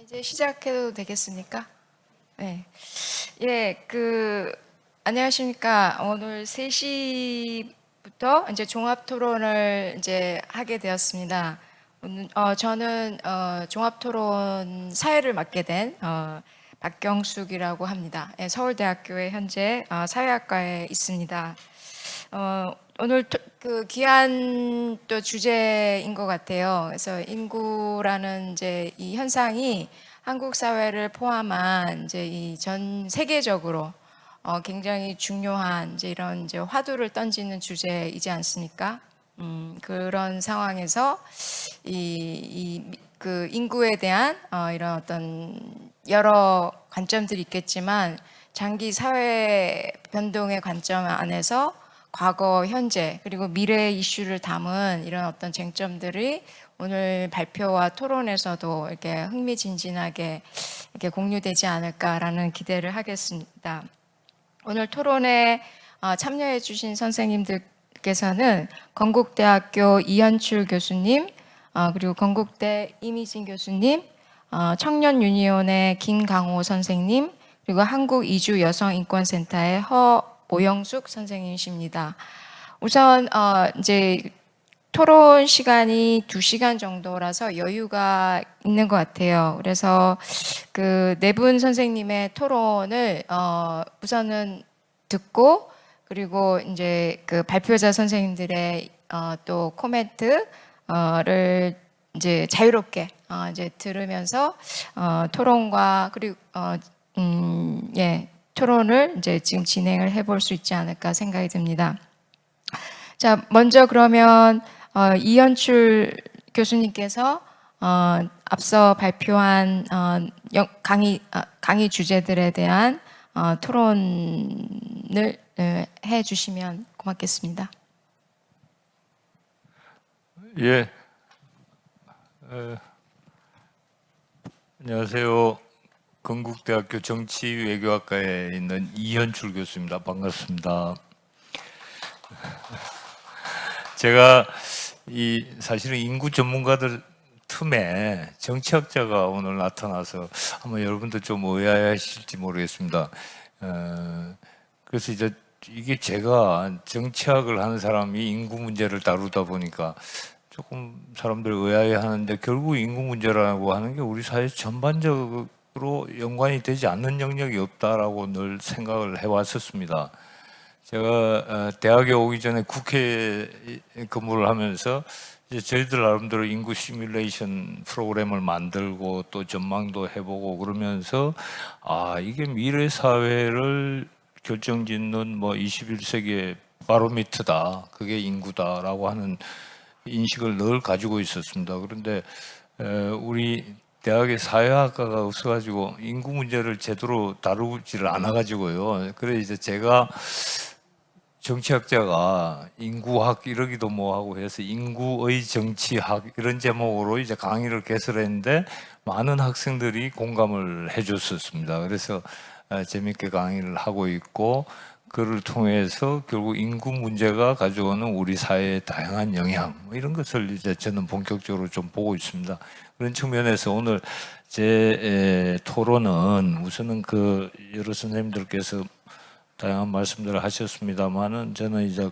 이제 시작해도 되겠습니까? 네. 예, 안녕하십니까. 오늘 3시부터 이제 종합 토론을 이제 하게 되었습니다. 오늘, 저는, 종합 토론 사회를 맡게 된, 박경숙이라고 합니다. 예, 서울대학교에 현재, 사회학과에 있습니다. 오늘 그 귀한 또 주제인 것 같아요. 그래서 인구라는 이제 이 현상이 한국 사회를 포함한 이제 이 전 세계적으로 굉장히 중요한 이제 이런 이제 화두를 던지는 주제이지 않습니까? 그런 상황에서 그 인구에 대한 이런 어떤 여러 관점들이 있겠지만 장기 사회 변동의 관점 안에서 과거, 현재, 그리고 미래 이슈를 담은 이런 어떤 쟁점들이 오늘 발표와 토론에서도 이렇게 흥미진진하게 이렇게 공유되지 않을까라는 기대를 하겠습니다. 오늘 토론에 참여해 주신 선생님들께서는 건국대학교 이현출 교수님, 그리고 건국대 이미진 교수님, 청년유니온의 김강호 선생님, 그리고 한국이주여성인권센터의 오영숙 선생님이십니다. 우선 이제 토론 시간이 2시간 정도라서 여유가 있는 것 같아요. 그래서 그 네 분 선생님의 토론을 우선은 듣고 그리고 이제 그 발표자 선생님들의 또 코멘트를 이제 자유롭게 이제 들으면서 토론과 그리고 예. 토론을 이제 지금 진행을 해볼 수 있지 않을까 생각이 듭니다. 자, 먼저 그러면 이현출 교수님께서 앞서 발표한 강의 주제들에 대한 토론을 해주시면 고맙겠습니다. 예. 안녕하세요. 건국대학교 정치외교학과에 있는 이현출 교수입니다. 반갑습니다. 제가 사실은 인구 전문가들 틈에 정치학자가 오늘 나타나서 아마 여러분도 좀 의아해하실지 모르겠습니다. 그래서 이제 이게 제가 정치학을 하는 사람이 인구 문제를 다루다 보니까 조금 사람들 의아해하는데 결국 인구 문제라고 하는 게 우리 사회 전반적으로 연관이 되지 않는 영역이 없다라고 늘 생각을 해왔었습니다. 제가 대학에 오기 전에 국회 근무를 하면서 이제 저희들 나름대로 인구 시뮬레이션 프로그램을 만들고 또 전망도 해보고 그러면서 이게 미래 사회를 결정짓는 뭐 21세기의 바로미터다, 그게 인구다라고 하는 인식을 늘 가지고 있었습니다. 그런데 우리 대학의 사회학과가 없어가지고 인구 문제를 제대로 다루지를 않아가지고요. 그래 이제 제가 정치학자가 인구학 이러기도 뭐하고 해서 인구의 정치학 이런 제목으로 이제 강의를 개설했는데 많은 학생들이 공감을 해줬었습니다. 그래서 재밌게 강의를 하고 있고 그를 통해서 결국 인구 문제가 가져오는 우리 사회의 다양한 영향 이런 것을 이제 저는 본격적으로 좀 보고 있습니다. 그런 측면에서 오늘 제 토론은 우선은 그 여러 선생님들께서 다양한 말씀들을 하셨습니다만은 저는 이제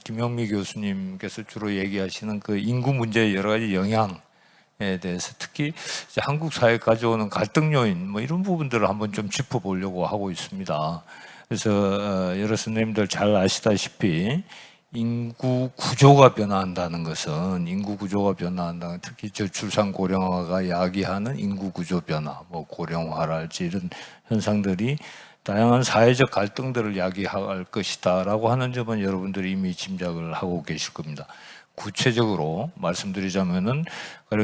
김영미 교수님께서 주로 얘기하시는 그 인구 문제의 여러 가지 영향에 대해서 특히 이제 한국 사회에 가져오는 갈등 요인 뭐 이런 부분들을 한번 좀 짚어보려고 하고 있습니다. 그래서 여러 선생님들 잘 아시다시피 인구 구조가 변화한다는 것은 특히 저출산 고령화가 야기하는 인구 구조 변화, 뭐 고령화랄지 이런 현상들이 다양한 사회적 갈등들을 야기할 것이다라고 하는 점은 여러분들이 이미 짐작을 하고 계실 겁니다. 구체적으로 말씀드리자면은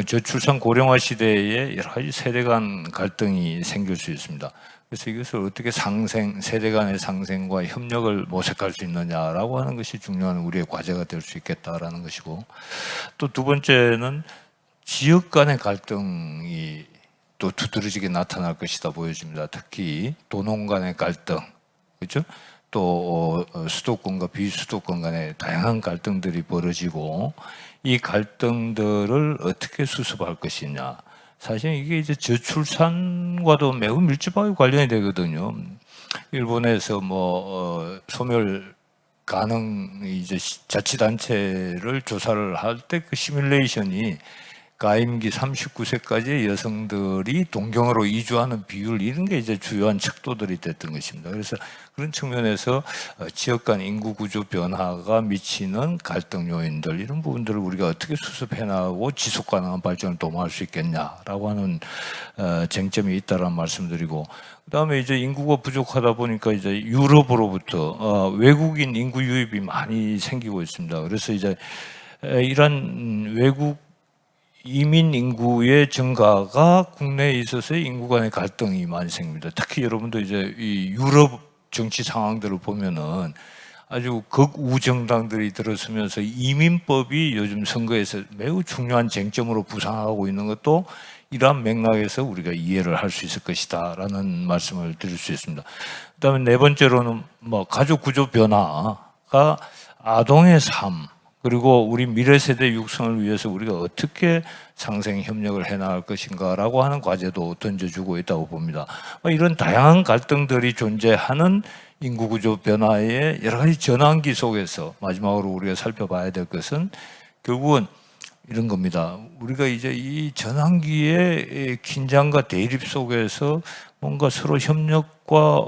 저출산 고령화 시대에 여러 가지 세대 간 갈등이 생길 수 있습니다. 그래서 이것을 어떻게 세대 간의 상생과 협력을 모색할 수 있느냐라고 하는 것이 중요한 우리의 과제가 될 수 있겠다라는 것이고, 또 두 번째는 지역 간의 갈등이 또 두드러지게 나타날 것이다 보여집니다. 특히 도농 간의 갈등, 그렇죠? 또 수도권과 비수도권 간의 다양한 갈등들이 벌어지고 이 갈등들을 어떻게 수습할 것이냐, 사실 이게 이제 저출산과도 매우 밀접하게 관련이 되거든요. 일본에서 소멸 가능 이제 자치단체를 조사를 할 때 그 시뮬레이션이 가임기 39세까지의 여성들이 동경으로 이주하는 비율 이런 게 이제 주요한 척도들이 됐던 것입니다. 그래서 그런 측면에서 지역 간 인구 구조 변화가 미치는 갈등 요인들 이런 부분들을 우리가 어떻게 수습해 나가고 지속 가능한 발전을 도모할 수 있겠냐라고 하는 쟁점이 있다라는 말씀드리고, 그다음에 이제 인구가 부족하다 보니까 이제 유럽으로부터 외국인 인구 유입이 많이 생기고 있습니다. 그래서 이제 이런 외국 이민 인구의 증가가 국내에 있어서의 인구 간의 갈등이 많이 생깁니다. 특히 여러분도 이제 이 유럽 정치 상황들을 보면은 아주 극우 정당들이 들어서면서 이민법이 요즘 선거에서 매우 중요한 쟁점으로 부상하고 있는 것도 이러한 맥락에서 우리가 이해를 할 수 있을 것이다라는 말씀을 드릴 수 있습니다. 그다음에 네 번째로는 가족 구조 변화가 아동의 삶 그리고 우리 미래 세대 육성을 위해서 우리가 어떻게 상생 협력을 해나갈 것인가라고 하는 과제도 던져주고 있다고 봅니다. 이런 다양한 갈등들이 존재하는 인구 구조 변화의 여러 가지 전환기 속에서 마지막으로 우리가 살펴봐야 될 것은 결국은 이런 겁니다. 우리가 이제 이 전환기의 긴장과 대립 속에서 뭔가 서로 협력과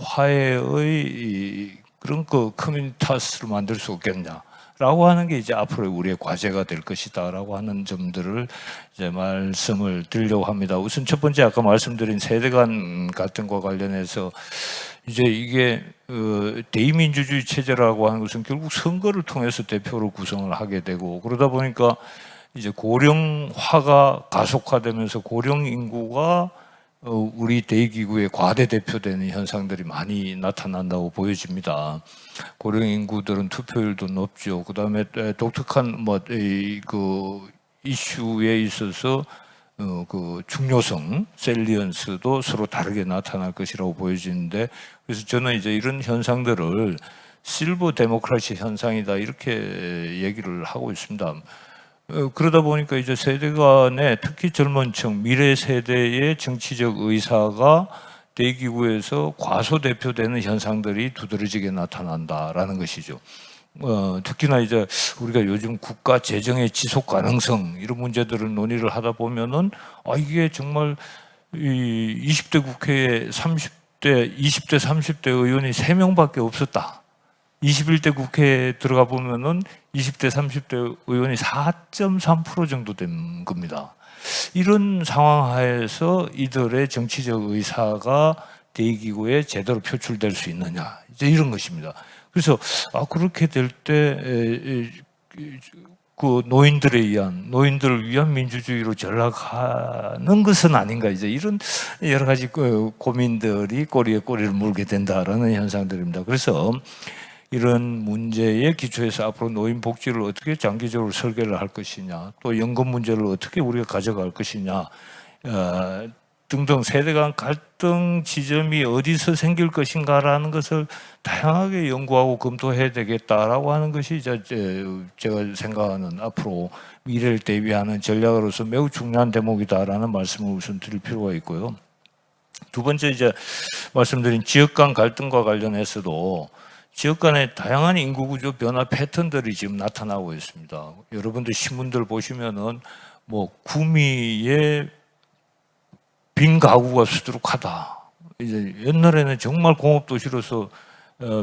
화해의 그런 커뮤니타스를 만들 수 없겠냐. 라고 하는 게 이제 앞으로 우리의 과제가 될 것이다라고 하는 점들을 이제 말씀을 드리려고 합니다. 우선 첫 번째 아까 말씀드린 세대 간 갈등과 관련해서 이제 이게 대의민주주의 체제라고 하는 것은 결국 선거를 통해서 대표로 구성을 하게 되고 그러다 보니까 이제 고령화가 가속화되면서 고령 인구가 우리 대의기구의 과대 대표되는 현상들이 많이 나타난다고 보여집니다. 고령 인구들은 투표율도 높죠. 그다음에 독특한 그 이슈에 있어서 그 중요성, 셀리언스도 서로 다르게 나타날 것이라고 보여지는데, 그래서 저는 이제 이런 현상들을 실버 데모크라시 현상이다 이렇게 얘기를 하고 있습니다. 그러다 보니까 이제 세대 간에 특히 젊은 층, 미래 세대의 정치적 의사가 대기구에서 과소대표되는 현상들이 두드러지게 나타난다라는 것이죠. 특히나 이제 우리가 요즘 국가 재정의 지속 가능성 이런 문제들을 논의를 하다 보면은 이게 정말 이 20대 국회에 30대, 20대, 30대 의원이 3명밖에 없었다. 21대 국회에 들어가 보면은 20대, 30대 의원이 4.3% 정도 된 겁니다. 이런 상황 하에서 이들의 정치적 의사가 대의기구에 제대로 표출될 수 있느냐, 이제 이런 것입니다. 그래서 그렇게 될 때 그 노인들을 위한 민주주의로 전락하는 것은 아닌가, 이제 이런 여러 가지 고민들이 꼬리에 꼬리를 물게 된다라는 현상들입니다. 그래서 이런 문제의 기초에서 앞으로 노인 복지를 어떻게 장기적으로 설계를 할 것이냐, 또 연금 문제를 어떻게 우리가 가져갈 것이냐 등등 세대 간 갈등 지점이 어디서 생길 것인가라는 것을 다양하게 연구하고 검토해야 되겠다라고 하는 것이 이제 제가 생각하는 앞으로 미래를 대비하는 전략으로서 매우 중요한 대목이다라는 말씀을 우선 드릴 필요가 있고요. 두 번째 이제 말씀드린 지역 간 갈등과 관련해서도 지역 간의 다양한 인구 구조 변화 패턴들이 지금 나타나고 있습니다. 여러분들 신문들 보시면은 구미의 빈 가구가 수두룩하다. 이제 옛날에는 정말 공업 도시로서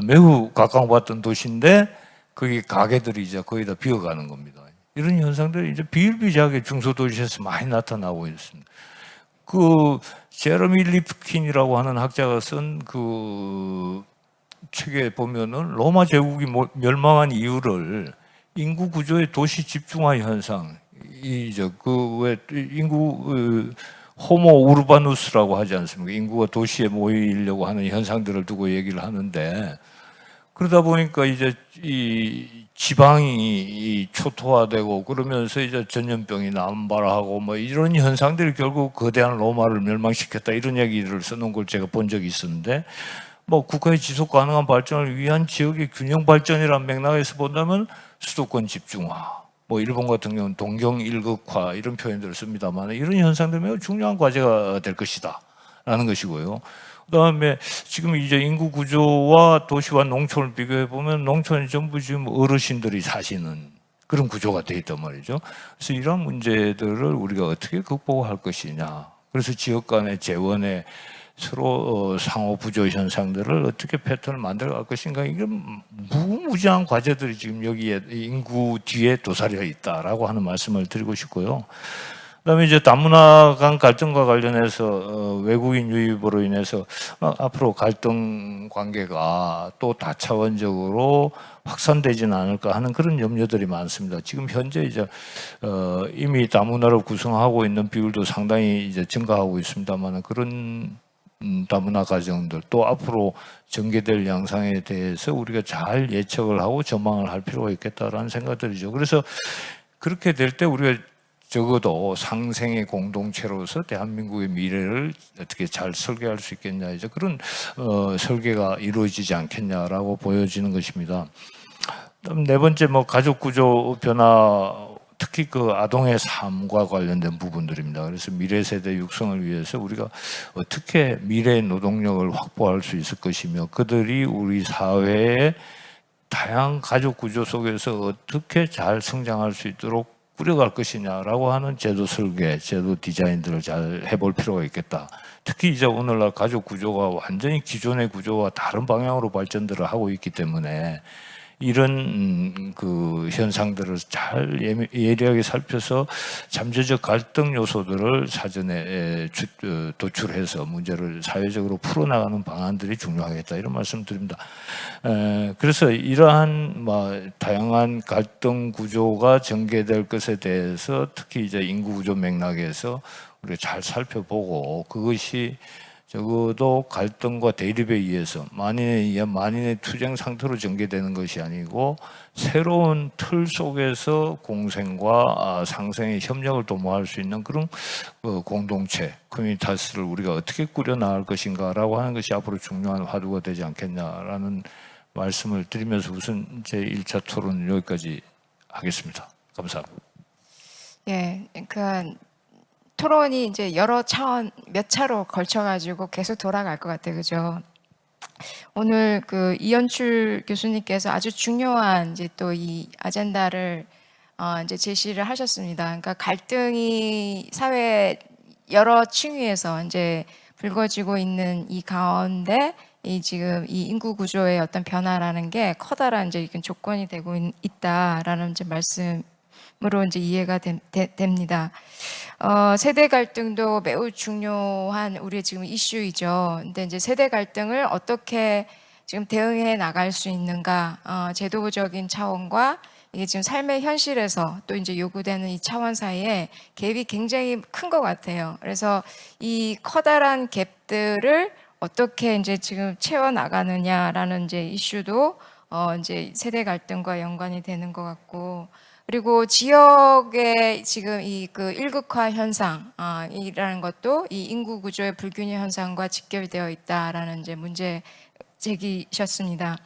매우 각광받던 도시인데 거기 가게들이 이제 거의 다 비어가는 겁니다. 이런 현상들이 이제 비일비재하게 중소도시에서 많이 나타나고 있습니다. 그 제러미 리프킨이라고 하는 학자가 쓴 그 책에 보면은 로마 제국이 멸망한 이유를 인구 구조의 도시 집중화 현상, 왜 인구 호모 우르바누스라고 하지 않습니까? 인구가 도시에 모이려고 하는 현상들을 두고 얘기를 하는데, 그러다 보니까 이제 이 지방이 초토화되고 그러면서 이제 전염병이 남발하고 이런 현상들이 결국 거대한 로마를 멸망시켰다, 이런 얘기를 써놓은 걸 제가 본 적이 있었는데, 국가의 지속 가능한 발전을 위한 지역의 균형 발전이라는 맥락에서 본다면 수도권 집중화, 뭐 일본 같은 경우는 동경일극화 이런 표현들을 씁니다만 이런 현상들이 매우 중요한 과제가 될 것이다라는 것이고요. 그다음에 지금 이제 인구 구조와 도시와 농촌을 비교해 보면 농촌이 전부 지금 어르신들이 사시는 그런 구조가 돼 있단 말이죠. 그래서 이런 문제들을 우리가 어떻게 극복할 것이냐. 그래서 지역 간의 재원의 서로 상호 부조 현상들을 어떻게 패턴을 만들어 갈 것인가, 이게 무궁무진한 과제들이 지금 여기에 인구 뒤에 도사리어 있다라고 하는 말씀을 드리고 싶고요. 그다음에 이제 다문화 간 갈등과 관련해서 외국인 유입으로 인해서 앞으로 갈등 관계가 또 다차원적으로 확산되지는 않을까 하는 그런 염려들이 많습니다. 지금 현재 이제 이미 다문화를 구성하고 있는 비율도 상당히 이제 증가하고 있습니다만 그런 다문화 가정들 또 앞으로 전개될 양상에 대해서 우리가 잘 예측을 하고 전망을 할 필요가 있겠다라는 생각들이죠. 그래서 그렇게 될 때 우리가 적어도 상생의 공동체로서 대한민국의 미래를 어떻게 잘 설계할 수 있겠냐, 이제 그런 설계가 이루어지지 않겠냐라고 보여지는 것입니다. 그다음 네 번째, 뭐 가족 구조 변화, 특히 그 아동의 삶과 관련된 부분들입니다. 그래서 미래 세대 육성을 위해서 우리가 어떻게 미래 노동력을 확보할 수 있을 것이며 그들이 우리 사회의 다양한 가족 구조 속에서 어떻게 잘 성장할 수 있도록 꾸려갈 것이냐라고 하는 제도 설계, 제도 디자인들을 잘 해볼 필요가 있겠다. 특히 이제 오늘날 가족 구조가 완전히 기존의 구조와 다른 방향으로 발전들을 하고 있기 때문에 이런 그 현상들을 잘 예리하게 살펴서 잠재적 갈등 요소들을 사전에 도출해서 문제를 사회적으로 풀어나가는 방안들이 중요하겠다, 이런 말씀드립니다. 그래서 이러한 다양한 갈등 구조가 전개될 것에 대해서 특히 이제 인구 구조 맥락에서 우리가 잘 살펴보고 그것이 적어도 갈등과 대립에 의해서 만인의 투쟁 상태로 전개되는 것이 아니고 새로운 틀 속에서 공생과 상생의 협력을 도모할 수 있는 그런 공동체, 커뮤니타스를 우리가 어떻게 꾸려나갈 것인가라고 하는 것이 앞으로 중요한 화두가 되지 않겠냐라는 말씀을 드리면서 우선 제 1차 토론은 여기까지 하겠습니다. 감사합니다. 예, 그러니까 토론이 이제 여러 차원, 몇 차로 걸쳐가지고 계속 돌아갈 것 같아요. 그죠? 오늘 그 이현출 교수님께서 아주 중요한 이제 또 이 아젠다를 이제 제시를 하셨습니다. 그러니까 갈등이 사회 여러 층위에서 이제 불거지고 있는 이 가운데 이 지금 이 인구 구조의 어떤 변화라는 게 커다란 이제 조건이 되고 있다라는 이제 말씀으로 이제 이해가 됩니다. 세대 갈등도 매우 중요한 우리의 지금 이슈이죠. 근데 이제 세대 갈등을 어떻게 지금 대응해 나갈 수 있는가, 제도적인 차원과 이게 지금 삶의 현실에서 또 이제 요구되는 이 차원 사이에 갭이 굉장히 큰 것 같아요. 그래서 이 커다란 갭들을 어떻게 이제 지금 채워 나가느냐라는 이제 이슈도 이제 세대 갈등과 연관이 되는 것 같고, 그리고 지역의 지금 이 그 일극화 현상 이라는 것도 이 인구 구조의 불균형 현상과 직결되어 있다라는 이제 문제 제기셨습니다.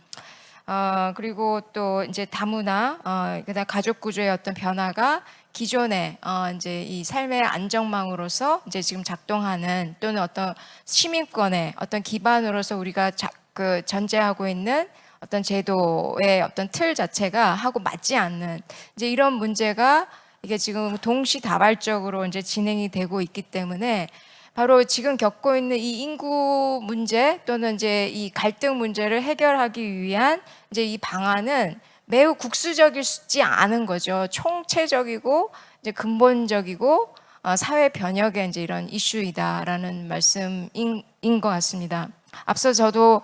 그리고 또 이제 다문화, 그다음 가족 구조의 어떤 변화가 기존의 이제 이 삶의 안정망으로서 이제 지금 작동하는 또는 어떤 시민권의 어떤 기반으로서 우리가 그 전제하고 있는 어떤 제도의 어떤 틀 자체가 하고 맞지 않는 이제 이런 문제가 이게 지금 동시다발적으로 이제 진행이 되고 있기 때문에 바로 지금 겪고 있는 이 인구 문제 또는 이제 이 갈등 문제를 해결하기 위한 이제 이 방안은 매우 국수적이지 않은 거죠. 총체적이고 이제 근본적이고 사회 변혁의 이제 이런 이슈이다라는 말씀인 것 같습니다. 앞서 저도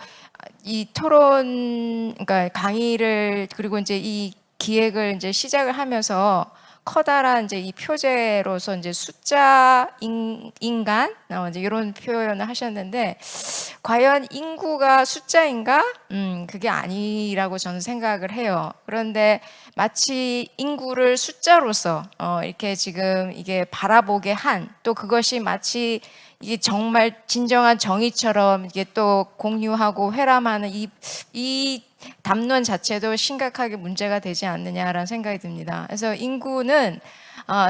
이 토론, 그러니까 강의를 그리고 이제 이 기획을 이제 시작을 하면서 커다란 이제 이 표제로서 이제 숫자 인간 이제 이런 표현을 하셨는데 과연 인구가 숫자인가? 그게 아니라고 저는 생각을 해요. 그런데 마치 인구를 숫자로서 이렇게 지금 이게 바라보게 한, 또 그것이 마치 이게 정말 진정한 정의처럼 이게 또 공유하고 회람하는 이 담론 자체도 심각하게 문제가 되지 않느냐라는 생각이 듭니다. 그래서 인구는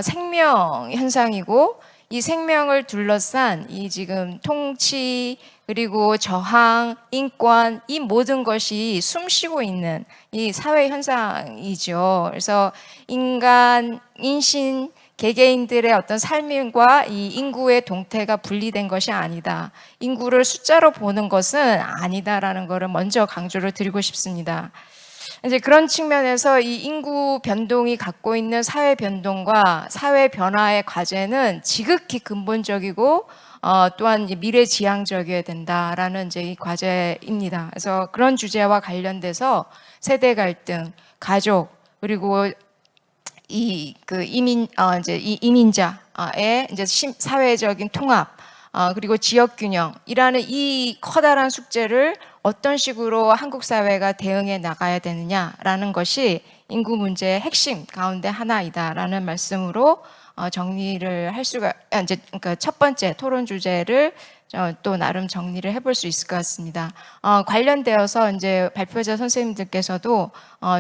생명 현상이고, 이 생명을 둘러싼 이 지금 통치, 그리고 저항, 인권, 이 모든 것이 숨쉬고 있는 이 사회 현상이죠. 그래서 인간, 인신, 개개인들의 어떤 삶과 이 인구의 동태가 분리된 것이 아니다. 인구를 숫자로 보는 것은 아니다라는 것을 먼저 강조를 드리고 싶습니다. 이제 그런 측면에서 이 인구 변동이 갖고 있는 사회 변동과 사회 변화의 과제는 지극히 근본적이고 또한 이제 미래지향적이어야 된다라는 이제 이 과제입니다. 그래서 그런 주제와 관련돼서 세대 갈등, 가족, 그리고 이민자의 이제 사회적인 통합, 그리고 지역 균형이라는 이 커다란 숙제를 어떤 식으로 한국 사회가 대응해 나가야 되느냐라는 것이 인구 문제의 핵심 가운데 하나이다라는 말씀으로 정리를 할 수가, 이제 그러니까 첫 번째 토론 주제를 또 나름 정리를 해볼 수 있을 것 같습니다. 관련되어서 이제 발표자 선생님들께서도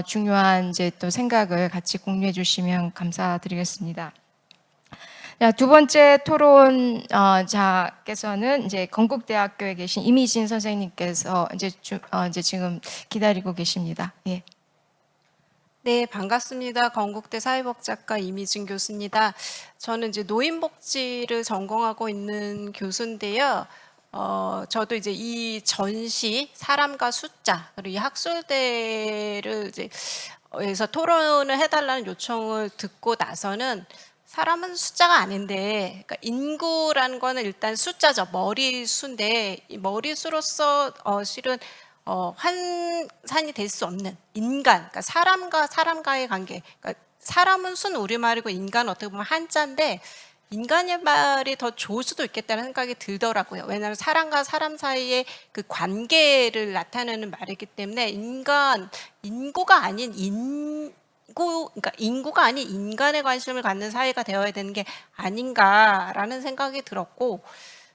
중요한 이제 또 생각을 같이 공유해 주시면 감사드리겠습니다. 자, 두 번째 토론자께서는 이제 건국대학교에 계신 이미진 선생님께서 이제 지금 기다리고 계십니다. 예. 네, 반갑습니다. 건국대 사회복지학과 이미진 교수입니다. 저는 이제 노인복지를 전공하고 있는 교수인데요. 저도 이제 이 전시 사람과 숫자 그리고 이 학술대를 이제 에서 토론을 해달라는 요청을 듣고 나서는 사람은 숫자가 아닌데, 그러니까 인구라는 거는 일단 숫자죠. 머리수인데 이 머리수로서 실은 환산이 될 수 없는 인간, 그러니까 사람과 사람과의 관계. 그러니까 사람은 순 우리말이고 인간은 어떻게 보면 한자인데 인간의 말이 더 좋을 수도 있겠다는 생각이 들더라고요. 왜냐하면 사람과 사람 사이의 그 관계를 나타내는 말이기 때문에 인구가 아닌 그러니까 인구가 아닌 인간에 관심을 갖는 사회가 되어야 되는 게 아닌가라는 생각이 들었고,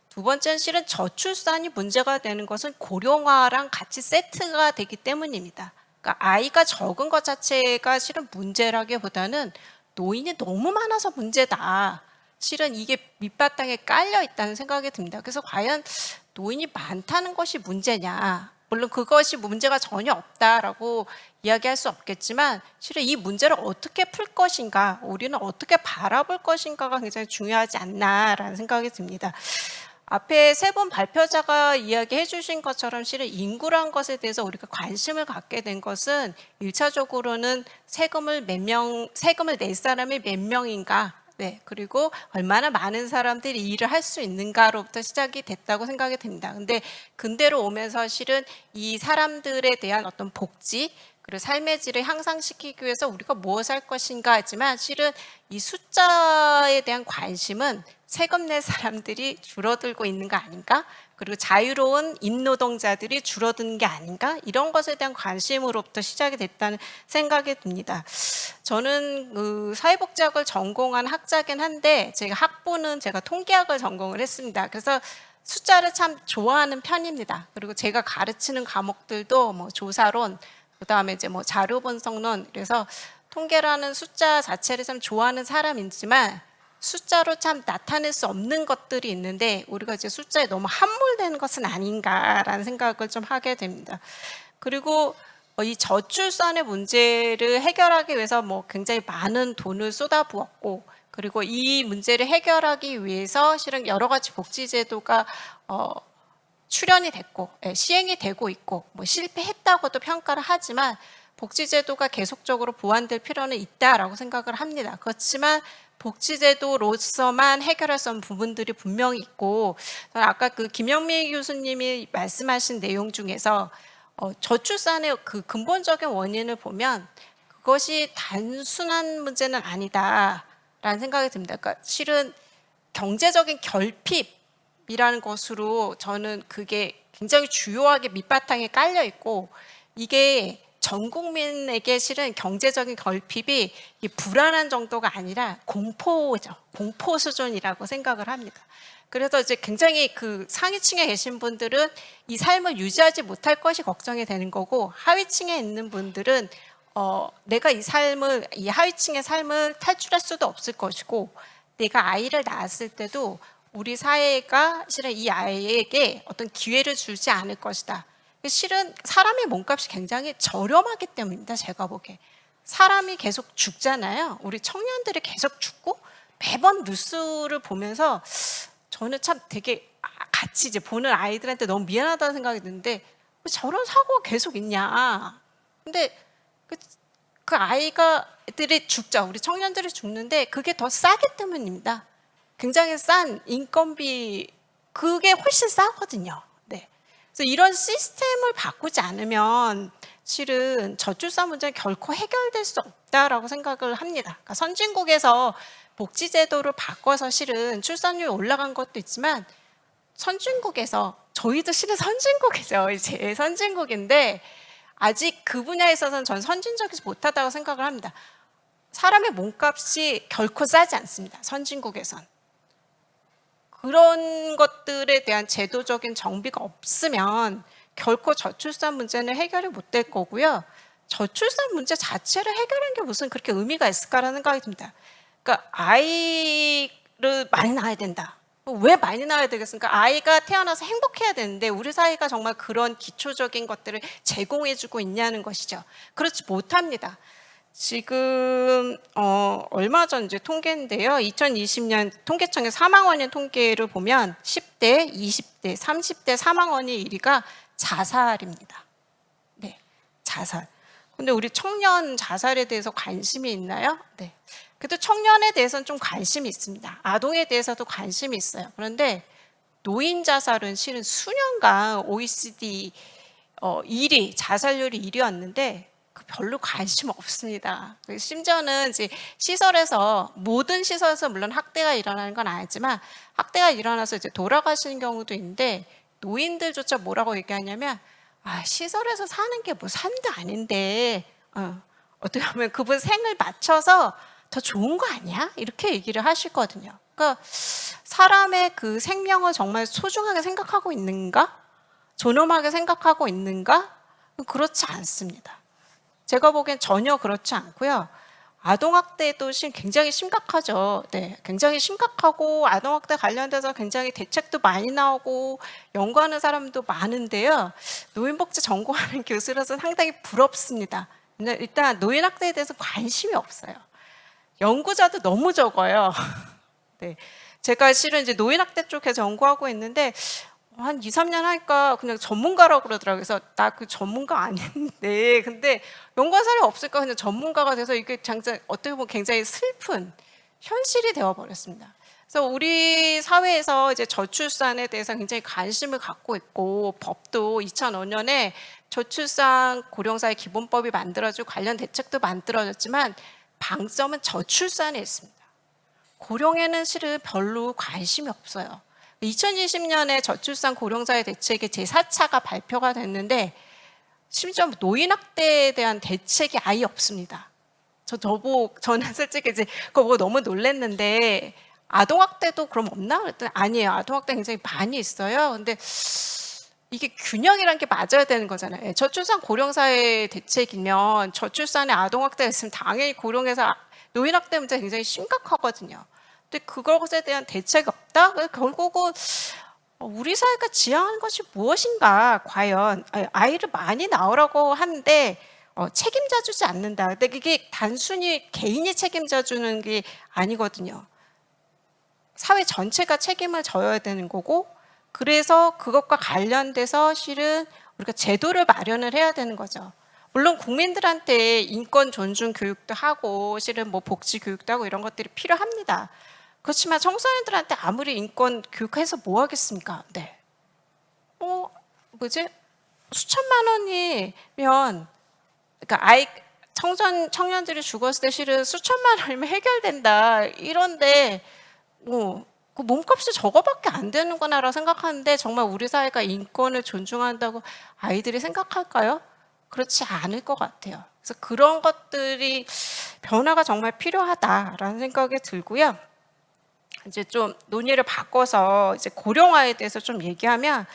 두 번째는 실은 저출산이 문제가 되는 것은 고령화랑 같이 세트가 되기 때문입니다. 그러니까 아이가 적은 것 자체가 실은 문제라기보다는 노인이 너무 많아서 문제다. 실은 이게 밑바탕에 깔려 있다는 생각이 듭니다. 그래서 과연 노인이 많다는 것이 문제냐? 물론 그것이 문제가 전혀 없다라고 이야기할 수 없겠지만 실은 이 문제를 어떻게 풀 것인가, 우리는 어떻게 바라볼 것인가가 굉장히 중요하지 않나라는 생각이 듭니다. 앞에 세 분 발표자가 이야기해 주신 것처럼 실은 인구란 것에 대해서 우리가 관심을 갖게 된 것은 1차적으로는 세금을 낼 사람이 몇 명인가, 네, 그리고 얼마나 많은 사람들이 일을 할 수 있는가로부터 시작이 됐다고 생각이 됩니다. 근데 근대로 오면서 실은 이 사람들에 대한 어떤 복지, 그리고 삶의 질을 향상시키기 위해서 우리가 무엇을 할 것인가 하지만 실은 이 숫자에 대한 관심은 세금 낼 사람들이 줄어들고 있는 거 아닌가? 그리고 자유로운 임노동자들이 줄어드는 게 아닌가? 이런 것에 대한 관심으로부터 시작이 됐다는 생각이 듭니다. 저는 그 사회복지학을 전공한 학자긴 한데 제가 학부는 제가 통계학을 전공을 했습니다. 그래서 숫자를 참 좋아하는 편입니다. 그리고 제가 가르치는 과목들도 뭐 조사론, 그다음에 이제 뭐 자료 분석론, 그래서 통계라는 숫자 자체를 참 좋아하는 사람이지만 숫자로 참 나타낼 수 없는 것들이 있는데 우리가 이제 숫자에 너무 함몰되는 것은 아닌가라는 생각을 좀 하게 됩니다. 그리고 이 저출산의 문제를 해결하기 위해서 뭐 굉장히 많은 돈을 쏟아부었고, 그리고 이 문제를 해결하기 위해서 실은 여러 가지 복지제도가 출연이 됐고 시행이 되고 있고 뭐 실패했다고도 평가를 하지만 복지제도가 계속적으로 보완될 필요는 있다라고 생각을 합니다. 그렇지만 복지제도로서만 해결할 수 없는 부분들이 분명히 있고, 아까 그 김영미 교수님이 말씀하신 내용 중에서 저출산의 그 근본적인 원인을 보면 그것이 단순한 문제는 아니다라는 생각이 듭니다. 그러니까 실은 경제적인 결핍이라는 것으로 저는 그게 굉장히 주요하게 밑바탕에 깔려 있고, 이게 전 국민에게 실은 경제적인 결핍이 이 불안한 정도가 아니라 공포죠. 공포 수준이라고 생각을 합니다. 그래서 이제 굉장히 그 상위층에 계신 분들은 이 삶을 유지하지 못할 것이 걱정이 되는 거고, 하위층에 있는 분들은 내가 이 하위층의 삶을 탈출할 수도 없을 것이고, 내가 아이를 낳았을 때도 우리 사회가 실은 이 아이에게 어떤 기회를 주지 않을 것이다. 실은 사람의 몸값이 굉장히 저렴하기 때문입니다. 제가 보기에. 사람이 계속 죽잖아요. 우리 청년들이 계속 죽고 매번 뉴스를 보면서 저는 참 되게 같이 이제 보는 아이들한테 너무 미안하다는 생각이 드는데, 왜 저런 사고가 계속 있냐. 근데 그 아이들이 죽죠. 우리 청년들이 죽는데 그게 더 싸기 때문입니다. 굉장히 싼 인건비, 그게 훨씬 싸거든요. 네. 그래서 이런 시스템을 바꾸지 않으면 실은 저출산 문제는 결코 해결될 수 없다라고 생각을 합니다. 그러니까 선진국에서 복지제도를 바꿔서 실은 출산율이 올라간 것도 있지만, 선진국에서, 저희도 실은 선진국이죠. 이제 선진국인데 아직 그 분야에 있어서는 전 선진적이지 못하다고 생각을 합니다. 사람의 몸값이 결코 싸지 않습니다. 선진국에선. 그런 것들에 대한 제도적인 정비가 없으면 결코 저출산 문제는 해결이 못 될 거고요. 저출산 문제 자체를 해결하는 게 무슨 그렇게 의미가 있을까라는 생각이 듭니다. 그러니까 아이를 많이 낳아야 된다. 왜 많이 낳아야 되겠습니까? 아이가 태어나서 행복해야 되는데 우리 사회가 정말 그런 기초적인 것들을 제공해주고 있냐는 것이죠. 그렇지 못합니다. 지금 얼마 전 이제 통계인데요. 2020년 통계청의 사망 원인 통계를 보면 10대, 20대, 30대 사망 원인 1위가 자살입니다. 네, 자살. 근데 우리 청년 자살에 대해서 관심이 있나요? 네. 그래도 청년에 대해서는 좀 관심이 있습니다. 아동에 대해서도 관심이 있어요. 그런데 노인 자살은 실은 수년간 OECD 1위, 자살률이 1위였는데 별로 관심 없습니다. 심지어는 이제 시설에서, 모든 시설에서 물론 학대가 일어나는 건 아니지만 학대가 일어나서 이제 돌아가시는 경우도 있는데, 노인들조차 뭐라고 얘기하냐면, 시설에서 사는 게 뭐 삶도 아닌데 어떻게 보면 그분 생을 맞춰서 더 좋은 거 아니야? 이렇게 얘기를 하시거든요. 그러니까 사람의 그 생명을 정말 소중하게 생각하고 있는가? 존엄하게 생각하고 있는가? 그렇지 않습니다. 제가 보기엔 전혀 그렇지 않고요. 아동학대도 굉장히 심각하죠. 네, 굉장히 심각하고 아동학대 관련돼서 굉장히 대책도 많이 나오고 연구하는 사람도 많은데요. 노인복지 전공하는 교수로서 상당히 부럽습니다. 근데 일단 노인학대에 대해서 관심이 없어요. 연구자도 너무 적어요. 네, 제가 실은 이제 노인학대 쪽에서 연구하고 있는데 한 2, 3년 하니까 그냥 전문가라고 그러더라고요. 그래서 나 그 전문가 아닌데, 근데 연구한 사람이 없을까 그냥 전문가가 돼서 이게 어떻게 보면 굉장히 슬픈 현실이 되어버렸습니다. 그래서 우리 사회에서 이제 저출산에 대해서 굉장히 관심을 갖고 있고, 법도 2005년에 저출산 고령사회 기본법이 만들어지고 관련 대책도 만들어졌지만 방점은 저출산에 있습니다. 고령에는 실은 별로 관심이 없어요. 2020년에 저출산 고령사회 대책의 제4차가 발표가 됐는데 심지어 노인학대에 대한 대책이 아예 없습니다. 저는 솔직히 이제 그거 보고 너무 놀랐는데, 아동학대도 그럼 없나? 그랬더니 아니에요. 아동학대 굉장히 많이 있어요. 근데 이게 균형이란 게 맞아야 되는 거잖아요. 저출산 고령사회 대책이면 저출산에 아동학대가 있으면 당연히 고령에서 노인학대 문제가 굉장히 심각하거든요. 근데 그것에 대한 대책이 없다? 결국은 우리 사회가 지향하는 것이 무엇인가, 과연 아이를 많이 낳으라고 하는데 책임져 주지 않는다. 근데 그게 단순히 개인이 책임져 주는 게 아니거든요. 사회 전체가 책임을 져야 되는 거고, 그래서 그것과 관련돼서 실은 우리가 제도를 마련을 해야 되는 거죠. 물론 국민들한테 인권 존중 교육도 하고 실은 뭐 복지 교육도 하고 이런 것들이 필요합니다. 그렇지만 청소년들한테 아무리 인권 교육해서 뭐 하겠습니까? 네. 수천만 원이면, 그러니까 청년들이 죽었을 때 실은 수천만 원이면 해결된다. 이런데 그 몸값이 저거밖에 안 되는구나라고 생각하는데, 정말 우리 사회가 인권을 존중한다고 아이들이 생각할까요? 그렇지 않을 것 같아요. 그래서 그런 것들이 변화가 정말 필요하다라는 생각이 들고요. 이제 좀 논의를 바꿔서 이제 고령화에 대해서 좀 얘기하면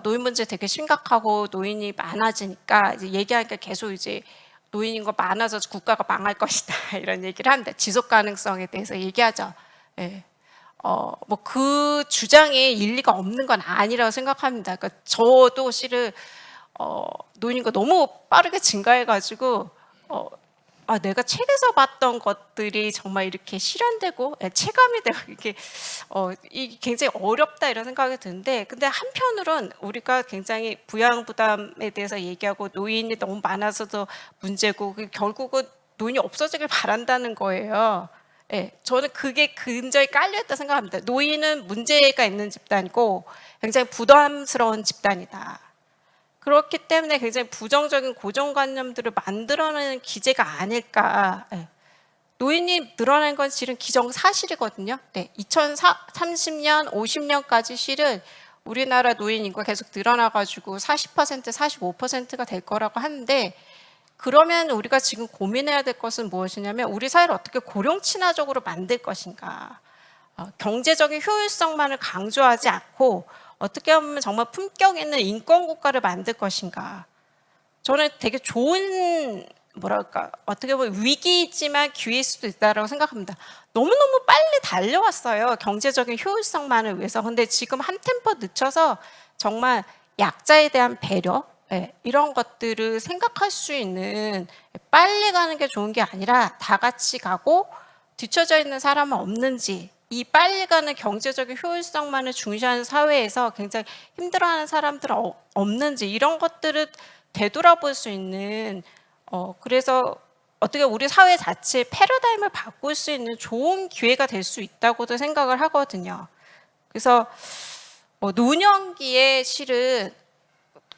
노인 문제 되게 심각하고 노인이 많아지니까 이제 얘기하니까 계속 이제 노인인 거 많아져서 국가가 망할 것이다 이런 얘기를 합니다. 지속 가능성에 대해서 얘기하죠. 예. 뭐 그 주장에 일리가 없는 건 아니라고 생각합니다. 그러니까 저도 실은 노인 인구가 너무 빠르게 증가해가지고 내가 책에서 봤던 것들이 정말 이렇게 실현되고 체감이 되고 이렇게 이 굉장히 어렵다 이런 생각이 드는데, 근데 한편으론 우리가 굉장히 부양 부담에 대해서 얘기하고 노인이 너무 많아서도 문제고 결국은 노인이 없어지길 바란다는 거예요. 예, 저는 그게 근저에 깔려있다 생각합니다. 노인은 문제가 있는 집단이고 굉장히 부담스러운 집단이다. 그렇기 때문에 굉장히 부정적인 고정관념들을 만들어내는 기제가 아닐까. 예. 노인이 늘어나는 건 실은 기정사실이거든요. 네, 2030년, 50년까지 실은 우리나라 노인 인구가 계속 늘어나가지고 40%, 45%가 될 거라고 하는데, 그러면 우리가 지금 고민해야 될 것은 무엇이냐면 우리 사회를 어떻게 고령 친화적으로 만들 것인가. 경제적인 효율성만을 강조하지 않고 어떻게 보면 정말 품격 있는 인권 국가를 만들 것인가. 저는 되게 좋은 어떻게 보면 위기이지만 기회일 수도 있다고 생각합니다. 너무너무 빨리 달려왔어요. 경제적인 효율성만을 위해서. 근데 지금 한 템포 늦춰서 정말 약자에 대한 배려, 이런 것들을 생각할 수 있는, 빨리 가는 게 좋은 게 아니라 다 같이 가고 뒤처져 있는 사람은 없는지, 이 빨리 가는 경제적인 효율성만을 중시하는 사회에서 굉장히 힘들어하는 사람들은 없는지, 이런 것들을 되돌아볼 수 있는, 그래서 어떻게 우리 사회 자체의 패러다임을 바꿀 수 있는 좋은 기회가 될 수 있다고도 생각을 하거든요. 그래서 노년기에 실은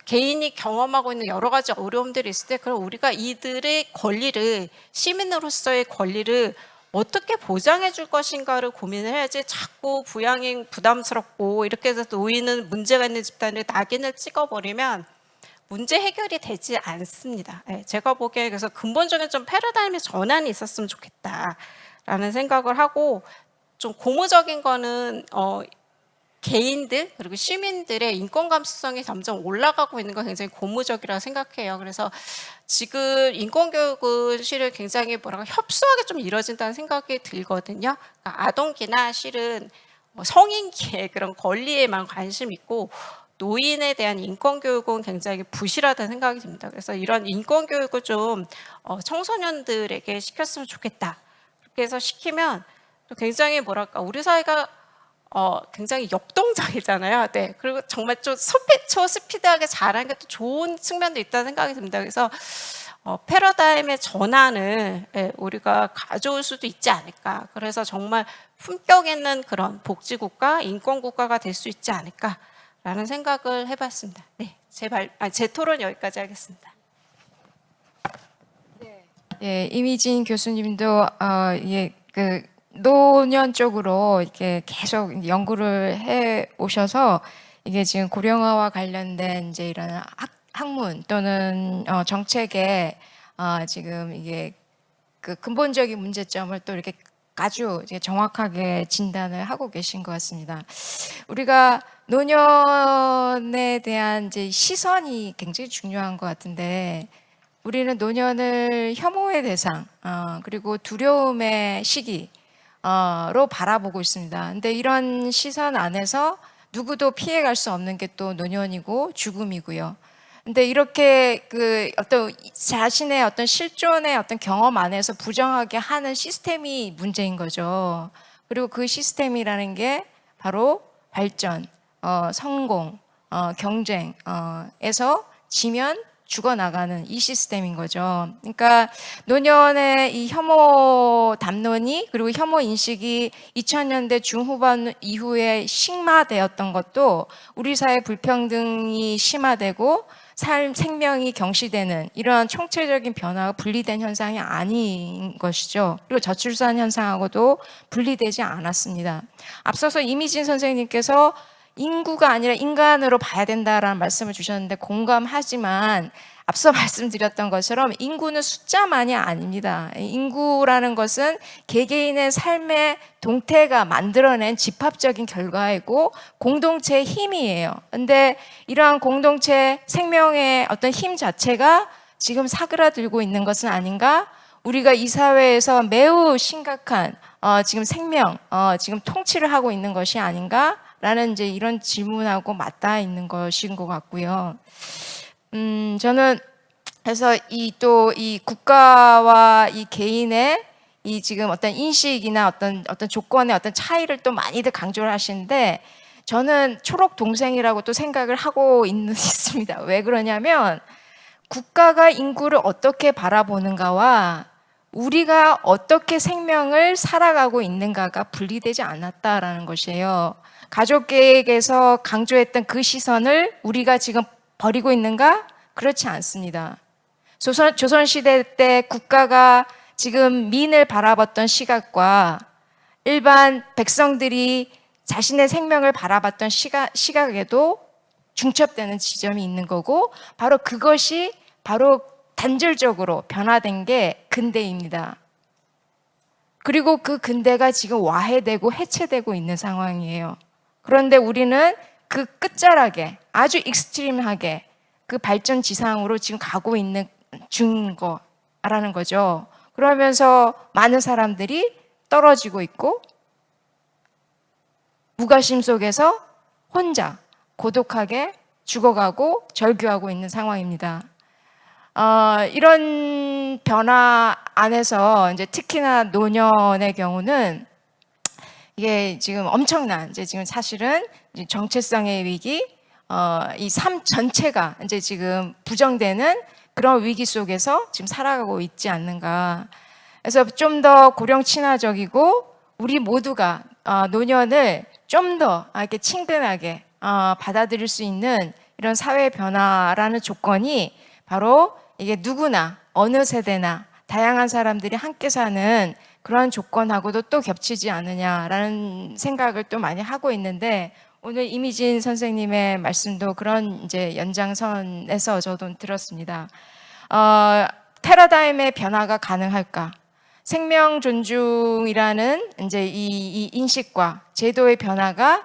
개인이 경험하고 있는 여러 가지 어려움들이 있을 때, 그럼 우리가 이들의 권리를, 시민으로서의 권리를 어떻게 보장해 줄 것인가를 고민을 해야지, 자꾸 부양이 부담스럽고 이렇게 해서 노인은 문제가 있는 집단에 낙인을 찍어버리면 문제 해결이 되지 않습니다. 제가 보기에 그래서 근본적인 좀 패러다임의 전환이 있었으면 좋겠다라는 생각을 하고, 좀 고무적인 거는 개인들 그리고 시민들의 인권 감수성이 점점 올라가고 있는 건 굉장히 고무적이라고 생각해요. 그래서 지금 인권 교육은 실은 굉장히 협소하게 좀 이루어진다는 생각이 들거든요. 그러니까 아동기나 실은 성인기의 그런 권리에만 관심 있고 노인에 대한 인권 교육은 굉장히 부실하다는 생각이 듭니다. 그래서 이런 인권 교육을 좀 청소년들에게 시켰으면 좋겠다. 그렇게 해서 시키면 굉장히 우리 사회가 굉장히 역동적이잖아요. 네. 그리고 정말 좀 스피드하게 잘하는 게 또 좋은 측면도 있다는 생각이 듭니다. 그래서 패러다임의 전환을 우리가 가져올 수도 있지 않을까. 그래서 정말 품격 있는 그런 복지국가, 인권국가가 될 수 있지 않을까라는 생각을 해봤습니다. 네. 제 토론 여기까지 하겠습니다. 예, 이미진 교수님도 노년 쪽으로 이렇게 계속 연구를 해 오셔서 이게 지금 고령화와 관련된 이제 이런 학문 또는 정책에 지금 이게 그 근본적인 문제점을 또 이렇게 아주 이제 정확하게 진단을 하고 계신 것 같습니다. 우리가 노년에 대한 이제 시선이 굉장히 중요한 것 같은데, 우리는 노년을 혐오의 대상, 그리고 두려움의 시기, 로 바라보고 있습니다. 근데 이런 시선 안에서 누구도 피해갈 수 없는 게 또 노년이고 죽음이고요. 근데 이렇게 어떤 자신의 어떤 실존의 어떤 경험 안에서 부정하게 하는 시스템이 문제인 거죠. 그리고 그 시스템이라는 게 바로 발전, 성공, 경쟁에서 지면 죽어나가는 이 시스템인 거죠. 그러니까 노년의 이 혐오 담론이, 그리고 혐오 인식이 2000년대 중후반 이후에 심화되었던 것도 우리 사회 불평등이 심화되고 생명이 경시되는 이러한 총체적인 변화가 분리된 현상이 아닌 것이죠. 그리고 저출산 현상하고도 분리되지 않았습니다. 앞서서 이미진 선생님께서 인구가 아니라 인간으로 봐야 된다라는 말씀을 주셨는데 공감하지만, 앞서 말씀드렸던 것처럼 인구는 숫자만이 아닙니다. 인구라는 것은 개개인의 삶의 동태가 만들어낸 집합적인 결과이고 공동체의 힘이에요. 근데 이러한 공동체 생명의 어떤 힘 자체가 지금 사그라들고 있는 것은 아닌가? 우리가 이 사회에서 매우 심각한 지금 지금 통치를 하고 있는 것이 아닌가라는 이제 이런 질문하고 맞닿아 있는 것인 것 같고요. 저는 그래서 이 국가와 이 개인의 이 지금 어떤 인식이나 어떤 조건의 어떤 차이를 또 많이들 강조를 하시는데 저는 초록 동생이라고 또 생각을 하고 있습니다. 왜 그러냐면 국가가 인구를 어떻게 바라보는가와 우리가 어떻게 생명을 살아가고 있는가가 분리되지 않았다라는 것이에요. 가족계획에서 강조했던 그 시선을 우리가 지금 버리고 있는가? 그렇지 않습니다. 조선시대 때 국가가 지금 민을 바라봤던 시각과 일반 백성들이 자신의 생명을 바라봤던 시각에도 중첩되는 지점이 있는 거고 바로 그것이 바로 단절적으로 변화된 게 근대입니다. 그리고 그 근대가 지금 와해되고 해체되고 있는 상황이에요. 그런데 우리는 그 끝자락에 아주 익스트림하게 그 발전 지상으로 지금 가고 있는 중인 거라는 거죠. 그러면서 많은 사람들이 떨어지고 있고 무관심 속에서 혼자 고독하게 죽어가고 절규하고 있는 상황입니다. 이런 변화 안에서 이제 특히나 노년의 경우는 이게 지금 엄청난 이제 지금 사실은 이제 정체성의 위기, 이 삶 전체가 이제 지금 부정되는 그런 위기 속에서 지금 살아가고 있지 않는가. 그래서 좀 더 고령 친화적이고 우리 모두가 노년을 좀 더 이렇게 친근하게 받아들일 수 있는 이런 사회 변화라는 조건이 바로 이게 누구나 어느 세대나 다양한 사람들이 함께 사는 그런 조건하고도 또 겹치지 않느냐라는 생각을 또 많이 하고 있는데 오늘 이미진 선생님의 말씀도 그런 이제 연장선에서 저도 들었습니다. 패러다임의 변화가 가능할까? 생명 존중이라는 이제 이 인식과 제도의 변화가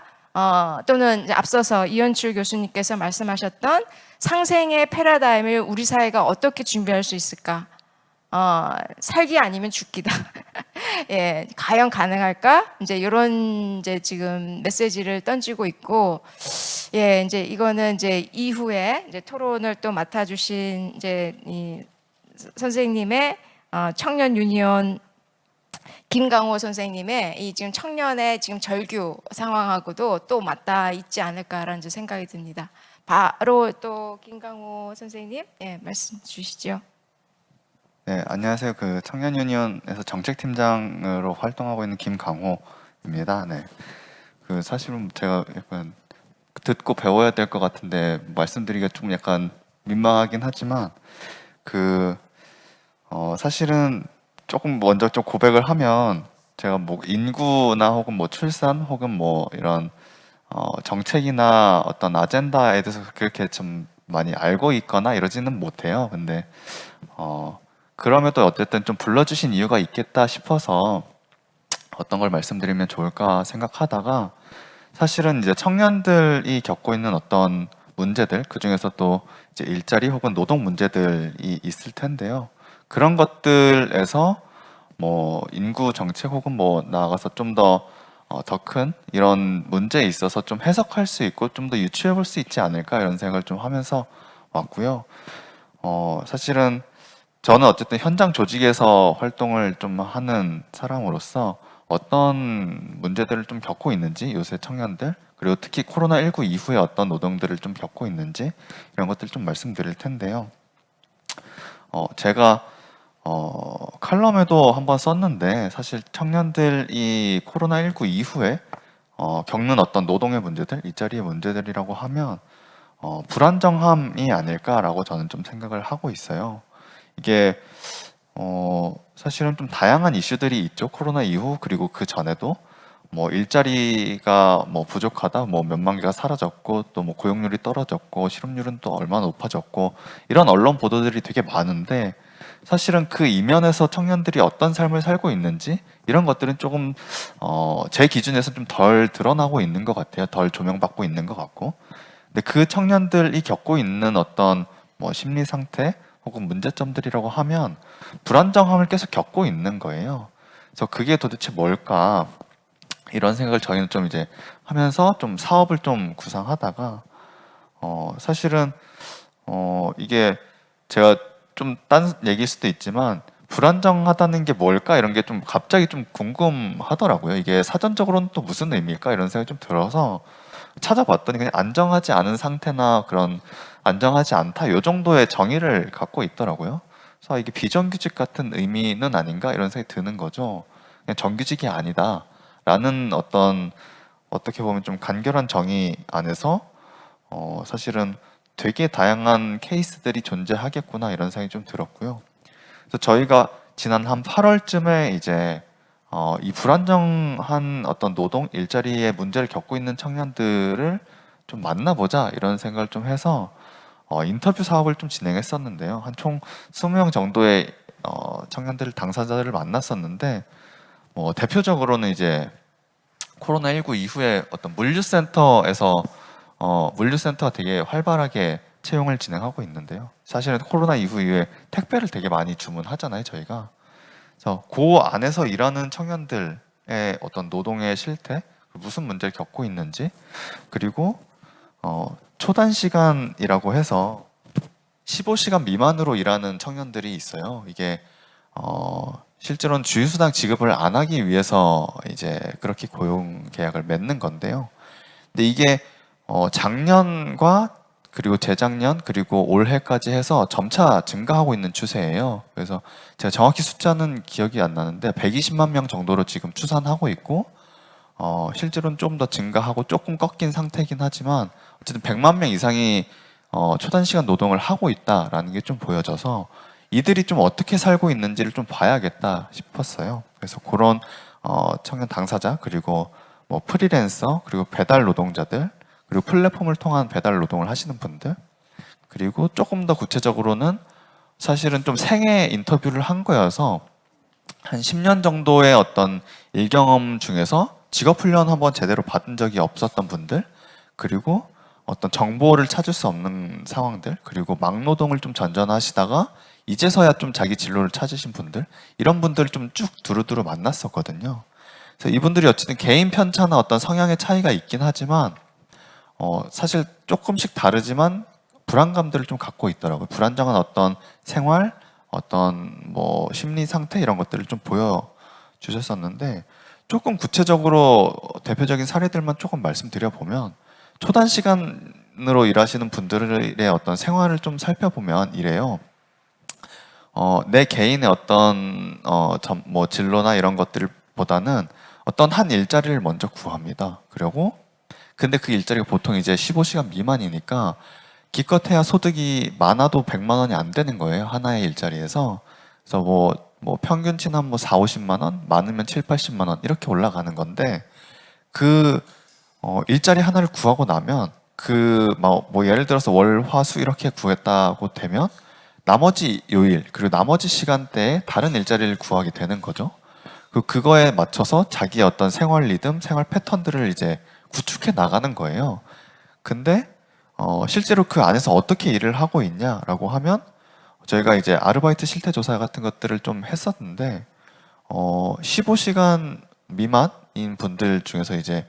또는 이제 앞서서 이현출 교수님께서 말씀하셨던 상생의 패러다임을 우리 사회가 어떻게 준비할 수 있을까? 살기 아니면 죽기다. 예, 과연 가능할까? 이제 이런 이제 지금 메시지를 던지고 있고, 예, 이제 이거는 이제 이후에 이제 토론을 또 맡아주신 이제 이 선생님의 청년 유니온 김강호 선생님의 이 지금 청년의 지금 절규 상황하고도 또 맞닿아 있지 않을까라는 생각이 듭니다. 바로 또 김강호 선생님, 예, 말씀 주시죠. 네, 안녕하세요. 그 청년 유니온에서 정책팀장으로 활동하고 있는 김강호입니다. 네, 그 사실은 제가 약간 듣고 배워야 될 것 같은데 말씀드리기가 좀 약간 민망하긴 하지만 그 사실은 조금 먼저 좀 고백을 하면 제가 뭐 인구나 혹은 뭐 출산 혹은 뭐 이런 정책이나 어떤 아젠다에 대해서 그렇게 좀 많이 알고 있거나 이러지는 못해요. 근데 그럼에도 어쨌든 좀 불러주신 이유가 있겠다 싶어서 어떤 걸 말씀드리면 좋을까 생각하다가 사실은 이제 청년들이 겪고 있는 어떤 문제들, 그 중에서 또 이제 일자리 혹은 노동 문제들이 있을 텐데요. 그런 것들에서 뭐 인구 정책 혹은 뭐 나아가서 좀 더 더 큰 이런 문제에 있어서 좀 해석할 수 있고 좀 더 유추해 볼 수 있지 않을까 이런 생각을 좀 하면서 왔고요. 사실은 저는 어쨌든 현장 조직에서 활동을 좀 하는 사람으로서 어떤 문제들을 좀 겪고 있는지 요새 청년들 그리고 특히 코로나19 이후에 어떤 노동들을 좀 겪고 있는지 이런 것들 좀 말씀드릴 텐데요. 제가 칼럼에도 한번 썼는데 사실 청년들이 코로나19 이후에 겪는 어떤 노동의 문제들, 일자리의 문제들이라고 하면 불안정함이 아닐까라고 저는 좀 생각을 하고 있어요. 이게 사실은 좀 다양한 이슈들이 있죠. 코로나 이후 그리고 그 전에도 뭐 일자리가 뭐 부족하다, 뭐 몇만 개가 사라졌고 또 뭐 고용률이 떨어졌고 실업률은 또 얼마나 높아졌고 이런 언론 보도들이 되게 많은데 사실은 그 이면에서 청년들이 어떤 삶을 살고 있는지 이런 것들은 조금 제 기준에서 좀 덜 드러나고 있는 것 같아요. 덜 조명받고 있는 것 같고. 근데 그 청년들이 겪고 있는 어떤 뭐 심리 상태 혹은 문제점들이라고 하면 불안정함을 계속 겪고 있는 거예요. 그래서 그게 도대체 뭘까? 이런 생각을 저희는 좀 이제 하면서 좀 사업을 좀 구상하다가 사실은 이게 제가 좀 딴 얘기일 수도 있지만 불안정하다는 게 뭘까 이런 게 좀 갑자기 좀 궁금하더라고요. 이게 사전적으로는 또 무슨 의미일까 이런 생각이 좀 들어서 찾아봤더니 그냥 안정하지 않은 상태나 그런 안정하지 않다 요 정도의 정의를 갖고 있더라고요. 그래서 이게 비정규직 같은 의미는 아닌가 이런 생각이 드는 거죠. 그냥 정규직이 아니다라는 어떤 어떻게 보면 좀 간결한 정의 안에서 사실은 되게 다양한 케이스들이 존재하겠구나 이런 생각이 좀 들었고요. 그래서 저희가 지난 한 8월쯤에 이제 이 불안정한 어떤 노동 일자리의 문제를 겪고 있는 청년들을 좀 만나보자 이런 생각을 좀 해서 인터뷰 사업을 좀 진행했었는데요. 한 총 20명 정도의 청년들 당사자들을 만났었는데 대표적으로는 이제 코로나19 이후에 어떤 물류센터에서 물류센터가 되게 활발하게 채용을 진행하고 있는데요. 사실은 코로나 이후에 택배를 되게 많이 주문하잖아요, 저희가. 그래서 그 안에서 일하는 청년들의 어떤 노동의 실태, 무슨 문제를 겪고 있는지, 그리고 초단 시간이라고 해서 15시간 미만으로 일하는 청년들이 있어요. 이게 실제로는 주휴수당 지급을 안 하기 위해서 이제 그렇게 고용 계약을 맺는 건데요. 근데 이게 작년과 그리고 재작년 그리고 올해까지 해서 점차 증가하고 있는 추세예요. 그래서 제가 정확히 숫자는 기억이 안 나는데 120만 명 정도로 지금 추산하고 있고 실제로는 좀 더 증가하고 조금 꺾인 상태이긴 하지만 어쨌든 100만 명 이상이 초단시간 노동을 하고 있다라는 게 좀 보여져서 이들이 좀 어떻게 살고 있는지를 좀 봐야겠다 싶었어요. 그래서 그런 청년 당사자 그리고 뭐 프리랜서 그리고 배달 노동자들 그리고 플랫폼을 통한 배달 노동을 하시는 분들 그리고 조금 더 구체적으로는 사실은 좀 생애 인터뷰를 한 거여서 한 10년 정도의 어떤 일경험 중에서 직업훈련 한번 제대로 받은 적이 없었던 분들 그리고 어떤 정보를 찾을 수 없는 상황들 그리고 막노동을 좀 전전하시다가 이제서야 좀 자기 진로를 찾으신 분들 이런 분들을 좀 쭉 두루두루 만났었거든요. 그래서 이분들이 어쨌든 개인 편차나 어떤 성향의 차이가 있긴 하지만 사실 조금씩 다르지만 불안감들을 좀 갖고 있더라고요. 불안정한 어떤 생활, 어떤 뭐 심리 상태 이런 것들을 좀 보여주셨었는데 조금 구체적으로 대표적인 사례들만 조금 말씀드려 보면 초단 시간으로 일하시는 분들의 어떤 생활을 좀 살펴보면 이래요. 내 개인의 어떤 뭐 진로나 이런 것들보다는 어떤 한 일자리를 먼저 구합니다. 그리고 근데 그 일자리가 보통 이제 15시간 미만이니까 기껏해야 소득이 많아도 100만 원이 안 되는 거예요. 하나의 일자리에서. 그래서 뭐 평균치는 한 뭐 4, 50만 원, 많으면 7, 80만 원 이렇게 올라가는 건데 그 일자리 하나를 구하고 나면 그 뭐 예를 들어서 월, 화, 수 이렇게 구했다고 되면 나머지 요일 그리고 나머지 시간대에 다른 일자리를 구하게 되는 거죠. 그거에 맞춰서 자기의 어떤 생활 리듬, 생활 패턴들을 이제 구축해 나가는 거예요. 근데 실제로 그 안에서 어떻게 일을 하고 있냐라고 하면 저희가 이제 아르바이트 실태 조사 같은 것들을 좀 했었는데 15시간 미만인 분들 중에서 이제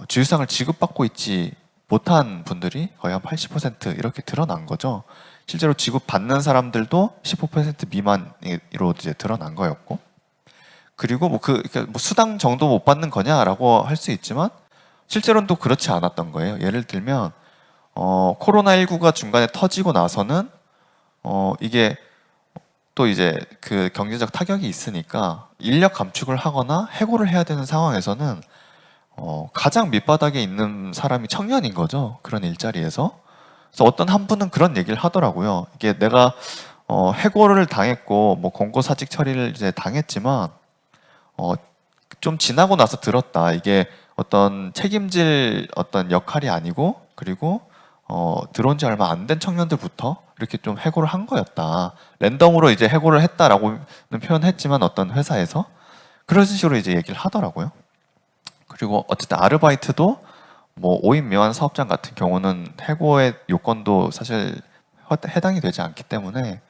주휴상을 지급받고 있지 못한 분들이 거의 한 80% 이렇게 드러난 거죠. 실제로 지급받는 사람들도 15% 미만으로 이제 드러난 거였고, 그리고 뭐 수당 정도 못 받는 거냐라고 할 수 있지만 실제로는 또 그렇지 않았던 거예요. 예를 들면 코로나19가 중간에 터지고 나서는 이게 또 이제 그 경제적 타격이 있으니까 인력 감축을 하거나 해고를 해야 되는 상황에서는 가장 밑바닥에 있는 사람이 청년인 거죠. 그런 일자리에서. 그래서 어떤 한 분은 그런 얘기를 하더라고요. 이게 내가 해고를 당했고 뭐 공고사직 처리를 이제 당했지만 좀 지나고 나서 들었다. 이게 어떤 책임질 어떤 역할이 아니고, 그리고 들어온 지 얼마 안 된 청년들부터 이렇게 좀 해고를 한 거였다. 랜덤으로 이제 해고를 했다라고는 표현했지만 어떤 회사에서 그런 식으로 이제 얘기를 하더라고요. 그리고 어쨌든 아르바이트도 뭐 5인 미만 사업장 같은 경우는 해고의 요건도 사실 해당이 되지 않기 때문에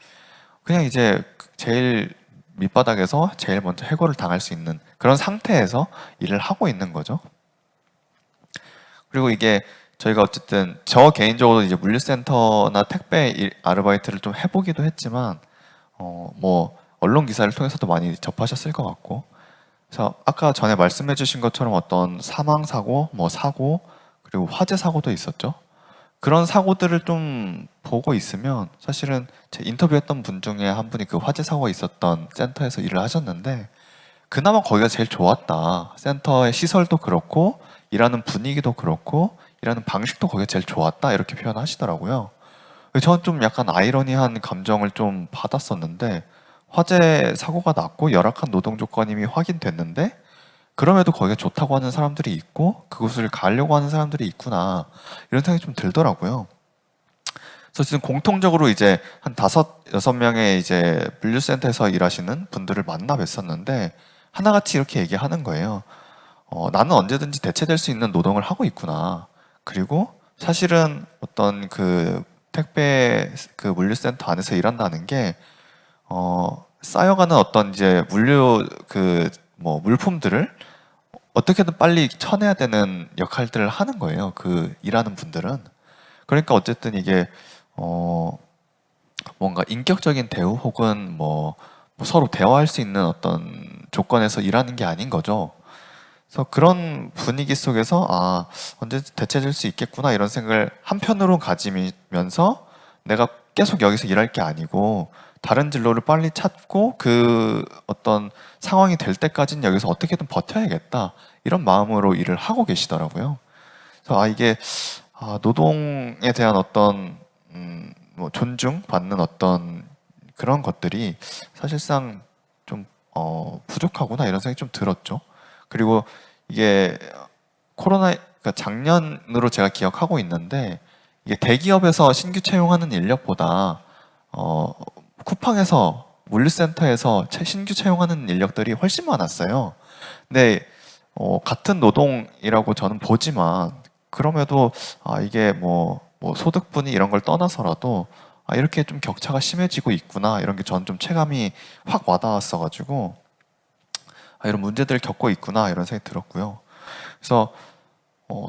그냥 이제 제일 밑바닥에서 제일 먼저 해고를 당할 수 있는 그런 상태에서 일을 하고 있는 거죠. 그리고 이게 저희가 어쨌든 저 개인적으로 이제 물류센터나 택배 아르바이트를 좀 해보기도 했지만 뭐 언론 기사를 통해서도 많이 접하셨을 것 같고, 그래서 아까 전에 말씀해주신 것처럼 어떤 사망 사고, 뭐 사고, 그리고 화재 사고도 있었죠. 그런 사고들을 좀 보고 있으면 사실은 제 인터뷰했던 분 중에 한 분이 그 화재 사고가 있었던 센터에서 일을 하셨는데 그나마 거기가 제일 좋았다. 센터의 시설도 그렇고 일하는 분위기도 그렇고 일하는 방식도 거기가 제일 좋았다. 이렇게 표현하시더라고요. 저는 좀 약간 아이러니한 감정을 좀 받았었는데 화재 사고가 났고 열악한 노동 조건이 이미 확인됐는데 그럼에도 거기가 좋다고 하는 사람들이 있고 그곳을 가려고 하는 사람들이 있구나 이런 생각이 좀 들더라고요. 그래서 지금 공통적으로 이제 한 5-6명의 이제 물류센터에서 일하시는 분들을 만나 뵀었는데 하나같이 이렇게 얘기하는 거예요. 나는 언제든지 대체될 수 있는 노동을 하고 있구나. 그리고 사실은 어떤 그 택배 그 물류센터 안에서 일한다는 게 쌓여가는 어떤 이제 물류 그 뭐 물품들을 어떻게든 빨리 쳐내야 되는 역할들을 하는 거예요. 그 일하는 분들은. 그러니까 어쨌든 이게 뭔가 인격적인 대우 혹은 뭐 서로 대화할 수 있는 어떤 조건에서 일하는 게 아닌 거죠. 그래서 그런 분위기 속에서 언제 대체될 수 있겠구나 이런 생각을 한편으로 가지면서 내가 계속 여기서 일할 게 아니고 다른 진로를 빨리 찾고 그 어떤 상황이 될 때까지는 여기서 어떻게든 버텨야겠다 이런 마음으로 일을 하고 계시더라고요. 그래서 이게 노동에 대한 어떤 뭐 존중받는 어떤 그런 것들이 사실상 좀 부족하구나 이런 생각이 좀 들었죠. 그리고 이게 그러니까 작년으로 제가 기억하고 있는데 이게 대기업에서 신규 채용하는 인력보다 쿠팡에서 물류센터에서 신규 채용하는 인력들이 훨씬 많았어요. 근데 같은 노동이라고 저는 보지만 그럼에도 이게 뭐 소득분이 이런 걸 떠나서라도 이렇게 좀 격차가 심해지고 있구나 이런 게 저는 좀 체감이 확 와닿았어가지고 이런 문제들을 겪고 있구나 이런 생각이 들었고요. 그래서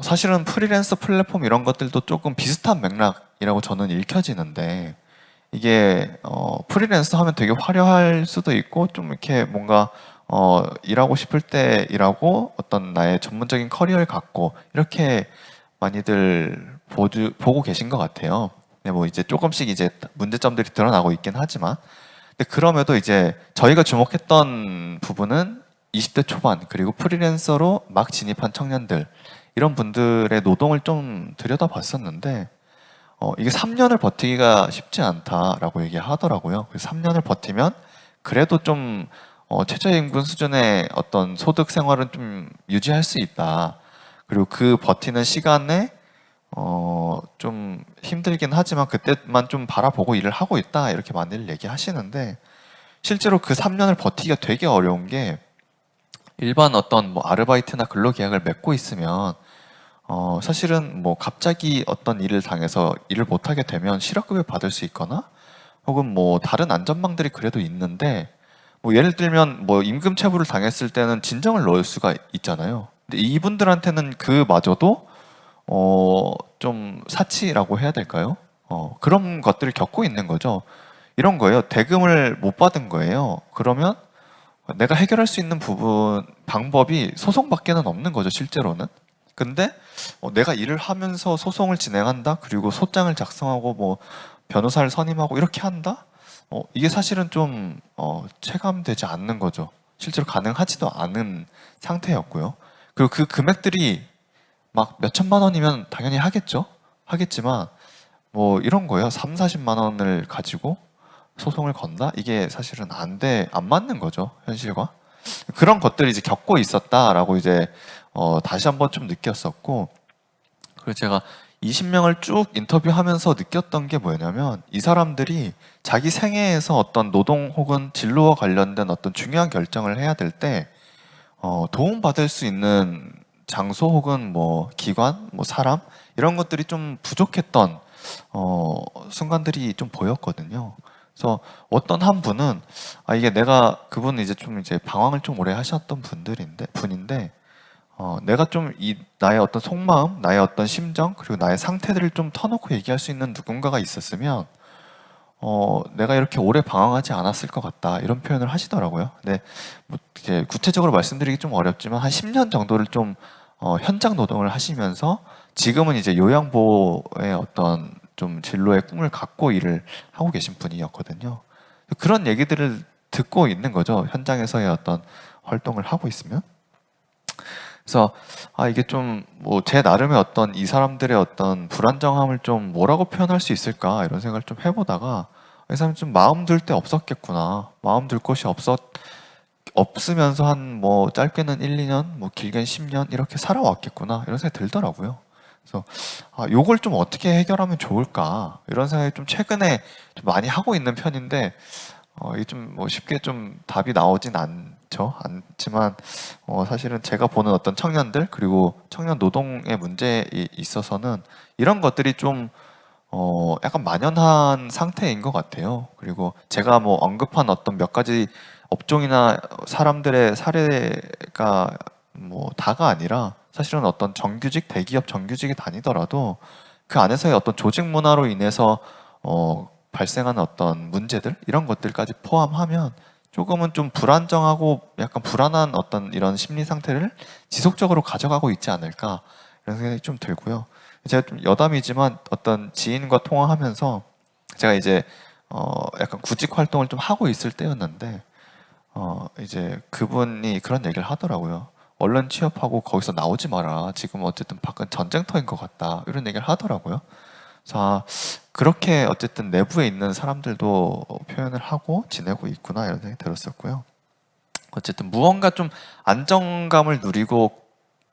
사실은 프리랜서 플랫폼 이런 것들도 조금 비슷한 맥락이라고 저는 읽혀지는데 이게 프리랜서 하면 되게 화려할 수도 있고 좀 이렇게 뭔가 일하고 싶을 때 일하고 어떤 나의 전문적인 커리어를 갖고 이렇게 많이들 보고 계신 것 같아요. 근데 뭐 이제 조금씩 이제 문제점들이 드러나고 있긴 하지만 근데 그럼에도 이제 저희가 주목했던 부분은 20대 초반 그리고 프리랜서로 막 진입한 청년들 이런 분들의 노동을 좀 들여다봤었는데 이게 3년을 버티기가 쉽지 않다라고 얘기하더라고요. 그래서 3년을 버티면 그래도 좀 최저임금 수준의 어떤 소득 생활은 좀 유지할 수 있다. 그리고 그 버티는 시간에 좀 힘들긴 하지만 그때만 좀 바라보고 일을 하고 있다 이렇게 많이들 얘기하시는데 실제로 그 3년을 버티기가 되게 어려운 게 일반 어떤 뭐 아르바이트나 근로계약을 맺고 있으면 사실은 뭐 갑자기 어떤 일을 당해서 일을 못하게 되면 실업급여 받을 수 있거나 혹은 뭐 다른 안전망들이 그래도 있는데 뭐 예를 들면 뭐 임금 체불을 당했을 때는 진정을 넣을 수가 있잖아요. 근데 이분들한테는 그마저도 좀 사치라고 해야 될까요? 그런 것들을 겪고 있는 거죠. 이런 거예요. 대금을 못 받은 거예요. 그러면 내가 해결할 수 있는 방법이 소송밖에는 없는 거죠, 실제로는. 근데 내가 일을 하면서 소송을 진행한다, 그리고 소장을 작성하고 뭐 변호사를 선임하고 이렇게 한다? 이게 사실은 좀 체감되지 않는 거죠. 실제로 가능하지도 않은 상태였고요. 그리고 그 금액들이 막 몇천만 원이면 당연히 하겠지만 뭐 이런 거예요. 3-40만 원을 가지고 소송을 건다? 이게 사실은 안 맞는 거죠, 현실과. 그런 것들을 이제 겪고 있었다라고 이제 다시 한번 좀 느꼈었고, 그리고 제가 20명을 쭉 인터뷰하면서 느꼈던 게 뭐냐면 이 사람들이 자기 생애에서 어떤 노동 혹은 진로와 관련된 어떤 중요한 결정을 해야 될 때 도움받을 수 있는 장소 혹은 뭐 기관, 뭐 사람 이런 것들이 좀 부족했던 순간들이 좀 보였거든요. 그래서 어떤 한 분은 이게 내가 그분은 이제 좀 이제 방황을 좀 오래 하셨던 분인데 내가 좀 나의 어떤 속마음, 나의 어떤 심정 그리고 나의 상태들을 좀 터놓고 얘기할 수 있는 누군가가 있었으면 내가 이렇게 오래 방황하지 않았을 것 같다 이런 표현을 하시더라고요. 근데 뭐 이제 구체적으로 말씀드리기 좀 어렵지만 한 10년 정도를 좀 현장 노동을 하시면서 지금은 이제 요양보호의 어떤 좀 진로의 꿈을 갖고 일을 하고 계신 분이었거든요. 그런 얘기들을 듣고 있는 거죠. 현장에서의 어떤 활동을 하고 있으면. 그래서 이게 좀 뭐 제 나름의 어떤 이 사람들의 어떤 불안정함을 좀 뭐라고 표현할 수 있을까 이런 생각을 좀 해보다가 이 사람 좀 마음 들 데 없었겠구나. 마음 들 곳이 없으면서 한 뭐 짧게는 1, 2년, 뭐 길게는 10년 이렇게 살아왔겠구나 이런 생각이 들더라고요. 그래서 요걸 좀 어떻게 해결하면 좋을까 이런 생각이 좀 최근에 좀 많이 하고 있는 편인데 이게 좀 뭐 쉽게 좀 답이 나오진 않지만 사실은 제가 보는 어떤 청년들 그리고 청년 노동의 문제에 있어서는 이런 것들이 좀 약간 만연한 상태인 것 같아요. 그리고 제가 뭐 언급한 어떤 몇 가지 업종이나 사람들의 사례가 뭐 다가 아니라 사실은 어떤 정규직, 대기업 정규직에 다니더라도 그 안에서의 어떤 조직 문화로 인해서 발생하는 어떤 문제들 이런 것들까지 포함하면 조금은 좀 불안정하고 약간 불안한 어떤 이런 심리 상태를 지속적으로 가져가고 있지 않을까 이런 생각이 좀 들고요. 제가 좀 여담이지만 어떤 지인과 통화하면서 제가 이제 약간 구직 활동을 좀 하고 있을 때였는데 이제 그분이 그런 얘기를 하더라고요. 얼른 취업하고 거기서 나오지 마라. 지금 어쨌든 밖은 전쟁터인 것 같다. 이런 얘기를 하더라고요. 그래서 그렇게 어쨌든 내부에 있는 사람들도 표현을 하고 지내고 있구나 이런 생각이 들었었고요. 어쨌든 무언가 좀 안정감을 누리고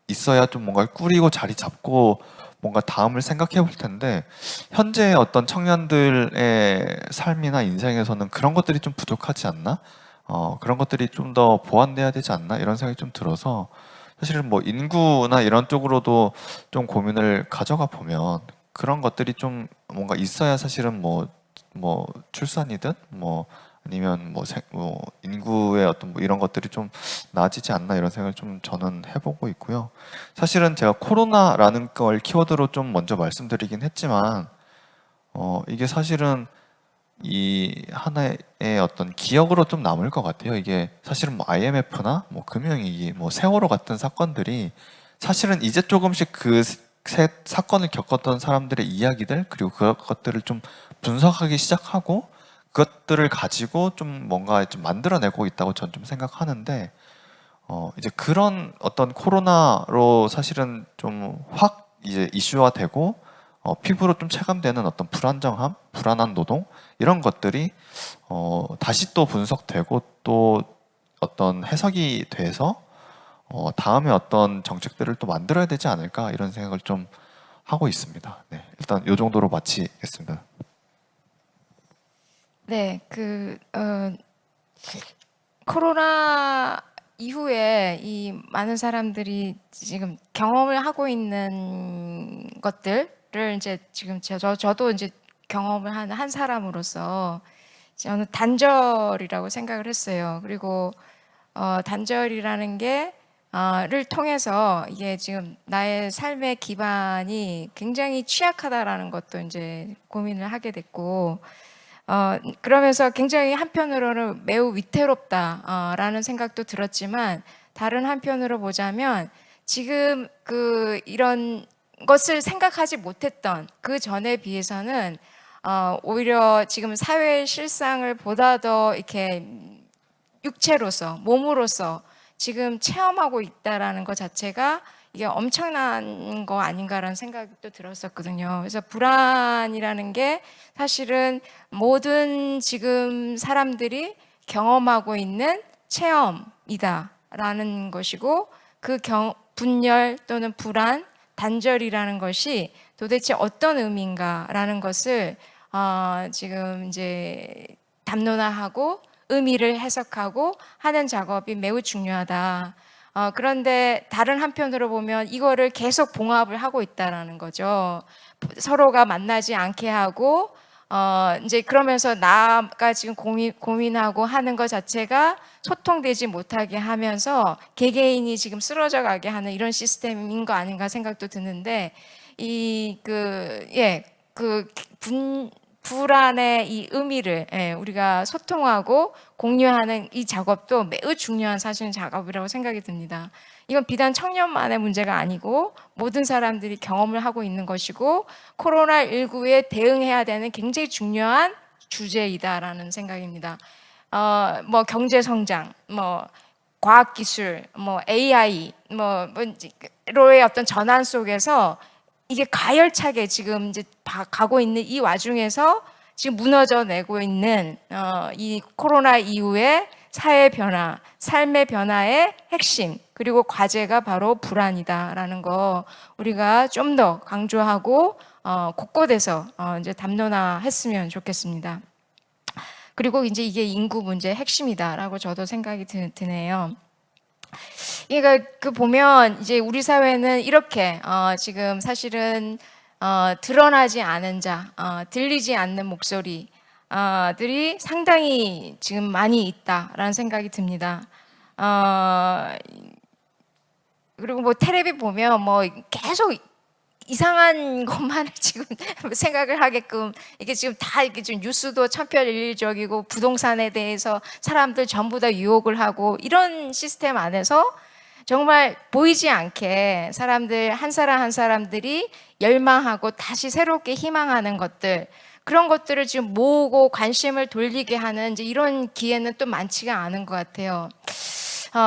있어야 좀 뭔가 꾸리고 자리 잡고 뭔가 다음을 생각해 볼 텐데 현재 어떤 청년들의 삶이나 인생에서는 그런 것들이 좀 부족하지 않나? 그런 것들이 좀 더 보완돼야 되지 않나? 이런 생각이 좀 들어서 사실은 뭐 인구나 이런 쪽으로도 좀 고민을 가져가 보면 그런 것들이 좀 뭔가 있어야 사실은 뭐 출산이든 뭐 아니면 뭐 인구의 어떤 뭐 이런 것들이 좀 나아지지 않나 이런 생각을 좀 저는 해보고 있고요. 사실은 제가 코로나라는 걸 키워드로 좀 먼저 말씀드리긴 했지만 이게 사실은 이 하나의 어떤 기억으로 좀 남을 것 같아요. 이게 사실은 뭐 IMF나 뭐 금융위기, 뭐 세월호 같은 사건들이 사실은 이제 조금씩 그 사건을 겪었던 사람들의 이야기들 그리고 그것들을 좀 분석하기 시작하고 그것들을 가지고 좀 뭔가 좀 만들어내고 있다고 저는 좀 생각하는데 이제 그런 어떤 코로나로 사실은 좀 확 이제 이슈화되고 피부로 좀 체감되는 어떤 불안정함, 불안한 노동 이런 것들이 다시 또 분석되고 또 어떤 해석이 돼서 다음에 어떤 정책들을 또 만들어야 되지 않을까 이런 생각을 좀 하고 있습니다. 네, 일단 이 정도로 마치겠습니다. 네, 코로나 이후에 이 많은 사람들이 지금 경험을 하고 있는 것들을 이제 지금 저도 이제 경험을 한 사람으로서 저는 단절이라고 생각을 했어요. 그리고 단절이라는 를 통해서 이게 지금 나의 삶의 기반이 굉장히 취약하다라는 것도 이제 고민을 하게 됐고, 그러면서 굉장히 한편으로는 매우 위태롭다라는 생각도 들었지만, 다른 한편으로 보자면 지금 이런 것을 생각하지 못했던 그 전에 비해서는 오히려 지금 사회 실상을 보다 더 이렇게 육체로서 몸으로서 지금 체험하고 있다라는 것 자체가 이게 엄청난 거 아닌가라는 생각도 들었었거든요. 그래서 불안이라는 게 사실은 모든 지금 사람들이 경험하고 있는 체험이 경험이다라는 것이고 그 분열 또는 불안, 단절이라는 것이 도대체 어떤 의미인가라는 것을 지금 이제 담론화하고 의미를 해석하고 하는 작업이 매우 중요하다. 그런데 다른 한편으로 보면 이거를 계속 봉합을 하고 있다라는 거죠. 서로가 만나지 않게 하고 이제 그러면서 나가 지금 고민하고 하는 것 자체가 소통되지 못하게 하면서 개개인이 지금 쓰러져 가게 하는 이런 시스템인 거 아닌가 생각도 드는데 불안의 이 의미를 우리가 소통하고 공유하는 이 작업도 매우 중요한 사실 작업이라고 생각이 듭니다. 이건 비단 청년만의 문제가 아니고 모든 사람들이 경험을 하고 있는 것이고 코로나19에 대응해야 되는 굉장히 중요한 주제이다라는 생각입니다. 뭐 경제 성장, 뭐 과학 기술, 뭐 AI, 로의 어떤 전환 속에서 이게 가열차게 지금 이제 가고 있는 이 와중에서 지금 무너져 내고 있는 이 코로나 이후의 사회 변화, 삶의 변화의 핵심 그리고 과제가 바로 불안이다라는 거 우리가 좀 더 강조하고 곳곳에서 이제 담론화했으면 좋겠습니다. 그리고 이제 이게 인구 문제의 핵심이다라고 저도 생각이 드네요. 그러니까 보면 이제 우리 사회는 이렇게 지금 사실은 드러나지 않은 자, 들리지 않는 목소리들이 상당히 지금 많이 있다라는 생각이 듭니다. 그리고 뭐 텔레비 보면 뭐 계속 이상한 것만을 지금 생각을 하게끔 이게 지금 다 이게 좀 뉴스도 천편일률적이고 부동산에 대해서 사람들 전부 다 유혹을 하고 이런 시스템 안에서 정말 보이지 않게 사람들 한 사람 한 사람들이 열망하고 다시 새롭게 희망하는 것들 그런 것들을 지금 모으고 관심을 돌리게 하는 이제 이런 기회는 또 많지가 않은 것 같아요.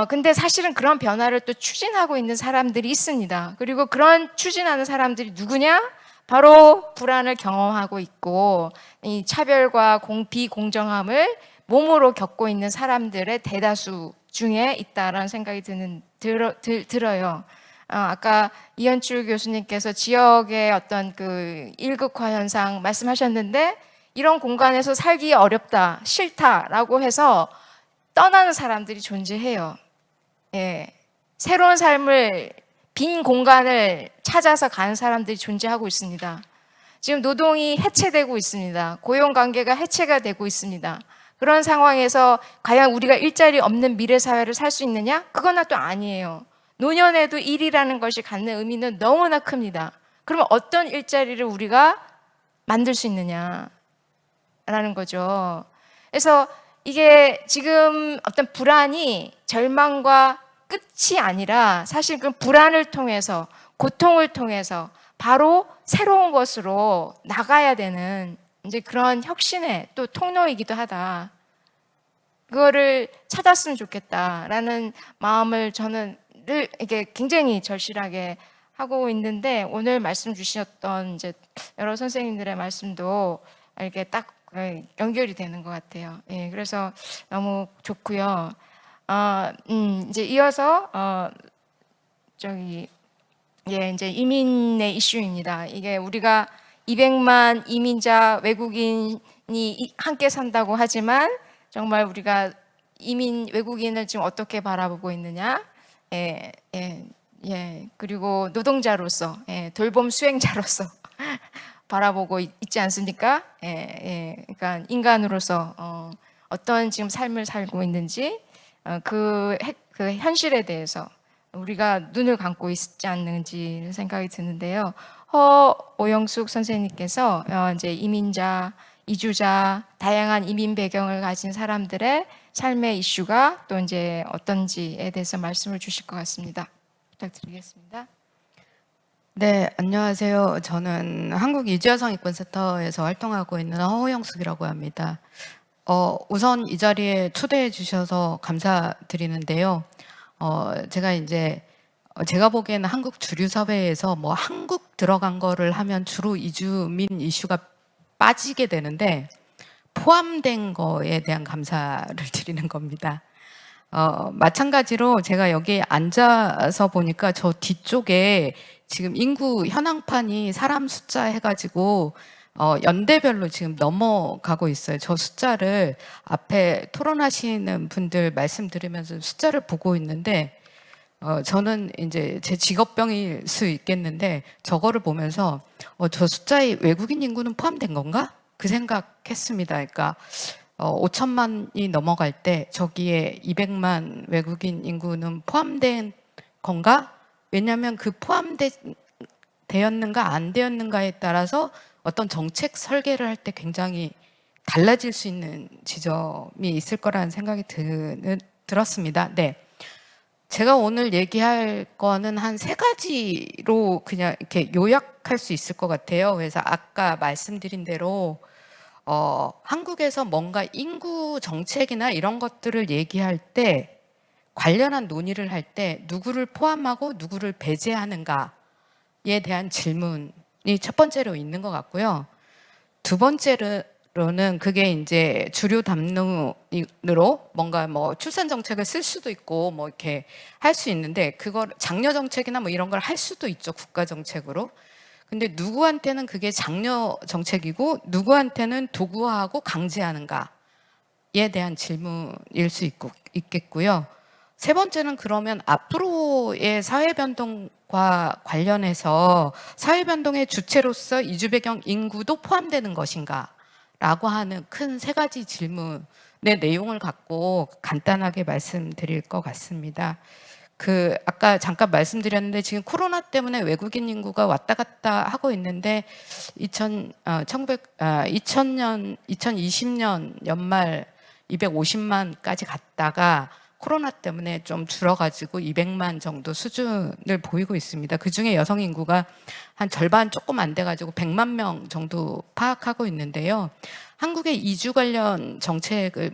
근데 사실은 그런 변화를 또 추진하고 있는 사람들이 있습니다. 그리고 그런 추진하는 사람들이 누구냐? 바로 불안을 경험하고 있고 이 차별과 비공정함을 몸으로 겪고 있는 사람들의 대다수 중에 있다라는 생각이 들어요. 아까 이현출 교수님께서 지역의 어떤 그 일극화 현상 말씀하셨는데 이런 공간에서 살기 어렵다, 싫다라고 해서 떠나는 사람들이 존재해요. 새로운 삶을 빈 공간을 찾아서 가는 사람들이 존재하고 있습니다. 지금 노동이 해체되고 있습니다. 고용 관계가 해체가 되고 있습니다. 그런 상황에서 과연 우리가 일자리 없는 미래 사회를 살 수 있느냐? 그건 또 아니에요. 노년에도 일이라는 것이 갖는 의미는 너무나 큽니다. 그러면 어떤 일자리를 우리가 만들 수 있느냐라는 거죠. 그래서 이게 지금 어떤 불안이 절망과 끝이 아니라 사실 그 불안을 통해서 고통을 통해서 바로 새로운 것으로 나가야 되는 이제 그런 혁신의 또 통로이기도 하다. 그거를 찾았으면 좋겠다라는 마음을 저는 늘 이게 굉장히 절실하게 하고 있는데 오늘 말씀 주셨던 이제 여러 선생님들의 말씀도 이렇게 딱 연결이 되는 것 같아요. 그래서 너무 좋고요. 이제 이어서 이제 이민의 이슈입니다. 이게 우리가 200만 이민자 외국인이 함께 산다고 하지만 정말 우리가 외국인을 지금 어떻게 바라보고 있느냐? 그리고 노동자로서, 돌봄 수행자로서 바라보고 있지 않습니까? 그러니까 인간으로서 어떤 지금 삶을 살고 있는지 그 현실에 대해서 우리가 눈을 감고 있지 않는지 생각이 드는데요. 오영숙 선생님께서 이제 이민자, 이주자, 다양한 이민 배경을 가진 사람들의 삶의 이슈가 또 이제 어떤지에 대해서 말씀을 주실 것 같습니다. 부탁드리겠습니다. 네, 안녕하세요. 저는 한국이주여성인권센터에서 활동하고 있는 허호영숙이라고 합니다. 우선 이 자리에 초대해 주셔서 감사드리는데요. 제가 보기에는 한국 주류 사회에서 뭐 한국 들어간 거를 하면 주로 이주민 이슈가 빠지게 되는데 포함된 거에 대한 감사를 드리는 겁니다. 마찬가지로 제가 여기 앉아서 보니까 저 뒤쪽에 지금 인구 현황판이 사람 숫자 해가지고 연대별로 지금 넘어가고 있어요. 저 숫자를 앞에 토론하시는 분들 말씀드리면서 숫자를 보고 있는데 저는 이제 제 직업병일 수 있겠는데 저거를 보면서 저 숫자에 외국인 인구는 포함된 건가? 그 생각했습니다. 그러니까 5천만이 넘어갈 때 저기에 200만 외국인 인구는 포함된 건가? 왜냐하면 그 되었는가 안 되었는가에 따라서 어떤 정책 설계를 할 때 굉장히 달라질 수 있는 지점이 있을 거라는 생각이 들었습니다. 네. 제가 오늘 얘기할 거는 한 3가지로 그냥 이렇게 요약할 수 있을 것 같아요. 그래서 아까 말씀드린 대로 한국에서 뭔가 인구 정책이나 이런 것들을 얘기할 때 관련한 논의를 할 때 누구를 포함하고 누구를 배제하는가에 대한 질문이 첫 번째로 있는 것 같고요. 두 번째로는 그게 이제 주류 담론으로 뭔가 뭐 출산 정책을 쓸 수도 있고 뭐 이렇게 할 수 있는데 그걸 장려 정책이나 뭐 이런 걸 할 수도 있죠. 국가 정책으로. 근데 누구한테는 그게 장려 정책이고 누구한테는 도구화하고 강제하는가에 대한 질문일 수 있겠고요. 세 번째는 그러면 앞으로의 사회변동과 관련해서 사회변동의 주체로서 이주 배경 인구도 포함되는 것인가? 라고 하는 큰 3가지 질문의 내용을 갖고 간단하게 말씀드릴 것 같습니다. 아까 잠깐 말씀드렸는데 지금 코로나 때문에 외국인 인구가 왔다 갔다 하고 있는데 2020년 연말 250만까지 갔다가 코로나 때문에 좀 줄어가지고 200만 정도 수준을 보이고 있습니다. 그중에 여성 인구가 한 절반 조금 안 돼가지고 100만 명 정도 파악하고 있는데요. 한국의 이주 관련 정책을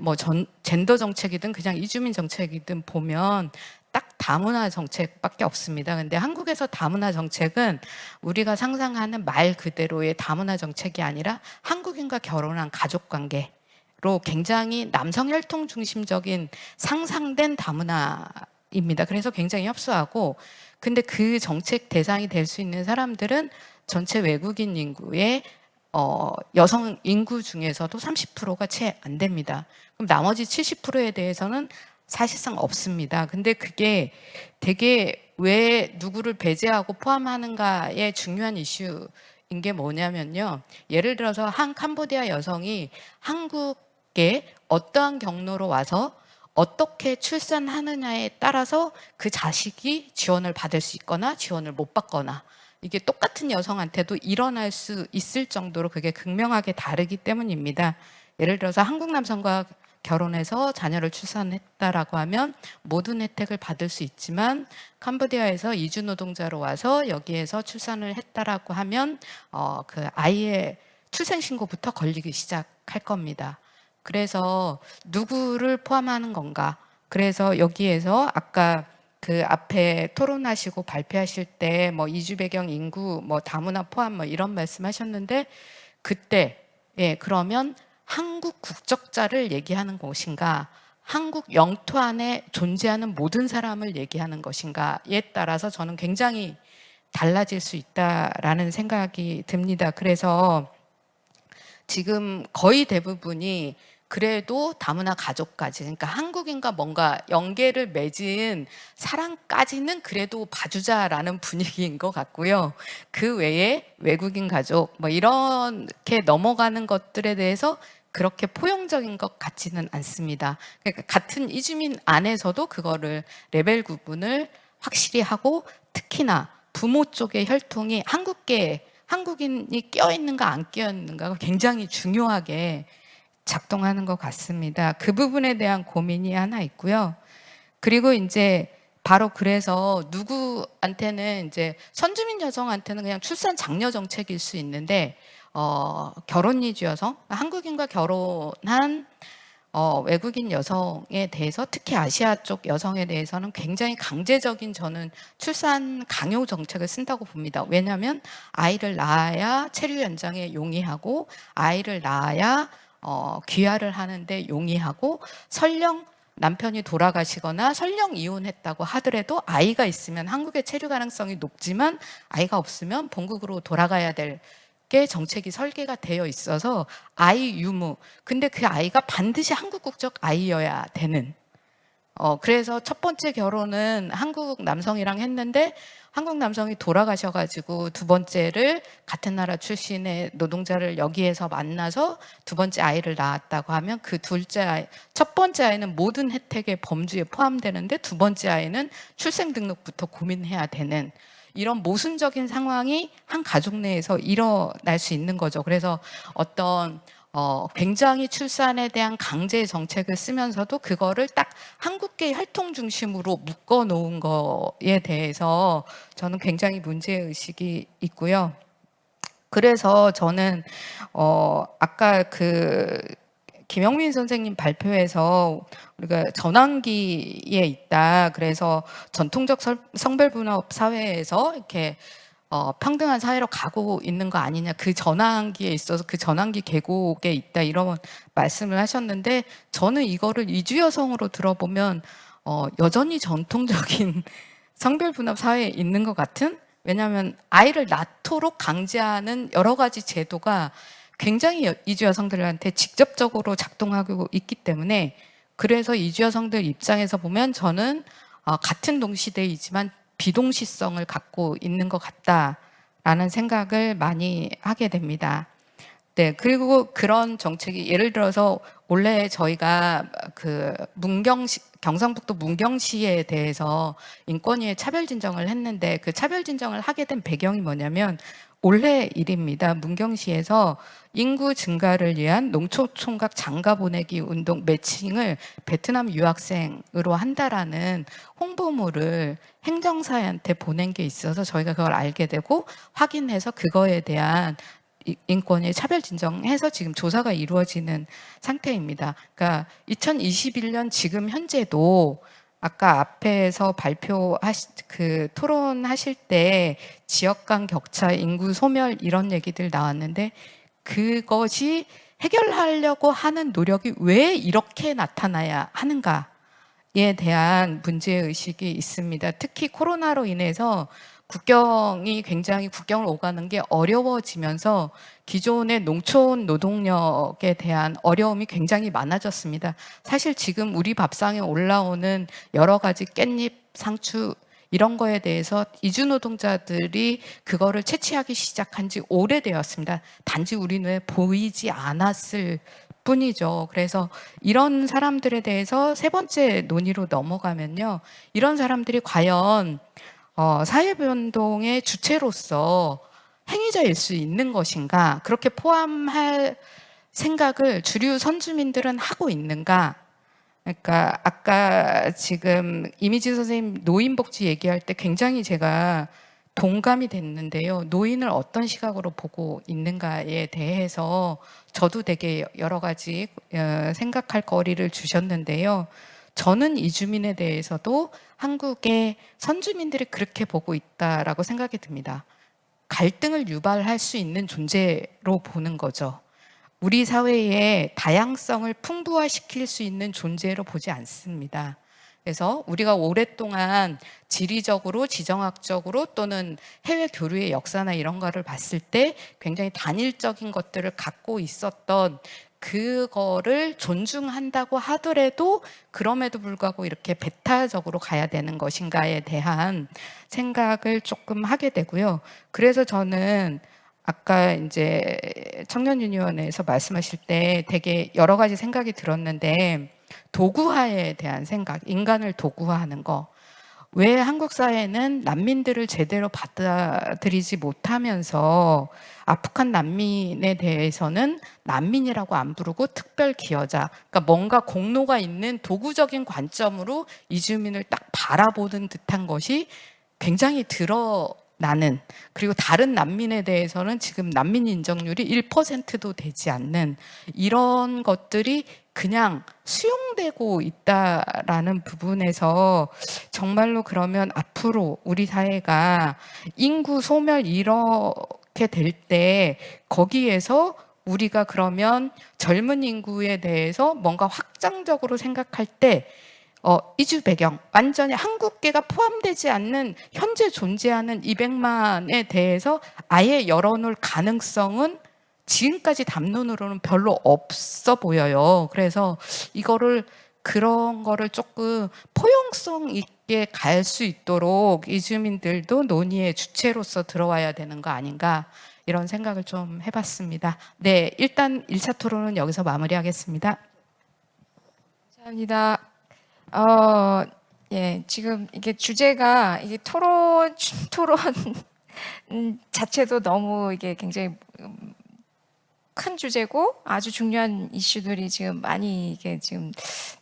젠더 정책이든 그냥 이주민 정책이든 보면 딱 다문화 정책밖에 없습니다. 근데 한국에서 다문화 정책은 우리가 상상하는 말 그대로의 다문화 정책이 아니라 한국인과 결혼한 가족관계 로 굉장히 남성 혈통 중심적인 상상된 다문화입니다. 그래서 굉장히 협소하고 근데 그 정책 대상이 될 수 있는 사람들은 전체 외국인 인구의 여성 인구 중에서도 30%가 채 안 됩니다. 그럼 나머지 70%에 대해서는 사실상 없습니다. 근데 그게 되게 왜 누구를 배제하고 포함하는가의 중요한 이슈인 게 뭐냐면요. 예를 들어서 한 캄보디아 여성이 한국에 어떠한 경로로 와서 어떻게 출산하느냐에 따라서 그 자식이 지원을 받을 수 있거나 지원을 못 받거나 이게 똑같은 여성한테도 일어날 수 있을 정도로 그게 극명하게 다르기 때문입니다. 예를 들어서 한국 남성과 결혼해서 자녀를 출산했다라고 하면 모든 혜택을 받을 수 있지만 캄보디아에서 이주 노동자로 와서 여기에서 출산을 했다라고 하면 그 아이의 출생신고부터 걸리기 시작할 겁니다. 그래서 누구를 포함하는 건가? 그래서 여기에서 아까 그 앞에 토론하시고 발표하실 때 뭐 이주 배경 인구 뭐 다문화 포함 뭐 이런 말씀하셨는데 그때 그러면 한국 국적자를 얘기하는 것인가? 한국 영토 안에 존재하는 모든 사람을 얘기하는 것인가에 따라서 저는 굉장히 달라질 수 있다라는 생각이 듭니다. 그래서 지금 거의 대부분이 그래도 다문화 가족까지 그러니까 한국인과 뭔가 연계를 맺은 사람까지는 그래도 봐주자라는 분위기인 것 같고요. 그 외에 외국인 가족 뭐 이렇게 넘어가는 것들에 대해서 그렇게 포용적인 것 같지는 않습니다. 그러니까 같은 이주민 안에서도 그거를 레벨 구분을 확실히 하고 특히나 부모 쪽의 혈통이 한국인이 껴있는가 안 껴있는가가 굉장히 중요하게 작동하는 것 같습니다. 그 부분에 대한 고민이 하나 있고요. 그리고 이제 바로 그래서 누구한테는 이제 선주민 여성한테는 그냥 출산 장려 정책일 수 있는데 결혼 이주 여성, 한국인과 결혼한 외국인 여성에 대해서 특히 아시아 쪽 여성에 대해서는 굉장히 강제적인 저는 출산 강요 정책을 쓴다고 봅니다. 왜냐하면 아이를 낳아야 체류 연장에 용이하고 아이를 낳아야 귀화를 하는데 용이하고 설령 남편이 돌아가시거나 설령 이혼했다고 하더라도 아이가 있으면 한국에 체류 가능성이 높지만 아이가 없으면 본국으로 돌아가야 될 게 정책이 설계가 되어 있어서 아이 유무. 근데 그 아이가 반드시 한국 국적 아이여야 되는. 그래서 첫 번째 결혼은 한국 남성이랑 했는데 한국 남성이 돌아가셔가지고 두 번째를 같은 나라 출신의 노동자를 여기에서 만나서 두 번째 아이를 낳았다고 하면 그 둘째 아이, 첫 번째 아이는 모든 혜택의 범주에 포함되는데 두 번째 아이는 출생등록부터 고민해야 되는 이런 모순적인 상황이 한 가족 내에서 일어날 수 있는 거죠. 그래서 어떤 굉장히 출산에 대한 강제 정책을 쓰면서도 그거를 딱 한국계 혈통 중심으로 묶어 놓은 거에 대해서 저는 굉장히 문제의식이 있고요. 그래서 저는 아까 그 김영민 선생님 발표에서 우리가 전환기에 있다. 그래서 전통적 성별분업 사회에서 이렇게 평등한 사회로 가고 있는 거 아니냐. 그 전환기에 있어서 그 전환기 계곡에 있다. 이런 말씀을 하셨는데 저는 이거를 이주 여성으로 들어보면 여전히 전통적인 성별분업 사회에 있는 것 같은. 왜냐하면 아이를 낳도록 강제하는 여러 가지 제도가 굉장히 이주 여성들한테 직접적으로 작동하고 있기 때문에 그래서 이주 여성들 입장에서 보면 저는 같은 동시대이지만 비동시성을 갖고 있는 것 같다라는 생각을 많이 하게 됩니다. 네, 그리고 그런 정책이 예를 들어서 원래 저희가 그 경상북도 문경시에 대해서 인권위에 차별 진정을 했는데 그 차별 진정을 하게 된 배경이 뭐냐면 올해 일입니다. 문경시에서 인구 증가를 위한 농촌총각 장가 보내기 운동 매칭을 베트남 유학생으로 한다라는 홍보물을 행정사한테 보낸 게 있어서 저희가 그걸 알게 되고 확인해서 그거에 대한 인권위 차별 진정해서 지금 조사가 이루어지는 상태입니다. 그러니까 2021년 지금 현재도 아까 앞에서 토론하실 때 지역 간 격차, 인구 소멸 이런 얘기들 나왔는데 그것이 해결하려고 하는 노력이 왜 이렇게 나타나야 하는가에 대한 문제의식이 있습니다. 특히 코로나로 인해서 국경을 오가는 게 어려워지면서 기존의 농촌 노동력에 대한 어려움이 굉장히 많아졌습니다. 사실 지금 우리 밥상에 올라오는 여러 가지 깻잎, 상추 이런 거에 대해서 이주 노동자들이 그거를 채취하기 시작한 지 오래되었습니다. 단지 우리 눈에 보이지 않았을 뿐이죠. 그래서 이런 사람들에 대해서 세 번째 논의로 넘어가면요. 이런 사람들이 과연 사회변동의 주체로서 행위자일 수 있는 것인가? 그렇게 포함할 생각을 주류 선주민들은 하고 있는가? 그러니까 아까 지금 이미지 선생님 노인복지 얘기할 때 굉장히 제가 동감이 됐는데요. 노인을 어떤 시각으로 보고 있는가에 대해서 저도 되게 여러 가지 생각할 거리를 주셨는데요. 저는 이주민에 대해서도 한국의 선주민들이 그렇게 보고 있다라고 생각이 듭니다. 갈등을 유발할 수 있는 존재로 보는 거죠. 우리 사회의 다양성을 풍부화시킬 수 있는 존재로 보지 않습니다. 그래서 우리가 오랫동안 지리적으로, 지정학적으로 또는 해외 교류의 역사나 이런 거를 봤을 때 굉장히 단일적인 것들을 갖고 있었던 그거를 존중한다고 하더라도 그럼에도 불구하고 이렇게 배타적으로 가야 되는 것인가에 대한 생각을 조금 하게 되고요. 그래서 저는 아까 이제 청년유니원에서 말씀하실 때 되게 여러 가지 생각이 들었는데 도구화에 대한 생각, 인간을 도구화하는 거. 왜 한국 사회는 난민들을 제대로 받아들이지 못하면서 아프간 난민에 대해서는 난민이라고 안 부르고 특별 기여자, 그러니까 뭔가 공로가 있는 도구적인 관점으로 이주민을 딱 바라보는 듯한 것이 굉장히 드러나는, 그리고 다른 난민에 대해서는 지금 난민 인정률이 1%도 되지 않는 이런 것들이 그냥 수용되고 있다라는 부분에서 정말로 그러면 앞으로 우리 사회가 인구 소멸 이렇게 될 때 거기에서 우리가 그러면 젊은 인구에 대해서 뭔가 확장적으로 생각할 때 이주 배경, 완전히 한국계가 포함되지 않는 현재 존재하는 200만에 대해서 아예 열어놓을 가능성은 지금까지 담론으로는 별로 없어 보여요. 그래서 그런 거를 조금 포용성 있게 갈 수 있도록 이주민들도 논의의 주체로서 들어와야 되는 거 아닌가, 이런 생각을 좀 해봤습니다. 네, 일단 1차 토론은 여기서 마무리하겠습니다. 감사합니다. 예, 지금 이게 주제가 이게 토론 자체도 너무 이게 굉장히 큰 주제고 아주 중요한 이슈들이 지금 많이 이게 지금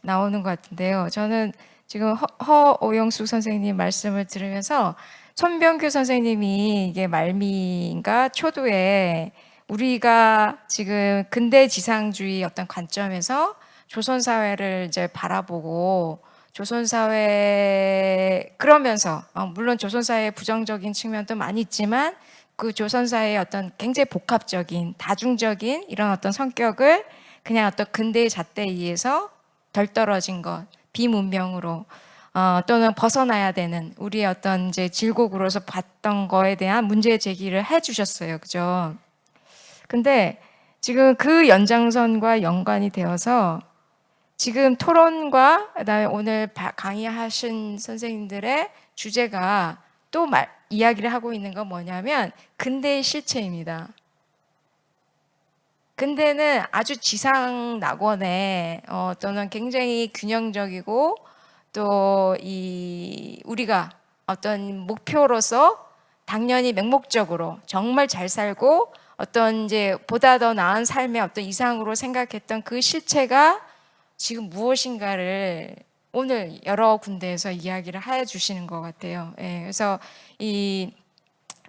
나오는 것 같은데요. 저는 지금 허오영숙 선생님 말씀을 들으면서 손병규 선생님이 이게 말미인가 초도에 우리가 지금 근대 지상주의 어떤 관점에서 조선 사회를 이제 바라보고 조선 사회 그러면서 물론 조선 사회의 부정적인 측면도 많이 있지만 그 조선 사회의 어떤 굉장히 복합적인 다중적인 이런 어떤 성격을 그냥 어떤 근대의 잣대에 의해서 덜 떨어진 것, 비문명으로 또는 벗어나야 되는 우리의 어떤 이제 질곡으로서 봤던 거에 대한 문제 제기를 해주셨어요, 그죠? 근데 지금 그 연장선과 연관이 되어서 지금 토론과 그다음에 오늘 강의하신 선생님들의 주제가 또 이야기를 하고 있는 건 뭐냐면 근대의 실체입니다. 근대는 아주 지상 낙원에 또는 굉장히 균형적이고 또 우리가 어떤 목표로서 당연히 맹목적으로 정말 잘 살고 어떤 이제 보다 더 나은 삶의 어떤 이상으로 생각했던 그 실체가 지금 무엇인가를 오늘 여러 군데에서 이야기를 해 주시는 것 같아요. 예, 그래서 이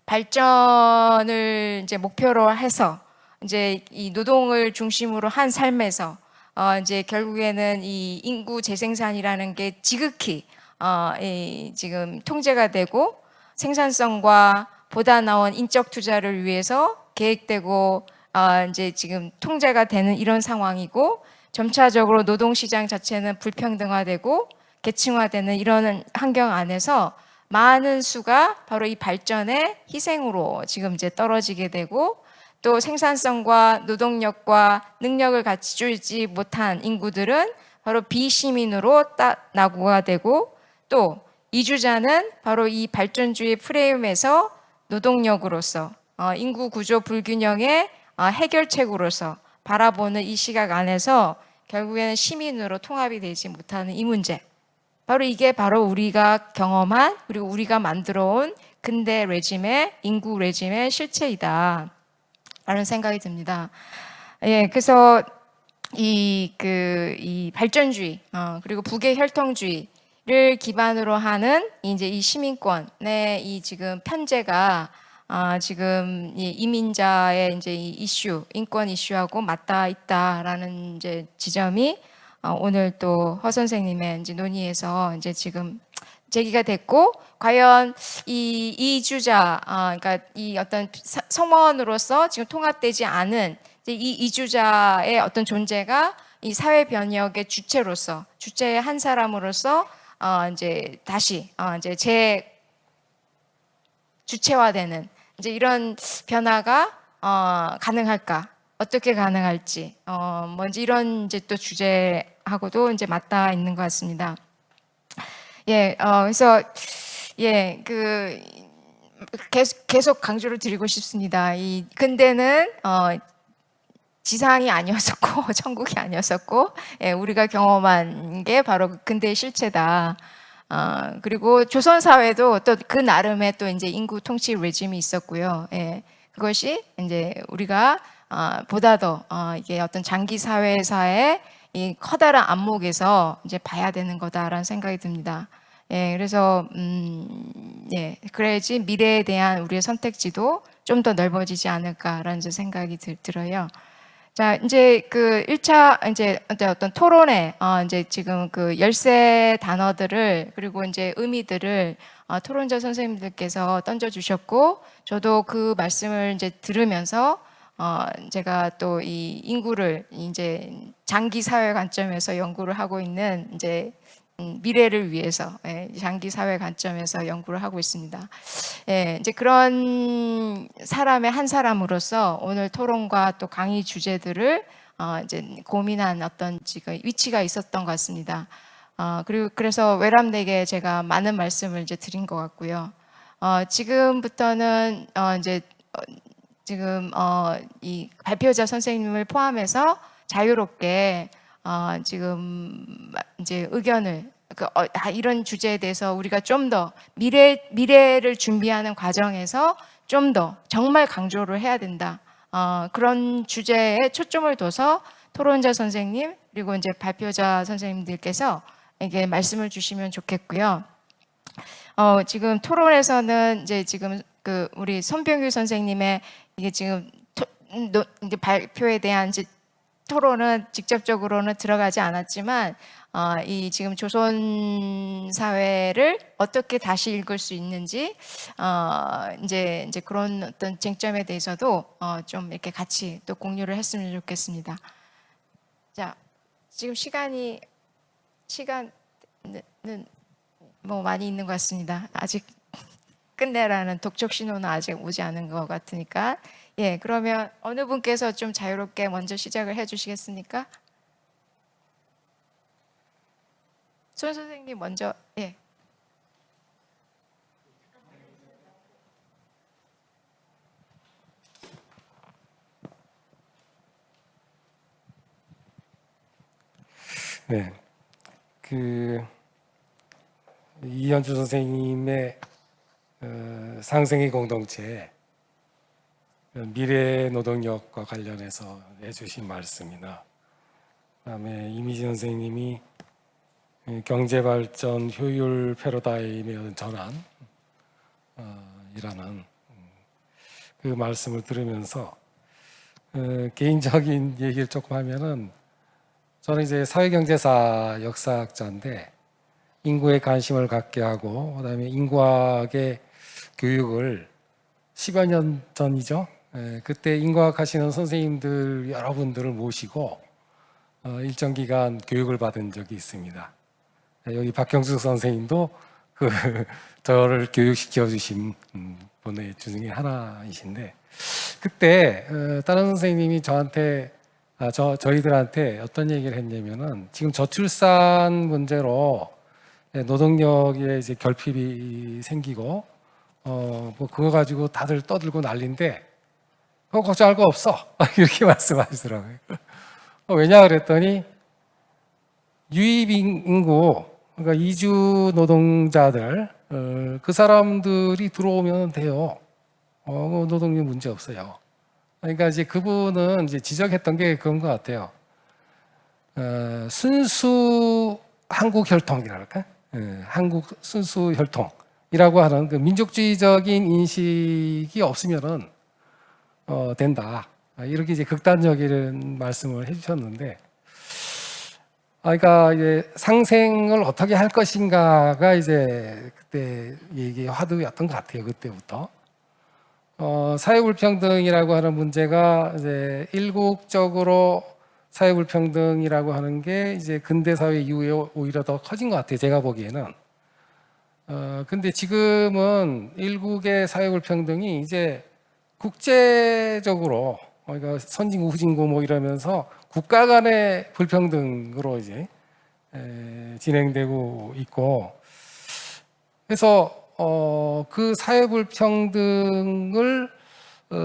발전을 이제 목표로 해서 이제 이 노동을 중심으로 한 삶에서 이제 결국에는 이 인구 재생산이라는 게 지극히 지금 통제가 되고 생산성과 보다 나은 인적 투자를 위해서 계획되고 이제 지금 통제가 되는 이런 상황이고 점차적으로 노동시장 자체는 불평등화되고 계층화되는 이런 환경 안에서 많은 수가 바로 이 발전의 희생으로 지금 이제 떨어지게 되고 또 생산성과 노동력과 능력을 갖추지 못한 인구들은 바로 비시민으로 낙오가 되고 또 이주자는 바로 이 발전주의 프레임에서 노동력으로서 인구 구조 불균형의 해결책으로서 바라보는 이 시각 안에서 결국에는 시민으로 통합이 되지 못하는 이 문제, 바로 이게 바로 우리가 경험한 그리고 우리가 만들어온 근대 레짐의 인구 레짐의 실체이다 라는 생각이 듭니다. 예, 그래서 이 발전주의 그리고 북의 혈통주의를 기반으로 하는 이제 이 시민권의 이 지금 편제가 지금 이 이민자의 이제 이 이슈, 인권 이슈하고 맞닿아 있다라는 이제 지점이 오늘 또 허 선생님의 이제 논의에서 이제 지금 제기가 됐고, 과연 이 이주자, 그러니까 이 어떤 성원으로서 지금 통합되지 않은 이 이주자의 어떤 존재가 이 사회 변혁의 주체로서, 주체의 한 사람으로서 이제 다시 이제 주체화되는 이제 이런 변화가 가능할까? 어떻게 가능할지, 뭔지 이런 이제 또 주제하고도 이제 맞닿아 있는 것 같습니다. 예, 그래서 예, 계속 강조를 드리고 싶습니다. 이 근대는 지상이 아니었었고 천국이 아니었었고, 예, 우리가 경험한 게 바로 근대의 실체다. 그리고 조선 사회도 또 그 나름의 또 이제 인구 통치 레짐이 있었고요. 예, 그것이 이제 우리가 보다 더 이게 어떤 장기 사회사의 이 커다란 안목에서 이제 봐야 되는 거다라는 생각이 듭니다. 예, 그래서 예, 그래야지 미래에 대한 우리의 선택지도 좀 더 넓어지지 않을까라는 생각이 들어요. 자, 이제 그 1차 이제 어떤 토론에 이제 지금 그 열세 단어들을 그리고 이제 의미들을 토론자 선생님들께서 던져 주셨고, 저도 그 말씀을 이제 들으면서 제가 또 이 인구를 이제 장기 사회 관점에서 연구를 하고 있는 이제 미래를 위해서 장기 사회 관점에서 연구를 하고 있습니다. 이제 그런 사람의 한 사람으로서 오늘 토론과 또 강의 주제들을 이제 고민한 어떤 지금 위치가 있었던 것 같습니다. 그리고 그래서 외람되게 제가 많은 말씀을 이제 드린 것 같고요. 지금부터는 이제 지금 이 발표자 선생님을 포함해서 자유롭게 지금 이제 의견을 이런 주제에 대해서 우리가 좀 더 미래를 준비하는 과정에서 좀 더 정말 강조를 해야 된다. 그런 주제에 초점을 둬서 토론자 선생님 그리고 이제 발표자 선생님들께서 이게 말씀을 주시면 좋겠고요. 지금 토론에서는 이제 지금 그 우리 손병규 선생님의 이게 지금 이제 발표에 대한 이제 토론은 직접적으로는 들어가지 않았지만 이 지금 조선 사회를 어떻게 다시 읽을 수 있는지 이제 그런 어떤 쟁점에 대해서도 좀 이렇게 같이 또 공유를 했으면 좋겠습니다. 자, 지금 시간은 뭐 많이 있는 것 같습니다. 아직 끝내라는 독촉 신호는 아직 오지 않은 것 같으니까 그러면 어느 분께서 좀 자유롭게 먼저 시작을 해주시겠습니까? 손 선생님 먼저. 네, 이현주 선생님의 상생의 공동체 미래 노동력과 관련해서 해주신 말씀이나 그다음에 이미진 선생님이 경제발전 효율 패러다임의 전환 이라는 그 말씀을 들으면서 개인적인 얘기를 조금 하면은 저는 이제 사회경제사 역사학자인데 인구에 관심을 갖게 하고 그다음에 인구학의 교육을 10여 년 전이죠. 그때 인구학 하시는 선생님들 여러분들을 모시고 일정 기간 교육을 받은 적이 있습니다. 여기 박경숙 선생님도 저를 교육시켜 주신 분의 중에 하나이신데 그때 다른 선생님이 저희들한테 어떤 얘기를 했냐면은 지금 저출산 문제로 노동력에 이제 결핍이 생기고 뭐 그거 가지고 다들 떠들고 난리인데 그거 걱정할 거 없어 이렇게 말씀하시더라고요. 왜냐 그랬더니 유입 인구 그러니까 이주 노동자들 그 사람들이 들어오면 돼요. 노동력 문제 없어요. 그러니까 이제 그분은 이제 지적했던 게 그런 것 같아요. 순수 한국 혈통이랄까? 한국 순수 혈통이라고 하는 그 민족주의적인 인식이 없으면은 된다. 이렇게 이제 극단적인 말씀을 해주셨는데, 그러니까 이제 상생을 어떻게 할 것인가가 이제 그때 얘기 화두였던 것 같아요. 그때부터. 사회불평등이라고 하는 문제가 이제 일국적으로 사회불평등이라고 하는 게 이제 근대사회 이후에 오히려 더 커진 것 같아요. 제가 보기에는. 근데 지금은 일국의 사회불평등이 이제 국제적으로 그러니까 선진국, 후진국 뭐 이러면서 국가 간의 불평등으로 이제 진행되고 있고 그래서 그 사회불평등을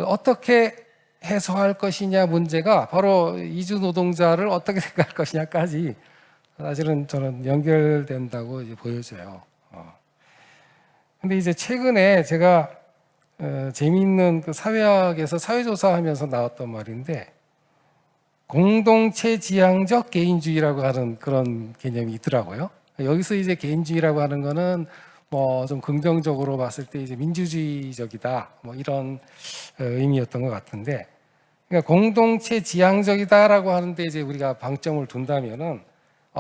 어떻게 해소할 것이냐 문제가 바로 이주 노동자를 어떻게 생각할 것이냐까지 사실은 저는 연결된다고 이제 보여져요. 근데 이제 최근에 제가 재미있는 그 사회학에서 사회조사하면서 나왔던 말인데 공동체 지향적 개인주의라고 하는 그런 개념이 있더라고요. 여기서 이제 개인주의라고 하는 거는 뭐 좀 긍정적으로 봤을 때 이제 민주주의적이다 뭐 이런 의미였던 것 같은데 그러니까 공동체 지향적이다라고 하는데 이제 우리가 방점을 둔다면은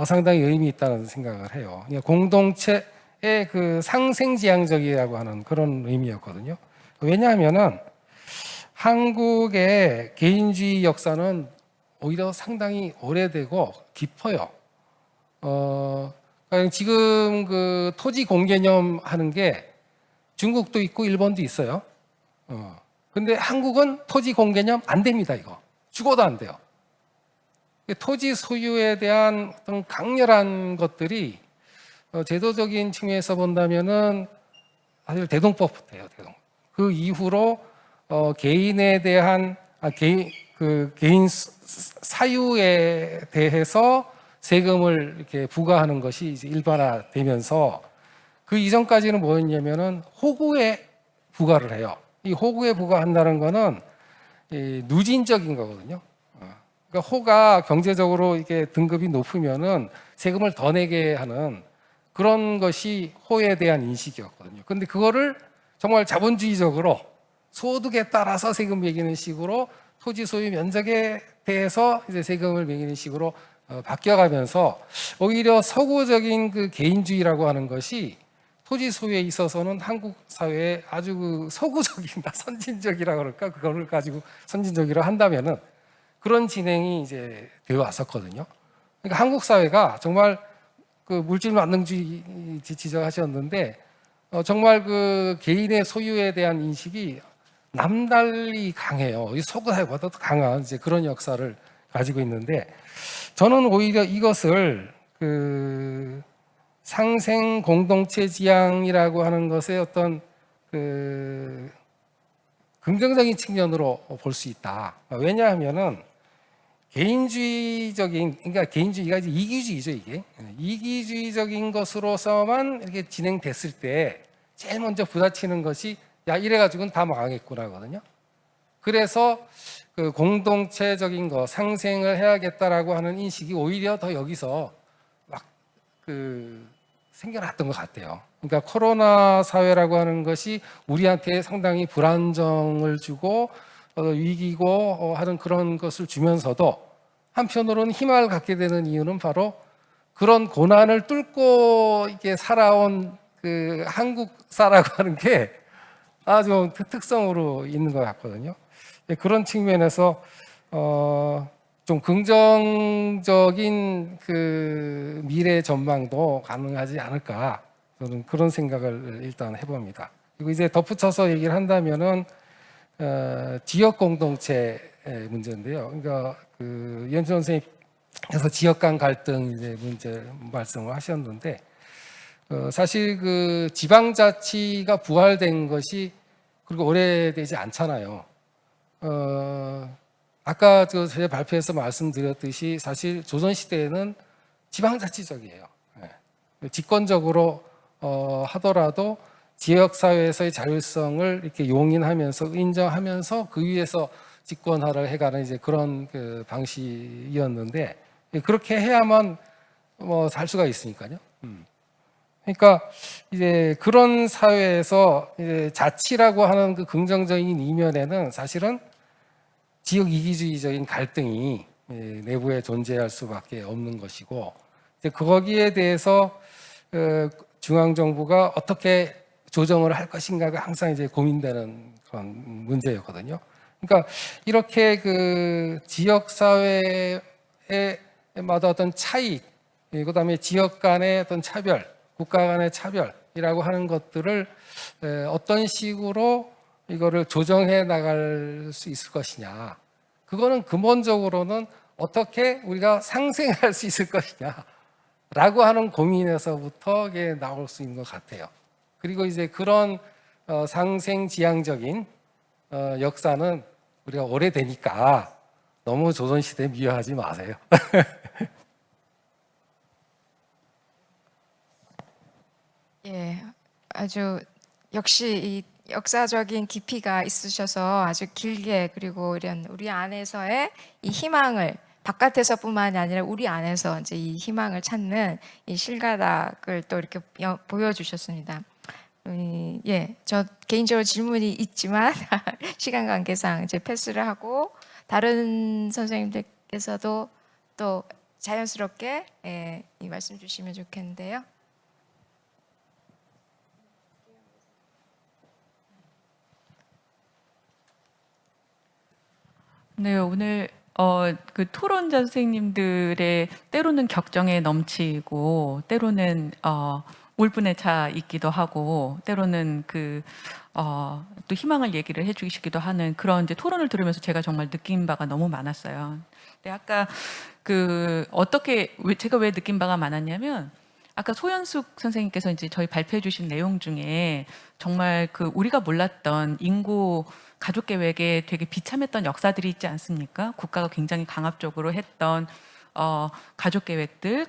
상당히 의미 있다는 생각을 해요. 그러니까 공동체의 그 상생지향적이라고 하는 그런 의미였거든요. 왜냐하면은 한국의 개인주의 역사는 오히려 상당히 오래되고 깊어요. 지금 그 토지 공개념 하는 게 중국도 있고 일본도 있어요. 근데 한국은 토지 공개념 안 됩니다, 이거. 죽어도 안 돼요. 토지 소유에 대한 어떤 강렬한 것들이 제도적인 측면에서 본다면은 사실 대동법부터예요. 그 이후로 개인에 대한 개인 사유에 대해서 세금을 이렇게 부과하는 것이 이제 일반화되면서 그 이전까지는 뭐였냐면은 호구에 부과를 해요. 이 호구에 부과한다는 거는 누진적인 거거든요. 그러니까 호가 경제적으로 이게 등급이 높으면은 세금을 더 내게 하는 그런 것이 호에 대한 인식이었거든요. 근데 그거를 정말 자본주의적으로 소득에 따라서 세금 매기는 식으로 토지 소유 면적에 대해서 이제 세금을 매기는 식으로 바뀌어가면서 오히려 서구적인 그 개인주의라고 하는 것이 토지 소유에 있어서는 한국 사회에 아주 그 서구적이다, 선진적이라 그럴까, 그거를 가지고 선진적이라 한다면은 그런 진행이 이제 되어 왔었거든요. 그러니까 한국 사회가 정말 그 물질 만능주의 지적하셨는데 정말 그 개인의 소유에 대한 인식이 남달리 강해요. 이 서구 사회보다도 강한 이제 그런 역사를 가지고 있는데 저는 오히려 이것을 그 상생 공동체 지향이라고 하는 것의 어떤 그 긍정적인 측면으로 볼 수 있다. 왜냐하면은 개인주의적인, 그러니까 개인주의가 이제 이기주의죠, 이게. 이기주의적인 것으로서만 이렇게 진행됐을 때 제일 먼저 부딪히는 것이 야, 이래가지고는 다 망하겠구나거든요. 그래서 그 공동체적인 거, 상생을 해야겠다라고 하는 인식이 오히려 더 여기서 막 그 생겨났던 것 같아요. 그러니까 코로나 사회라고 하는 것이 우리한테 상당히 불안정을 주고 위기고 하는 그런 것을 주면서도 한편으로는 희망을 갖게 되는 이유는 바로 그런 고난을 뚫고 이렇게 살아온 그 한국사라고 하는 게 아주 특성으로 있는 것 같거든요. 그런 측면에서 좀 긍정적인 그 미래 전망도 가능하지 않을까 저는 그런 생각을 일단 해봅니다. 그리고 이제 덧붙여서 얘기를 한다면은 지역 공동체 문제인데요. 그러니까 그 이현주 선생님께서 지역 간 갈등 이제 문제 말씀을 하셨는데 사실 그 지방자치가 부활된 것이 그리고 오래되지 않잖아요. 아까 제 발표에서 말씀드렸듯이 사실 조선 시대에는 지방자치적이에요. 집권적으로 하더라도 지역 사회에서의 자율성을 이렇게 용인하면서 인정하면서 그 위에서 집권화를 해가는 이제 그런 그 방식이었는데 그렇게 해야만 뭐 살 수가 있으니까요. 그러니까 이제 그런 사회에서 이제 자치라고 하는 그 긍정적인 이면에는 사실은 지역 이기주의적인 갈등이 내부에 존재할 수밖에 없는 것이고 이제 거기에 대해서 중앙 정부가 어떻게 조정을 할 것인가가 항상 이제 고민되는 그런 문제였거든요. 그러니까 이렇게 그 지역 사회마다 어떤 차이, 그다음에 지역 간의 어떤 차별, 국가 간의 차별이라고 하는 것들을 어떤 식으로 이거를 조정해 나갈 수 있을 것이냐. 그거는 근본적으로는 어떻게 우리가 상생할 수 있을 것이냐. 라고 하는 고민에서부터 이게 나올 수 있는 것 같아요. 그리고 이제 그런 상생지향적인 역사는 우리가 오래되니까 너무 조선시대 미화하지 마세요. 예, 아주 역시 이 역사적인 깊이가 있으셔서 아주 길게 그리고 이런 우리 안에서의 이 희망을 바깥에서뿐만이 아니라 우리 안에서 이제 이 희망을 찾는 이 실가닥을 또 이렇게 보여주셨습니다. 예, 저 개인적으로 질문이 있지만 시간 관계상 이제 패스를 하고 다른 선생님들께서도 또 자연스럽게 이 말씀 주시면 좋겠는데요. 네, 오늘 그 토론자 선생님들의 때로는 격정에 넘치고 때로는 울분에 차 있기도 하고 때로는 또 희망을 얘기를 해주시기도 하는 그런 이제 토론을 들으면서 제가 정말 느낀 바가 너무 많았어요. 근데 아까 제가 왜 느낀 바가 많았냐면 아까 소연숙 선생님께서 이제 저희 발표해 주신 내용 중에 정말 우리가 몰랐던 인구 가족 계획에 되게 비참했던 역사들이 있지 않습니까? 국가가 굉장히 강압적으로 했던 가족 계획들,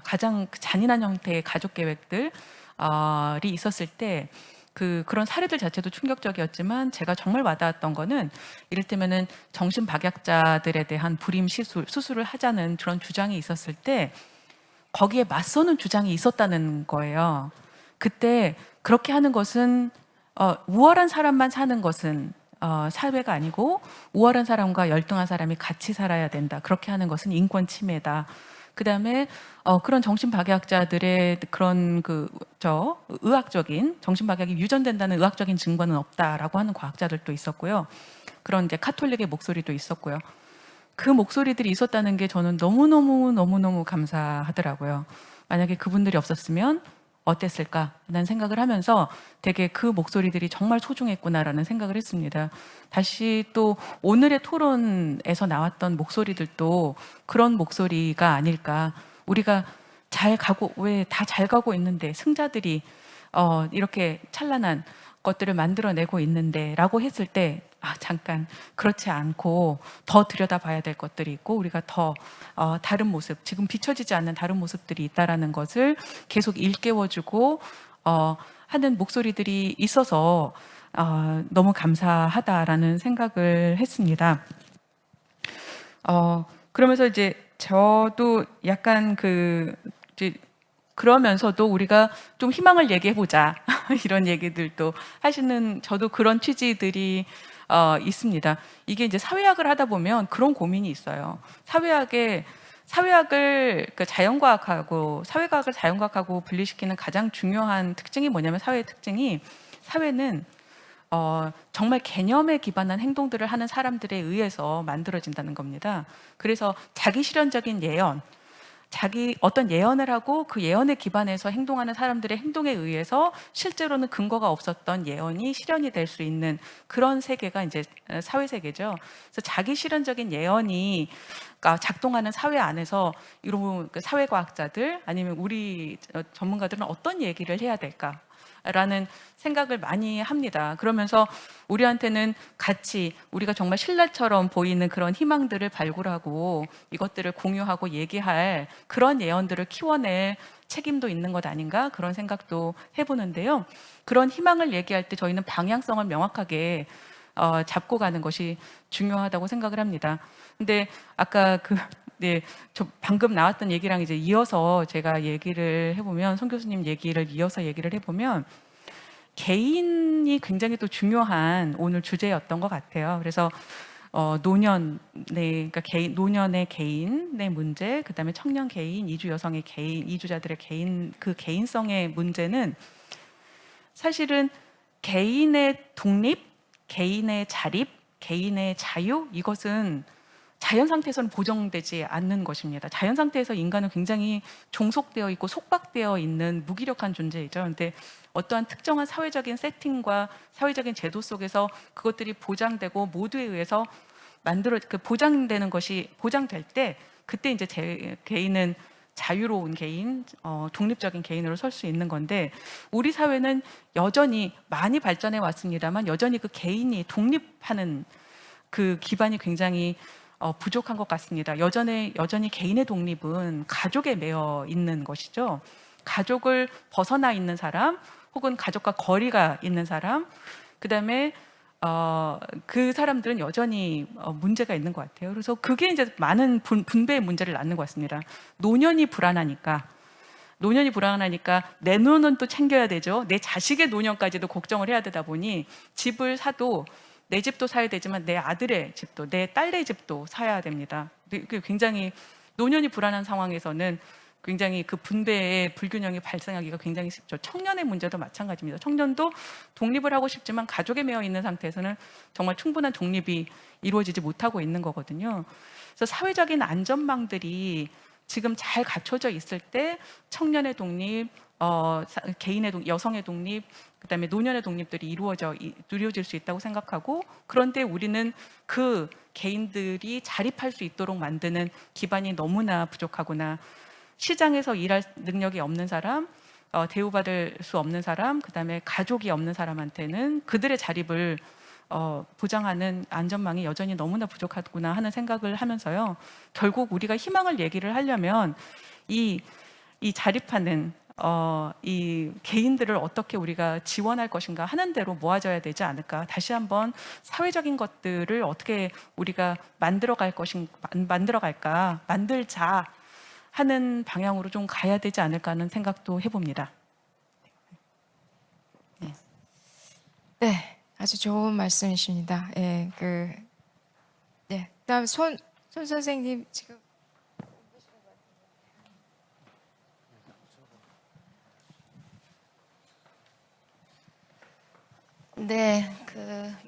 가장 잔인한 형태의 가족 계획들이 있었을 때 그런 사례들 자체도 충격적이었지만 제가 정말 와닿았던 거는 이를테면은 정신박약자들에 대한 불임 수술을 하자는 그런 주장이 있었을 때 거기에 맞서는 주장이 있었다는 거예요. 그때 그렇게 하는 것은 우월한 사람만 사는 것은 사회가 아니고 우월한 사람과 열등한 사람이 같이 살아야 된다. 그렇게 하는 것은 인권 침해다. 그다음에 그런 정신박약자들의 그런 의학적인 정신박약이 유전된다는 의학적인 증거는 없다라고 하는 과학자들도 있었고요. 그런 이제 카톨릭의 목소리도 있었고요. 그 목소리들이 있었다는 게 저는 너무너무 감사하더라고요. 만약에 그분들이 없었으면 어땠을까라는 생각을 하면서 되게 그 목소리들이 정말 소중했구나라는 생각을 했습니다. 다시 또 오늘의 토론에서 나왔던 목소리들도 그런 목소리가 아닐까. 우리가 왜 다 잘 가고 있는데 승자들이 이렇게 찬란한 것들을 만들어내고 있는데 라고 했을 때 잠깐 그렇지 않고 더 들여다봐야 될 것들이 있고 우리가 더 다른 모습, 지금 비춰지지 않는 다른 모습들이 있다라는 것을 계속 일깨워주고 하는 목소리들이 있어서 너무 감사하다라는 생각을 했습니다. 그러면서 이제 저도 약간 그러면서도 우리가 좀 희망을 얘기해보자 이런 얘기들도 하시는 저도 그런 취지들이 있습니다. 이게 이제 사회학을 하다 보면 그런 고민이 있어요. 사회학을 자연과학하고 사회과학을 자연과학하고 분리시키는 가장 중요한 특징이 뭐냐면 사회는 정말 개념에 기반한 행동들을 하는 사람들에 의해서 만들어진다는 겁니다. 그래서 자기 실현적인 예언, 어떤 예언을 하고 그 예언에 기반해서 행동하는 사람들의 행동에 의해서 실제로는 근거가 없었던 예언이 실현이 될 수 있는 그런 세계가 이제 사회 세계죠. 그래서 자기 실현적인 예언이 작동하는 사회 안에서 이런 사회과학자들 아니면 우리 전문가들은 어떤 얘기를 해야 될까? 라는 생각을 많이 합니다. 그러면서 우리한테는 같이 우리가 정말 신라처럼 보이는 그런 희망들을 발굴하고 이것들을 공유하고 얘기할 그런 예언들을 키워낼 책임도 있는 것 아닌가 그런 생각도 해보는데요. 그런 희망을 얘기할 때 저희는 방향성을 명확하게 잡고 가는 것이 중요하다고 생각을 합니다. 근데 아까 저 방금 나왔던 얘기랑 이제 이어서 제가 얘기를 해보면 송 교수님 얘기를 이어서 얘기를 해보면 개인이 굉장히 또 중요한 오늘 주제였던 것 같아요. 그래서 그러니까 노년의 개인의 문제, 그다음에 청년 개인, 이주 여성의 개인, 이주자들의 개인 그 개인성의 문제는 사실은 개인의 독립, 개인의 자립, 개인의 자유 이것은 자연 상태에서는 보정되지 않는 것입니다. 자연 상태에서 인간은 굉장히 종속되어 있고 속박되어 있는 무기력한 존재이죠. 그런데 어떠한 특정한 사회적인 세팅과 사회적인 제도 속에서 그것들이 보장되고 모두에 의해서 보장되는 것이 보장될 때 그때 이제 개인은 자유로운 개인, 독립적인 개인으로 설 수 있는 건데 우리 사회는 여전히 많이 발전해 왔습니다만 여전히 그 개인이 독립하는 그 기반이 굉장히 부족한 것 같습니다. 여전히 개인의 독립은 가족에 매여 있는 것이죠. 가족을 벗어나 있는 사람, 혹은 가족과 거리가 있는 사람, 그다음에 그 사람들은 여전히 문제가 있는 것 같아요. 그래서 그게 이제 많은 분배의 문제를 낳는 것 같습니다. 노년이 불안하니까 내 노년은 또 챙겨야 되죠. 내 자식의 노년까지도 걱정을 해야 되다 보니 집을 사도 내 집도 사야 되지만 내 아들의 집도 내 딸의 집도 사야 됩니다. 굉장히 노년이 불안한 상황에서는 굉장히 그 분배의 불균형이 발생하기가 굉장히 쉽죠. 청년의 문제도 마찬가지입니다. 청년도 독립을 하고 싶지만 가족에 매여 있는 상태에서는 정말 충분한 독립이 이루어지지 못하고 있는 거거든요. 그래서 사회적인 안전망들이 지금 잘 갖춰져 있을 때 청년의 독립, 개인의 독립, 여성의 독립, 그다음에 노년의 독립들이 이루어질 수 있다고 생각하고, 그런데 우리는 그 개인들이 자립할 수 있도록 만드는 기반이 너무나 부족하구나. 시장에서 일할 능력이 없는 사람, 대우받을 수 없는 사람, 그다음에 가족이 없는 사람한테는 그들의 자립을 보장하는 안전망이 여전히 너무나 부족하구나 하는 생각을 하면서요. 결국 우리가 희망을 얘기를 하려면 이 자립하는 이 개인들을 어떻게 우리가 지원할 것인가 하는 대로 모아져야 되지 않을까. 다시 한번 사회적인 것들을 어떻게 우리가 만들자 하는 방향으로 좀 가야 되지 않을까 하는 생각도 해봅니다. 네, 아주 좋은 말씀이십니다. 예, 그다음 손 선생님 지금. 네,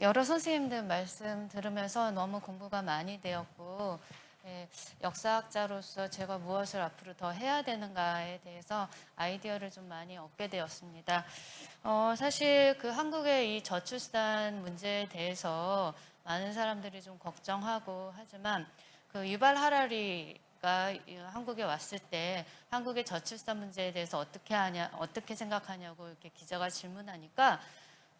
여러 선생님들 말씀 들으면서 너무 공부가 많이 되었고, 역사학자로서 제가 무엇을 앞으로 더 해야 되는가에 대해서 아이디어를 좀 많이 얻게 되었습니다. 사실 한국의 이 저출산 문제에 대해서 많은 사람들이 좀 걱정하고 하지만 유발 하라리가 한국에 왔을 때 한국의 저출산 문제에 대해서 어떻게 생각하냐고 이렇게 기자가 질문하니까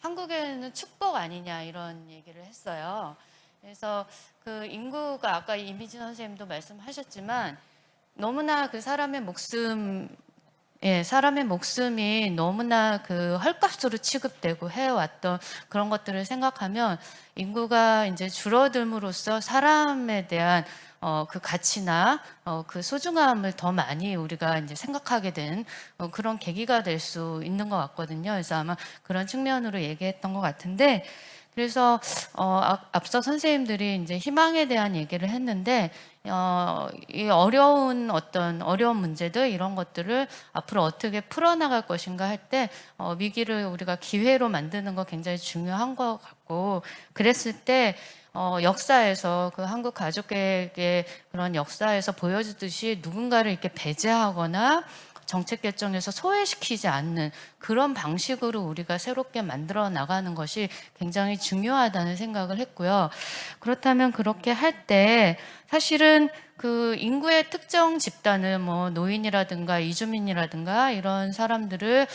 한국에는 축복 아니냐 이런 얘기를 했어요. 그래서 인구가 아까 이미진 선생님도 말씀하셨지만 너무나 사람의 목숨이 너무나 헐값으로 취급되고 해왔던 그런 것들을 생각하면 인구가 이제 줄어들므로써 사람에 대한 가치나 소중함을 더 많이 우리가 이제 생각하게 된 그런 계기가 될 수 있는 것 같거든요. 그래서 아마 그런 측면으로 얘기했던 것 같은데, 그래서 앞서 선생님들이 이제 희망에 대한 얘기를 했는데 이 어려운 문제들 이런 것들을 앞으로 어떻게 풀어나갈 것인가 할 때 위기를 우리가 기회로 만드는 거 굉장히 중요한 것 같고, 그랬을 때 역사에서 한국 가족계획의 그런 역사에서 보여주듯이 누군가를 이렇게 배제하거나 정책 결정에서 소외시키지 않는 그런 방식으로 우리가 새롭게 만들어 나가는 것이 굉장히 중요하다는 생각을 했고요. 그렇다면 그렇게 할 때 사실은 인구의 특정 집단을 노인이라든가 이주민이라든가 이런 사람들을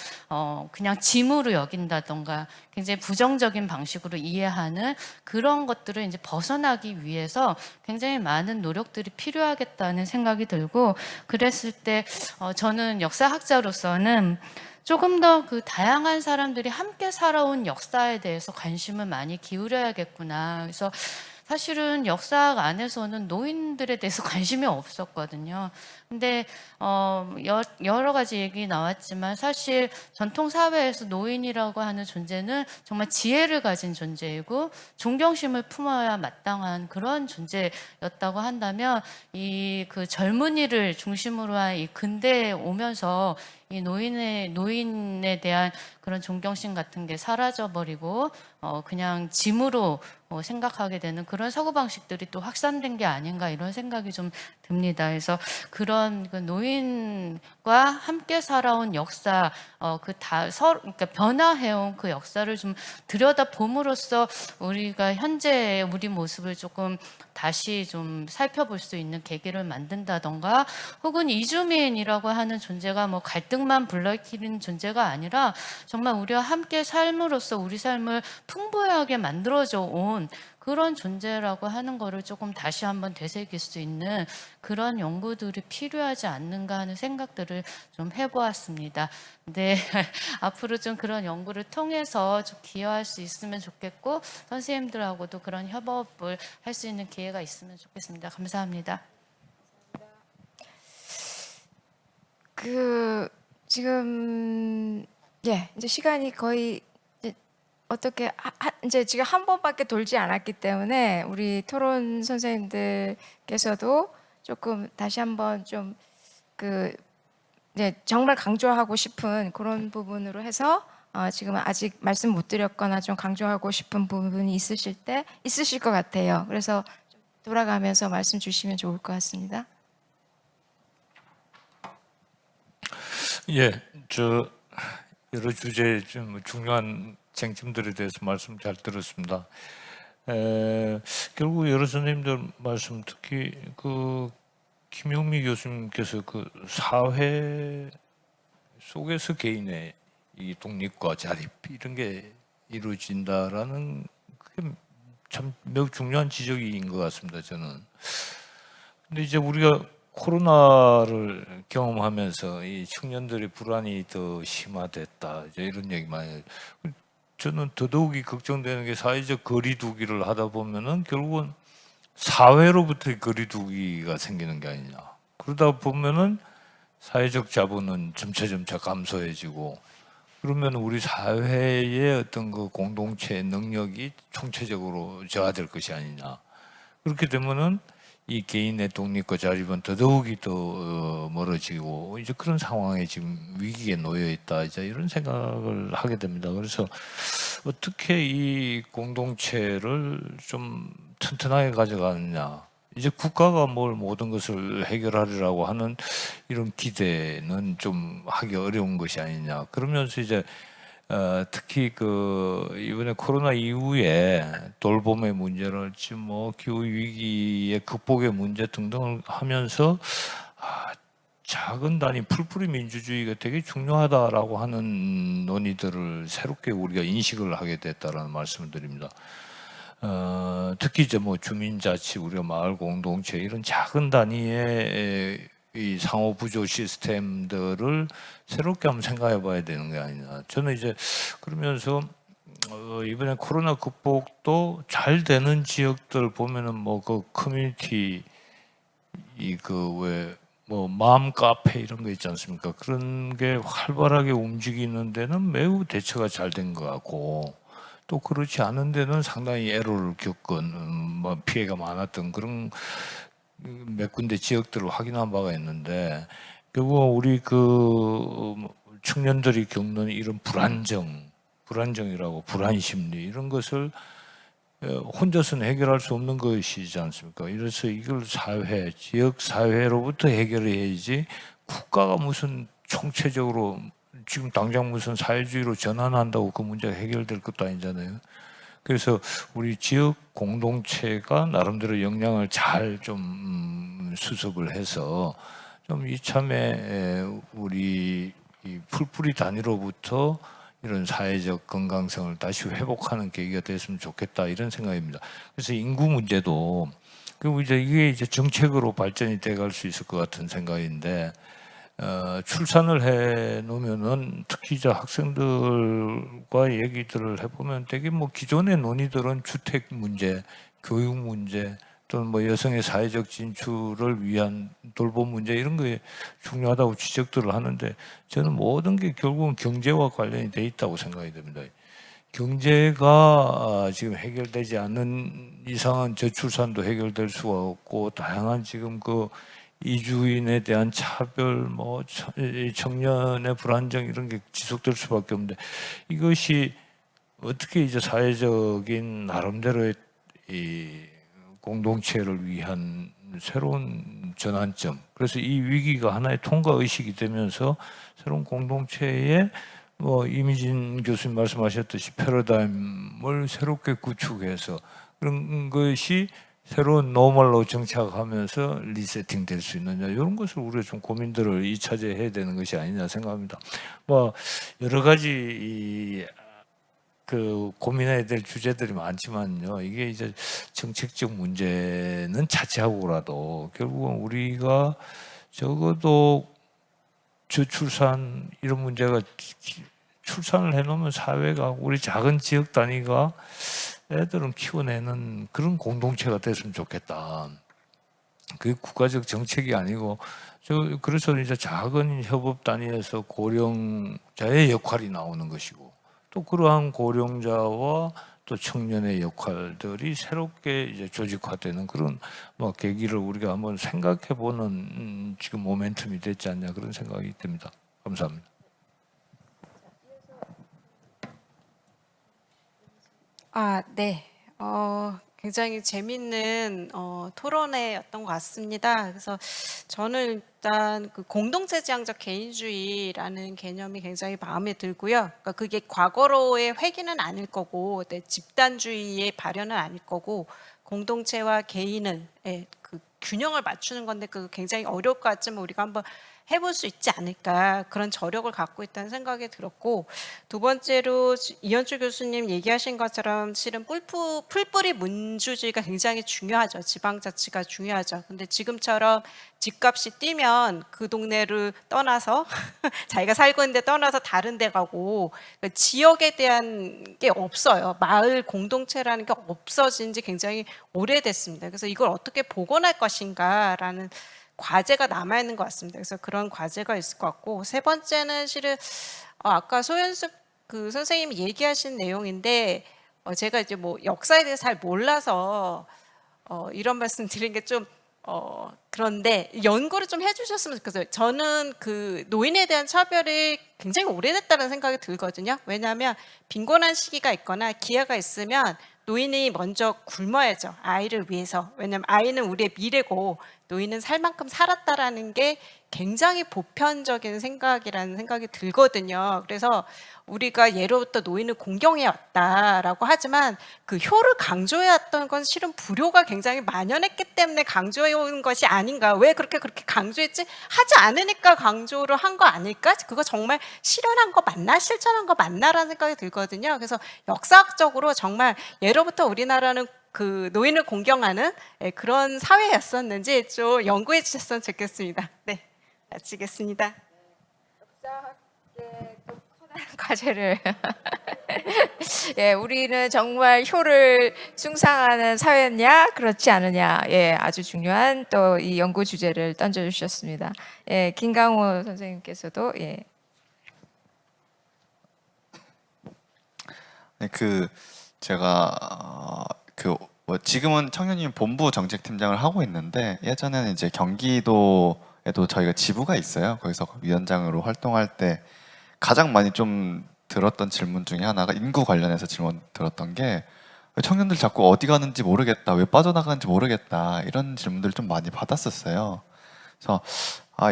그냥 짐으로 여긴다던가 굉장히 부정적인 방식으로 이해하는 그런 것들을 이제 벗어나기 위해서 굉장히 많은 노력들이 필요하겠다는 생각이 들고, 그랬을 때 저는 역사학자로서는 조금 더 다양한 사람들이 함께 살아온 역사에 대해서 관심을 많이 기울여야겠구나. 그래서 사실은 역사학 안에서는 노인들에 대해서 관심이 없었거든요. 근데 여러 가지 얘기 나왔지만 사실 전통 사회에서 노인이라고 하는 존재는 정말 지혜를 가진 존재이고 존경심을 품어야 마땅한 그런 존재였다고 한다면 이 젊은이를 중심으로 한 이 근대에 오면서 이 노인에 대한 그런 존경심 같은 게 사라져버리고 그냥 짐으로 생각하게 되는 그런 사고방식들이 또 확산된 게 아닌가 이런 생각이 좀 듭니다. 그래서 그런 노인과 함께 살아온 역사, 그러니까 변화해온 그 역사를 좀 들여다봄으로써 우리가 현재의 우리 모습을 조금 다시 좀 살펴볼 수 있는 계기를 만든다던가, 혹은 이주민이라고 하는 존재가 갈등만 불러일으키는 존재가 아니라 정말 우리와 함께 삶으로써 우리 삶을 풍부하게 만들어져 온 그런 존재라고 하는 거를 조금 다시 한번 되새길 수 있는 그런 연구들이 필요하지 않는가 하는 생각들을 좀 해보았습니다. 근데 앞으로 좀 그런 연구를 통해서 좀 기여할 수 있으면 좋겠고, 선생님들하고도 그런 협업을 할 수 있는 기회가 있으면 좋겠습니다. 감사합니다. 지금 이제 시간이 거의 어떻게 이제 지금 한 번밖에 돌지 않았기 때문에 우리 토론 선생님들께서도 조금 다시 한번 좀 이제 정말 강조하고 싶은 그런 부분으로 해서 지금 아직 말씀 못 드렸거나 좀 강조하고 싶은 부분이 있으실 것 같아요. 그래서 좀 돌아가면서 말씀 주시면 좋을 것 같습니다. 예, 저 여러 주제 좀 중요한 쟁점들에 대해서 말씀 잘 들었습니다. 결국 여러 선생님들 말씀 특히 그 김용미 교수님께서 그 사회 속에서 개인의 이 독립과 자립 이런 게 이루어진다라는 그게 참 매우 중요한 지적인 것 같습니다. 저는. 근데 이제 우리가 코로나를 경험하면서 이 청년들의 불안이 더 심화됐다 이제 이런 얘기 많이 해요. 저는 더더욱이 걱정되는 게 사회적 거리두기를 하다 보면은 결국은 사회로부터의 거리두기가 생기는 게 아니냐. 그러다 보면은 사회적 자본은 점차 감소해지고 그러면 우리 사회의 어떤 그 공동체의 능력이 총체적으로 저하될 것이 아니냐. 그렇게 되면은 이 개인의 독립과 자립은 더더욱이 더 멀어지고 이제 그런 상황에 지금 위기에 놓여 있다 이제 이런 생각을 하게 됩니다. 그래서 어떻게 이 공동체를 좀 튼튼하게 가져가느냐. 이제 국가가 뭘 모든 것을 해결하리라고 하는 이런 기대는 좀 하기 어려운 것이 아니냐. 그러면서 이제 특히 그 이번에 코로나 이후에 돌봄의 문제랄지 뭐 기후 위기의 극복의 문제 등등을 하면서 작은 단위 풀뿌리 민주주의가 되게 중요하다라고 하는 논의들을 새롭게 우리가 인식을 하게 됐다라는 말씀을 드립니다. 특히 이제 뭐 주민자치, 우리가 마을 공동체 이런 작은 단위의 이 상호 부조 시스템들을 새롭게 한번 생각해 봐야 되는 게 아니냐. 저는 이제 그러면서 이번에 코로나 극복도 잘 되는 지역들 보면은 뭐 그 커뮤니티 이 그 왜 뭐 마음 카페 이런 거 있지 않습니까? 그런 게 활발하게 움직이는 데는 매우 대처가 잘 된 것 같고 또 그렇지 않은 데는 상당히 애로를 겪은 뭐 피해가 많았던 그런 몇 군데 지역들을 확인한 바가 있는데 결국 우리 그 청년들이 겪는 이런 불안정이라고 불안심리 이런 것을 혼자서는 해결할 수 없는 것이지 않습니까? 이래서 이걸 사회, 지역 사회로부터 해결해야지 국가가 무슨 총체적으로 지금 당장 무슨 사회주의로 전환한다고 그 문제가 해결될 것도 아니잖아요. 그래서 우리 지역 공동체가 나름대로 역량을 잘 좀 수습을 해서 좀 이참에 우리 이 풀뿌리 단위로부터 이런 사회적 건강성을 다시 회복하는 계기가 됐으면 좋겠다 이런 생각입니다. 그래서 인구 문제도 그리고 이제 이게 이제 정책으로 발전이 돼갈 수 있을 것 같은 생각인데 출산을 해 놓으면은 특히 이제 학생들과 얘기들을 해보면 되게 뭐 기존의 논의들은 주택 문제, 교육 문제 또는 뭐 여성의 사회적 진출을 위한 돌봄 문제 이런 거에 중요하다고 지적들을 하는데 저는 모든 게 결국은 경제와 관련이 돼 있다고 생각이 됩니다. 경제가 지금 해결되지 않는 이상은 저출산도 해결될 수가 없고 다양한 지금 그 이주인에 대한 차별, 뭐 청년의 불안정 이런 게 지속될 수밖에 없는데 이것이 어떻게 이제 사회적인 나름대로의 이 공동체를 위한 새로운 전환점. 그래서 이 위기가 하나의 통과 의식이 되면서 새로운 공동체의 뭐 이미진 교수님 말씀하셨듯이 패러다임을 새롭게 구축해서 그런 것이 새로운 노멀로 정착하면서 리세팅 될 수 있느냐 이런 것을 우리가 좀 고민들을 2차제 해야 되는 것이 아니냐 생각합니다. 뭐 여러 가지 그 고민해야 될 주제들이 많지만요. 이게 이제 정책적 문제는 차치하고라도 결국은 우리가 적어도 저출산 이런 문제가 출산을 해놓으면 사회가 우리 작은 지역 단위가 애들은 키워내는 그런 공동체가 됐으면 좋겠다. 그게 국가적 정책이 아니고 그래서 이제 작은 협업 단위에서 고령자의 역할이 나오는 것이고 또 그러한 고령자와 또 청년의 역할들이 새롭게 이제 조직화되는 그런 뭐 계기를 우리가 한번 생각해보는 지금 모멘텀이 됐지 않냐 그런 생각이 듭니다. 감사합니다. 네. 굉장히 재밌는 토론회였던 것 같습니다. 그래서 저는 일단 그 공동체지향적 개인주의라는 개념이 굉장히 마음에 들고요. 그러니까 그게 과거로의 회귀는 아닐 거고, 집단주의의 발현은 아닐 거고, 공동체와 개인을 그 균형을 맞추는 건데 그 굉장히 어려울 것 같지만 우리가 한번 해볼 수 있지 않을까 그런 저력을 갖고 있다는 생각이 들었고, 두 번째로 이현주 교수님 얘기하신 것처럼 실은 풀뿌리 민주주의가 굉장히 중요하죠. 지방자치가 중요하죠. 근데 지금처럼 집값이 뛰면 그 동네를 떠나서 자기가 살고 있는데 떠나서 다른 데 가고 그 지역에 대한 게 없어요. 마을 공동체라는 게 없어진 지 굉장히 오래됐습니다. 그래서 이걸 어떻게 복원할 것인가라는 과제가 남아있는 것 같습니다. 그래서 그런 과제가 있을 것 같고, 세 번째는 실은 아까 소연숙 그 선생님이 얘기하신 내용인데 제가 이제 뭐 역사에 대해서 잘 몰라서 이런 말씀 드린 게 좀 그런데 연구를 좀 해주셨으면 좋겠어요. 저는 그 노인에 대한 차별이 굉장히 오래됐다는 생각이 들거든요. 왜냐하면 빈곤한 시기가 있거나 기회가 있으면 노인이 먼저 굶어야죠. 아이를 위해서. 왜냐하면 아이는 우리의 미래고 노인은 살 만큼 살았다라는 게 굉장히 보편적인 생각이라는 생각이 들거든요. 그래서 우리가 예로부터 노인을 공경해 왔다라고 하지만 그 효를 강조해 왔던 건 실은 불효가 굉장히 만연했기 때문에 강조해 온 것이 아닌가. 왜 그렇게 강조했지? 하지 않으니까 강조를 한 거 아닐까? 그거 정말 실현한 거 맞나? 실천한 거 맞나라는 생각이 들거든요. 그래서 역사학적으로 정말 예로부터 우리나라는 그 노인을 공경하는 그런 사회였었는지 좀 연구해 주셨으면 좋겠습니다. 네, 마치겠습니다. 과제를 우리는 정말 효를 숭상하는 사회냐 그렇지 않느냐 아주 중요한 또 이 연구 주제를 던져주셨습니다. 김강호 선생님께서도 네, 제가 지금은 청년위원 본부 정책팀장을 하고 있는데 예전에는 이제 경기도에도 저희가 지부가 있어요. 거기서 위원장으로 활동할 때 가장 많이 좀 들었던 질문 중에 하나가 인구 관련해서 질문 들었던 게 청년들 자꾸 어디 가는지 모르겠다, 왜 빠져나가는지 모르겠다 이런 질문들 좀 많이 받았었어요. 그래서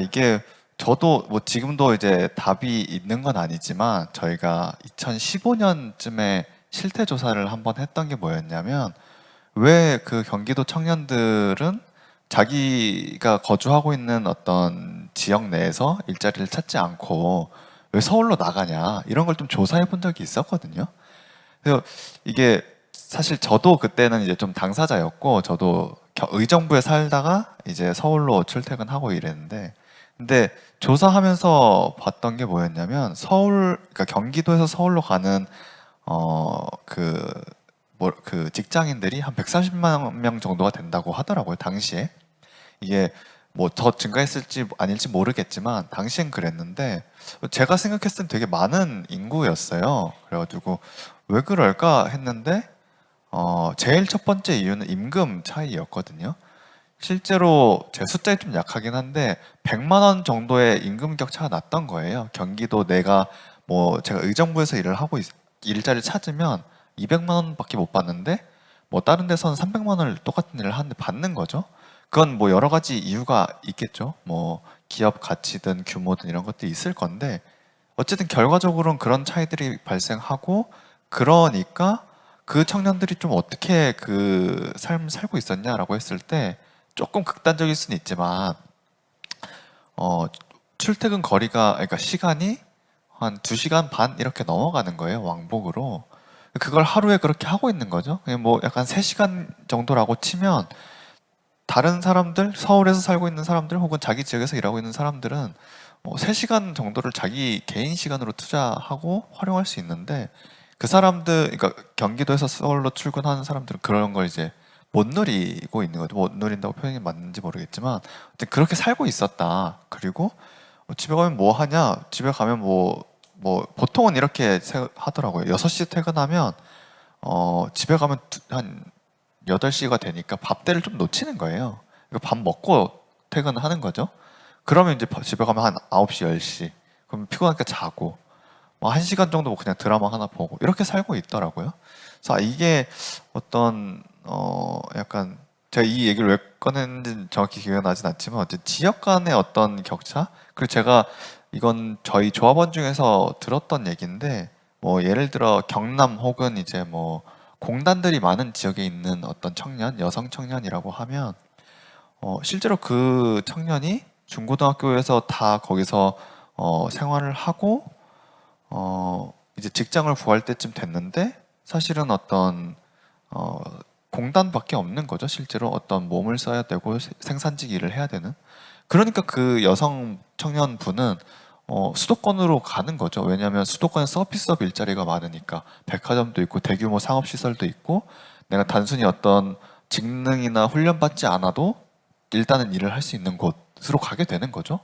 이게 저도 뭐 지금도 이제 답이 있는 건 아니지만 저희가 2015년쯤에 실태 조사를 한번 했던 게 뭐였냐면 왜 그 경기도 청년들은 자기가 거주하고 있는 어떤 지역 내에서 일자리를 찾지 않고 왜 서울로 나가냐 이런 걸 좀 조사해 본 적이 있었거든요. 그래서 이게 사실 저도 그때는 이제 좀 당사자였고 저도 의정부에 살다가 이제 서울로 출퇴근하고 이랬는데 근데 조사하면서 봤던 게 뭐였냐면 그러니까 경기도에서 서울로 가는 그 직장인들이 한 130만 명 정도가 된다고 하더라고요. 당시에 이게 뭐 더 증가했을지 아닐지 모르겠지만 당시엔 그랬는데 제가 생각했을 땐 되게 많은 인구였어요. 그래가지고 왜 그럴까 했는데 제일 첫 번째 이유는 임금 차이였거든요. 실제로 제 숫자에 좀 약하긴 한데 100만 원 정도의 임금 격차가 났던 거예요. 경기도 내가 뭐 제가 의정부에서 일을 하고 일자리를 찾으면 200만 원밖에 못 받는데 뭐 다른 데서는 300만 원을 똑같은 일을 하는데 받는 거죠. 그건 뭐 여러 가지 이유가 있겠죠. 뭐 기업 가치든 규모든 이런 것들이 있을 건데 어쨌든 결과적으로는 그런 차이들이 발생하고 그러니까 그 청년들이 좀 어떻게 그 삶을 살고 있었냐라고 했을 때 조금 극단적일 수는 있지만 출퇴근 거리가 그러니까 시간이 한 2시간 반 이렇게 넘어가는 거예요. 왕복으로. 그걸 하루에 그렇게 하고 있는 거죠. 그냥 뭐 약간 3시간 정도라고 치면 다른 사람들, 서울에서 살고 있는 사람들 혹은 자기 지역에서 일하고 있는 사람들은 3시간 정도를 자기 개인 시간으로 투자하고 활용할 수 있는데 그 사람들, 그러니까 경기도에서 서울로 출근하는 사람들은 그런 걸 이제 못 누리고 있는 거죠. 못 누린다고 표현이 맞는지 모르겠지만 어쨌든 그렇게 살고 있었다. 그리고 집에 가면 뭐 하냐? 집에 가면 뭐 보통은 이렇게 하더라고요. 6시 퇴근하면 집에 가면 한 8시가 되니까 밥때를 좀 놓치는 거예요. 그러니까 밥 먹고 퇴근하는 거죠. 그러면 이제 집에 가면 한 9시, 10시. 그럼 피곤하니까 자고 뭐 1시간 정도 뭐 그냥 드라마 하나 보고 이렇게 살고 있더라고요. 그래서 이게 어떤 약간 제가 이 얘기를 왜 꺼냈는지 정확히 기억나진 않지만 어쨌든 지역 간의 어떤 격차, 그리고 제가 이건 저희 조합원 중에서 들었던 얘기인데 뭐 예를 들어 경남 혹은 이제 뭐 공단들이 많은 지역에 있는 어떤 청년, 여성 청년이라고 하면 실제로 그 청년이 중고등학교에서 다 거기서 생활을 하고 이제 직장을 구할 때쯤 됐는데 사실은 어떤 공단밖에 없는 거죠. 실제로 어떤 몸을 써야 되고 생산직 일을 해야 되는. 그러니까 그 여성 청년분은 수도권으로 가는 거죠. 왜냐하면 수도권에 서비스업 일자리가 많으니까 백화점도 있고 대규모 상업시설도 있고 내가 단순히 어떤 직능이나 훈련받지 않아도 일단은 일을 할 수 있는 곳으로 가게 되는 거죠.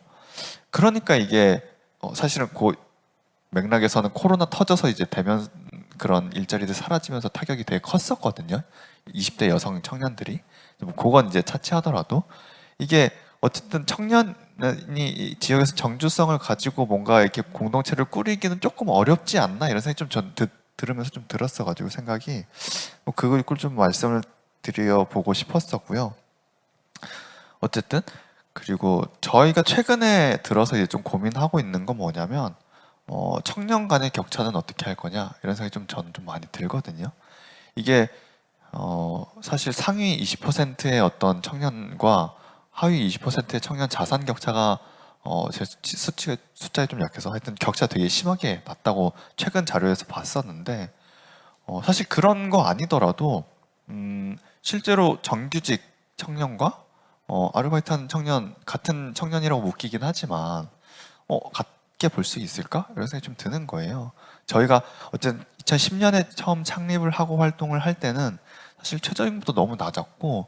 그러니까 이게 사실은 그 맥락에서는 코로나 터져서 이제 되면 그런 일자리들 사라지면서 타격이 되게 컸었거든요. 20대 여성 청년들이. 뭐 그건 이제 차치하더라도 이게 어쨌든 청년이 이 지역에서 정주성을 가지고 뭔가 이렇게 공동체를 꾸리기는 조금 어렵지 않나 이런 생각이 좀 전 들으면서 좀 들었어가지고 생각이 뭐 그걸 좀 말씀을 드려보고 싶었었고요. 어쨌든 그리고 저희가 최근에 들어서 이제 좀 고민하고 있는 건 뭐냐면 청년 간의 격차는 어떻게 할 거냐 이런 생각이 좀 저는 좀 많이 들거든요. 이게 사실 상위 20%의 어떤 청년과 하위 20%의 청년 자산 격차가 제 숫자에 좀 약해서 하여튼 격차 되게 심하게 났다고 최근 자료에서 봤었는데 사실 그런 거 아니더라도 실제로 정규직 청년과 아르바이트하는 청년 같은 청년이라고 묶이긴 하지만 같게 볼 수 있을까? 이런 생각이 좀 드는 거예요. 저희가 어쨌든 2010년에 처음 창립을 하고 활동을 할 때는 사실 최저임금도 너무 낮았고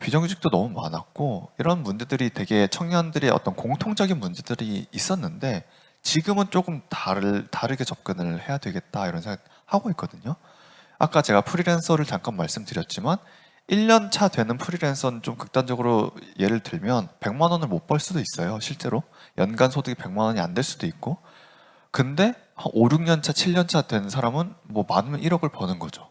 비정규직도 너무 많았고 이런 문제들이 되게 청년들의 어떤 공통적인 문제들이 있었는데 지금은 조금 다르게 접근을 해야 되겠다 이런 생각 하고 있거든요. 아까 제가 프리랜서를 잠깐 말씀드렸지만 1년 차 되는 프리랜서는 좀 극단적으로 예를 들면 100만 원을 못 벌 수도 있어요. 실제로 연간 소득이 100만 원이 안 될 수도 있고 근데 한 5, 6년 차, 7년 차 된 사람은 뭐 많으면 1억을 버는 거죠.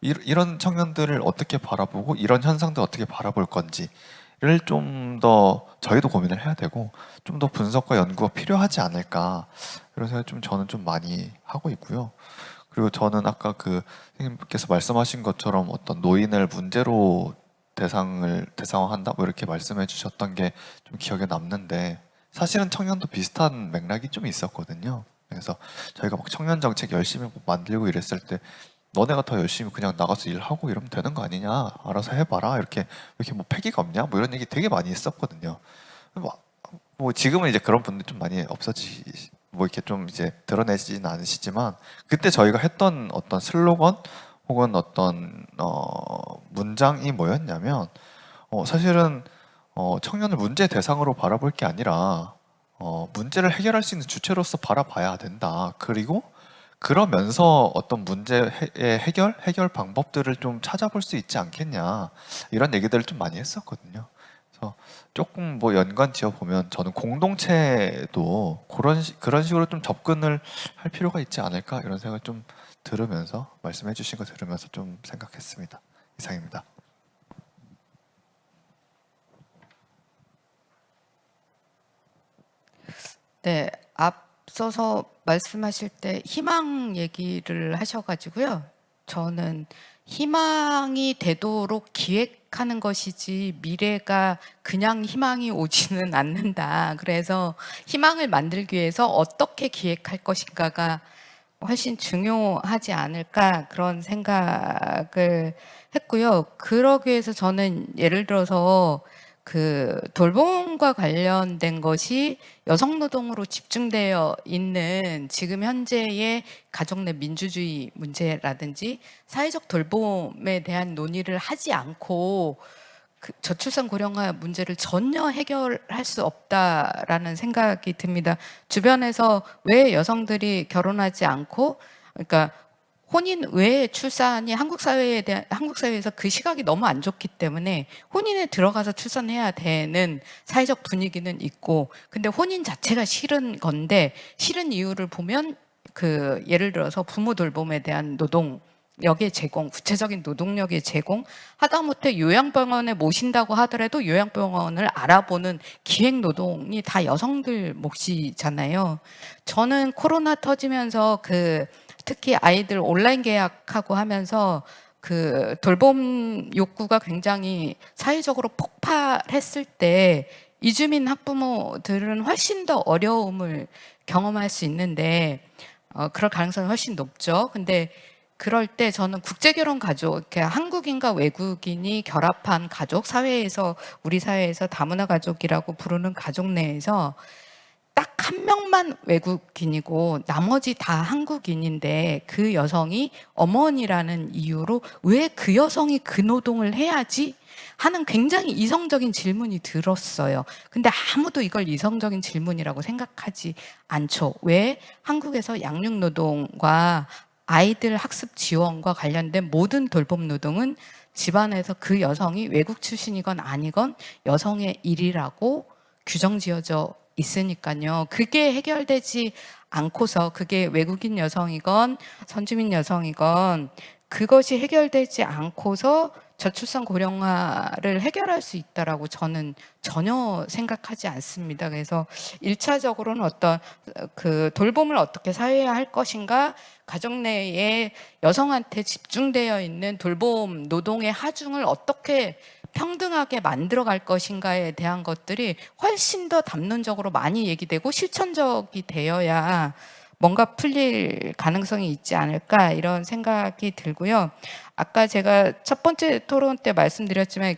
이런 청년들을 어떻게 바라보고 이런 현상들 어떻게 바라볼 건지를 좀 더 저희도 고민을 해야 되고 좀 더 분석과 연구가 필요하지 않을까 이런 생각 좀 저는 좀 많이 하고 있고요. 그리고 저는 아까 그 선생님께서 말씀하신 것처럼 어떤 노인을 문제로 대상화한다 뭐 이렇게 말씀해 주셨던 게 좀 기억에 남는데 사실은 청년도 비슷한 맥락이 좀 있었거든요. 그래서 저희가 막 청년 정책 열심히 만들고 이랬을 때 너네가 더 열심히 그냥 나가서 일하고 이러면 되는 거 아니냐 알아서 해봐라 이렇게 뭐 패기가 없냐 뭐 이런 얘기 되게 많이 했었거든요. 뭐 지금은 이제 그런 분들 좀 많이 뭐 이렇게 좀 이제 드러내지는 않으시지만 그때 저희가 했던 어떤 슬로건 혹은 어떤 문장이 뭐였냐면 사실은 청년을 문제 대상으로 바라볼 게 아니라 문제를 해결할 수 있는 주체로서 바라봐야 된다. 그리고 그러면서 어떤 문제의 해결 방법들을 좀 찾아볼 수 있지 않겠냐 이런 얘기들을 좀 많이 했었거든요. 그래서 조금 뭐 연관 지어 보면 저는 공동체도 그런 식으로 좀 접근을 할 필요가 있지 않을까 이런 생각을 좀 들으면서 말씀해 주신 거 들으면서 좀 생각했습니다. 이상입니다. 네, 앞서서 말씀하실 때 희망 얘기를 하셔가지고요. 저는 희망이 되도록 기획하는 것이지 미래가 그냥 희망이 오지는 않는다. 그래서 희망을 만들기 위해서 어떻게 기획할 것인가가 훨씬 중요하지 않을까 그런 생각을 했고요. 그러기 위해서 저는 예를 들어서 그 돌봄과 관련된 것이 여성 노동으로 집중되어 있는 지금 현재의 가족 내 민주주의 문제라든지 사회적 돌봄에 대한 논의를 하지 않고 그 저출산 고령화 문제를 전혀 해결할 수 없다라는 생각이 듭니다. 주변에서 왜 여성들이 결혼하지 않고 그러니까 혼인 외에 출산이 한국 사회에서 그 시각이 너무 안 좋기 때문에 혼인에 들어가서 출산해야 되는 사회적 분위기는 있고, 근데 혼인 자체가 싫은 건데 싫은 이유를 보면 그 예를 들어서 부모 돌봄에 대한 노동력의 제공, 구체적인 노동력의 제공, 하다못해 요양병원에 모신다고 하더라도 요양병원을 알아보는 기획노동이 다 여성들 몫이잖아요. 저는 코로나 터지면서 특히 아이들 온라인 계약하고 하면서 그 돌봄 욕구가 굉장히 사회적으로 폭발했을 때 이주민 학부모들은 훨씬 더 어려움을 경험할 수 있는데 그럴 가능성이 훨씬 높죠. 근데 그럴 때 저는 국제결혼 가족, 이렇게 한국인과 외국인이 결합한 가족, 우리 사회에서 다문화 가족이라고 부르는 가족 내에서 딱 한 명만 외국인이고 나머지 다 한국인인데 그 여성이 어머니라는 이유로 왜 그 여성이 그 노동을 해야지? 하는 굉장히 이성적인 질문이 들었어요. 근데 아무도 이걸 이성적인 질문이라고 생각하지 않죠. 왜? 한국에서 양육노동과 아이들 학습 지원과 관련된 모든 돌봄 노동은 집안에서 그 여성이 외국 출신이건 아니건 여성의 일이라고 규정 지어져 있으니까요. 그게 해결되지 않고서 그게 외국인 여성이건 선주민 여성이건 그것이 해결되지 않고서 저출산 고령화를 해결할 수 있다라고 저는 전혀 생각하지 않습니다. 그래서 1차적으로는 어떤 그 돌봄을 어떻게 사회화할 할 것인가, 가족 내에 여성한테 집중되어 있는 돌봄 노동의 하중을 어떻게 평등하게 만들어 갈 것인가에 대한 것들이 훨씬 더 담론적으로 많이 얘기되고 실천적이 되어야 뭔가 풀릴 가능성이 있지 않을까 이런 생각이 들고요. 아까 제가 첫 번째 토론 때 말씀드렸지만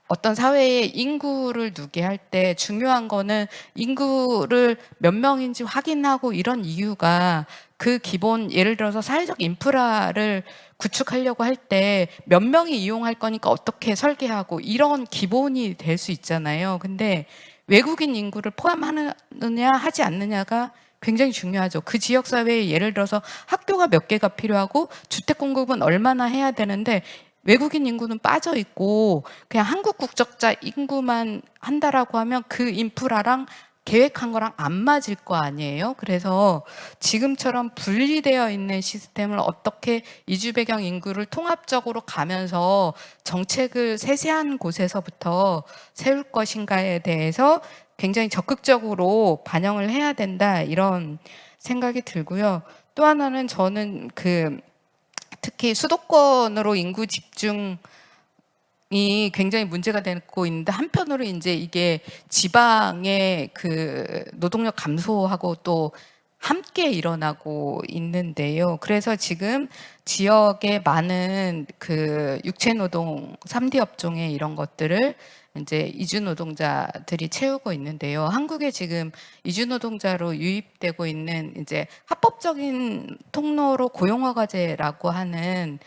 어떤 사회의 인구를 누계할 때 중요한 거는 인구를 몇 명인지 확인하고 이런 이유가 그 기본 예를 들어서 사회적 인프라를 구축하려고 할 때 몇 명이 이용할 거니까 어떻게 설계하고 이런 기본이 될 수 있잖아요. 근데 외국인 인구를 포함하느냐 하지 않느냐가 굉장히 중요하죠. 그 지역 사회에 예를 들어서 학교가 몇 개가 필요하고 주택 공급은 얼마나 해야 되는데 외국인 인구는 빠져 있고 그냥 한국 국적자 인구만 한다라고 하면 그 인프라랑 계획한 거랑 안 맞을 거 아니에요. 그래서 지금처럼 분리되어 있는 시스템을 어떻게 이주 배경 인구를 통합적으로 가면서 정책을 세세한 곳에서부터 세울 것인가에 대해서 굉장히 적극적으로 반영을 해야 된다 이런 생각이 들고요. 또 하나는 저는 특히 수도권으로 인구 집중이 굉장히 문제가 되고 있는데 한편으로 이제 이게 지방의 그 노동력 감소하고 또 함께 일어나고 있는데요. 그래서 지금 지역의 많은 그 육체노동 3D 업종의 이런 것들을 이제 이주 노동자들이 채우고 있는데요. 한국에 지금 이주 노동자로 유입되고 있는 이제 합법적인 통로로 고용허가제라고 하는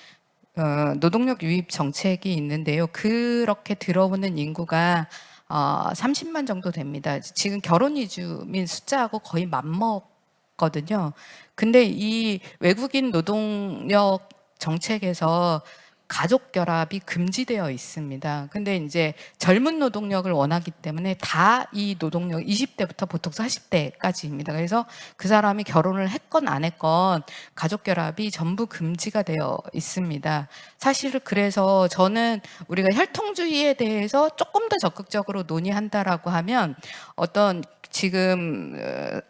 노동력 유입 정책이 있는데요. 그렇게 들어오는 인구가 30만 정도 됩니다. 지금 결혼 이주민 숫자하고 거의 맞먹거든요. 근데 이 외국인 노동력 정책에서 가족 결합이 금지되어 있습니다. 근데 이제 젊은 노동력을 원하기 때문에 다 이 노동력 20대부터 보통 40대까지입니다. 그래서 그 사람이 결혼을 했건 안 했건 가족 결합이 전부 금지가 되어 있습니다. 사실 그래서 저는 우리가 혈통주의에 대해서 조금 더 적극적으로 논의한다라고 하면 어떤 지금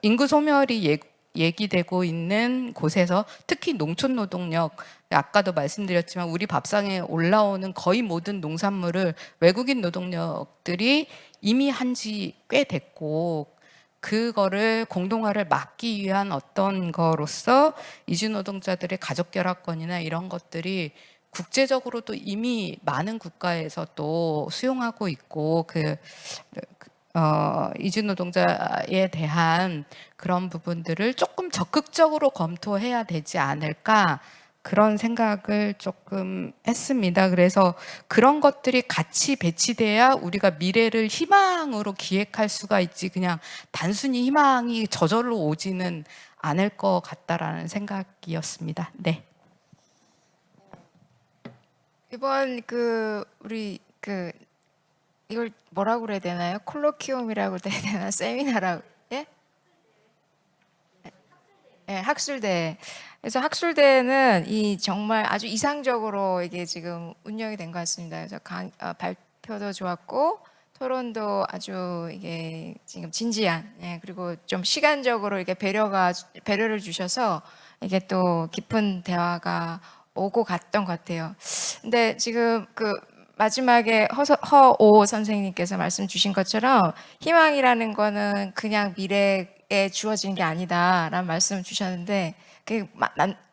인구 소멸이 얘기되고 있는 곳에서 특히 농촌 노동력, 아까도 말씀드렸지만 우리 밥상에 올라오는 거의 모든 농산물을 외국인 노동력들이 이미 한 지 꽤 됐고 그거를 공동화를 막기 위한 어떤 거로서 이주 노동자들의 가족 결합권이나 이런 것들이 국제적으로도 이미 많은 국가에서 또 수용하고 있고 이주 노동자에 대한 그런 부분들을 조금 적극적으로 검토해야 되지 않을까 그런 생각을 조금 했습니다. 그래서 그런 것들이 같이 배치돼야 우리가 미래를 희망으로 기획할 수가 있지, 그냥 단순히 희망이 저절로 오지는 않을 것 같다라는 생각이었습니다. 네. 이번 우리 이걸 뭐라고 그래야 되나요? 콜로키움이라고 해야 되나? 세미나라고. 예? 예, 학술대. 그래서 학술대는 이 정말 아주 이상적으로 이게 지금 운영이 된 것 같습니다. 그래서 발표도 좋았고 토론도 아주 이게 지금 진지한, 예, 그리고 좀 시간적으로 이렇게 배려를 주셔서 이게 또 깊은 대화가 오고 갔던 것 같아요. 근데 지금 마지막에 허오 선생님께서 말씀 주신 것처럼 희망이라는 거는 그냥 미래에 주어지는 게 아니다라는 말씀 주셨는데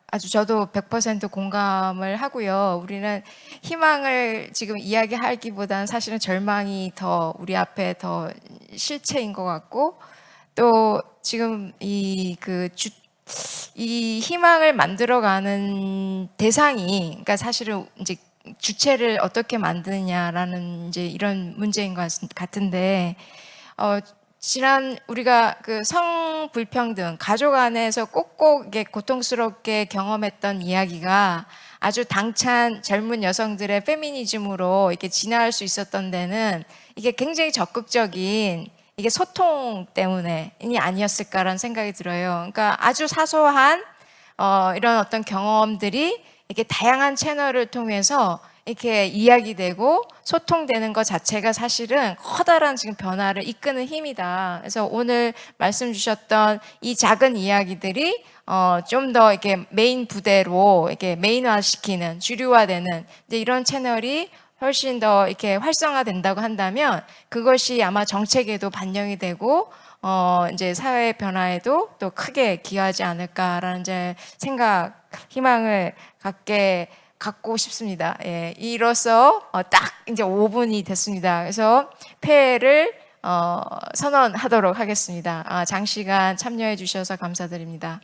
아주 저도 100% 공감을 하고요. 우리는 희망을 지금 이야기하기보다는 사실은 절망이 더 우리 앞에 더 실체인 것 같고, 또 지금 이 희망을 만들어가는 대상이, 그러니까 사실은 이제 주체를 어떻게 만드느냐라는 이제 이런 문제인 것 같은데, 지난 우리가 성불평등, 가족 안에서 꼭꼭 이게 고통스럽게 경험했던 이야기가 아주 당찬 젊은 여성들의 페미니즘으로 이렇게 진화할 수 있었던 데는 이게 굉장히 적극적인 이게 소통 때문에이 아니었을까라는 생각이 들어요. 그러니까 아주 사소한 이런 어떤 경험들이 이렇게 다양한 채널을 통해서 이렇게 이야기되고 소통되는 것 자체가 사실은 커다란 지금 변화를 이끄는 힘이다. 그래서 오늘 말씀 주셨던 이 작은 이야기들이 좀 더 이렇게 메인 부대로 이렇게 메인화시키는, 주류화되는 이제 이런 채널이 훨씬 더 이렇게 활성화된다고 한다면 그것이 아마 정책에도 반영이 되고 이제 사회 변화에도 또 크게 기여하지 않을까라는 이제 희망을 갖고 싶습니다. 예, 이로써 딱 이제 5분이 됐습니다. 그래서 폐회를 선언하도록 하겠습니다. 장시간 참여해 주셔서 감사드립니다.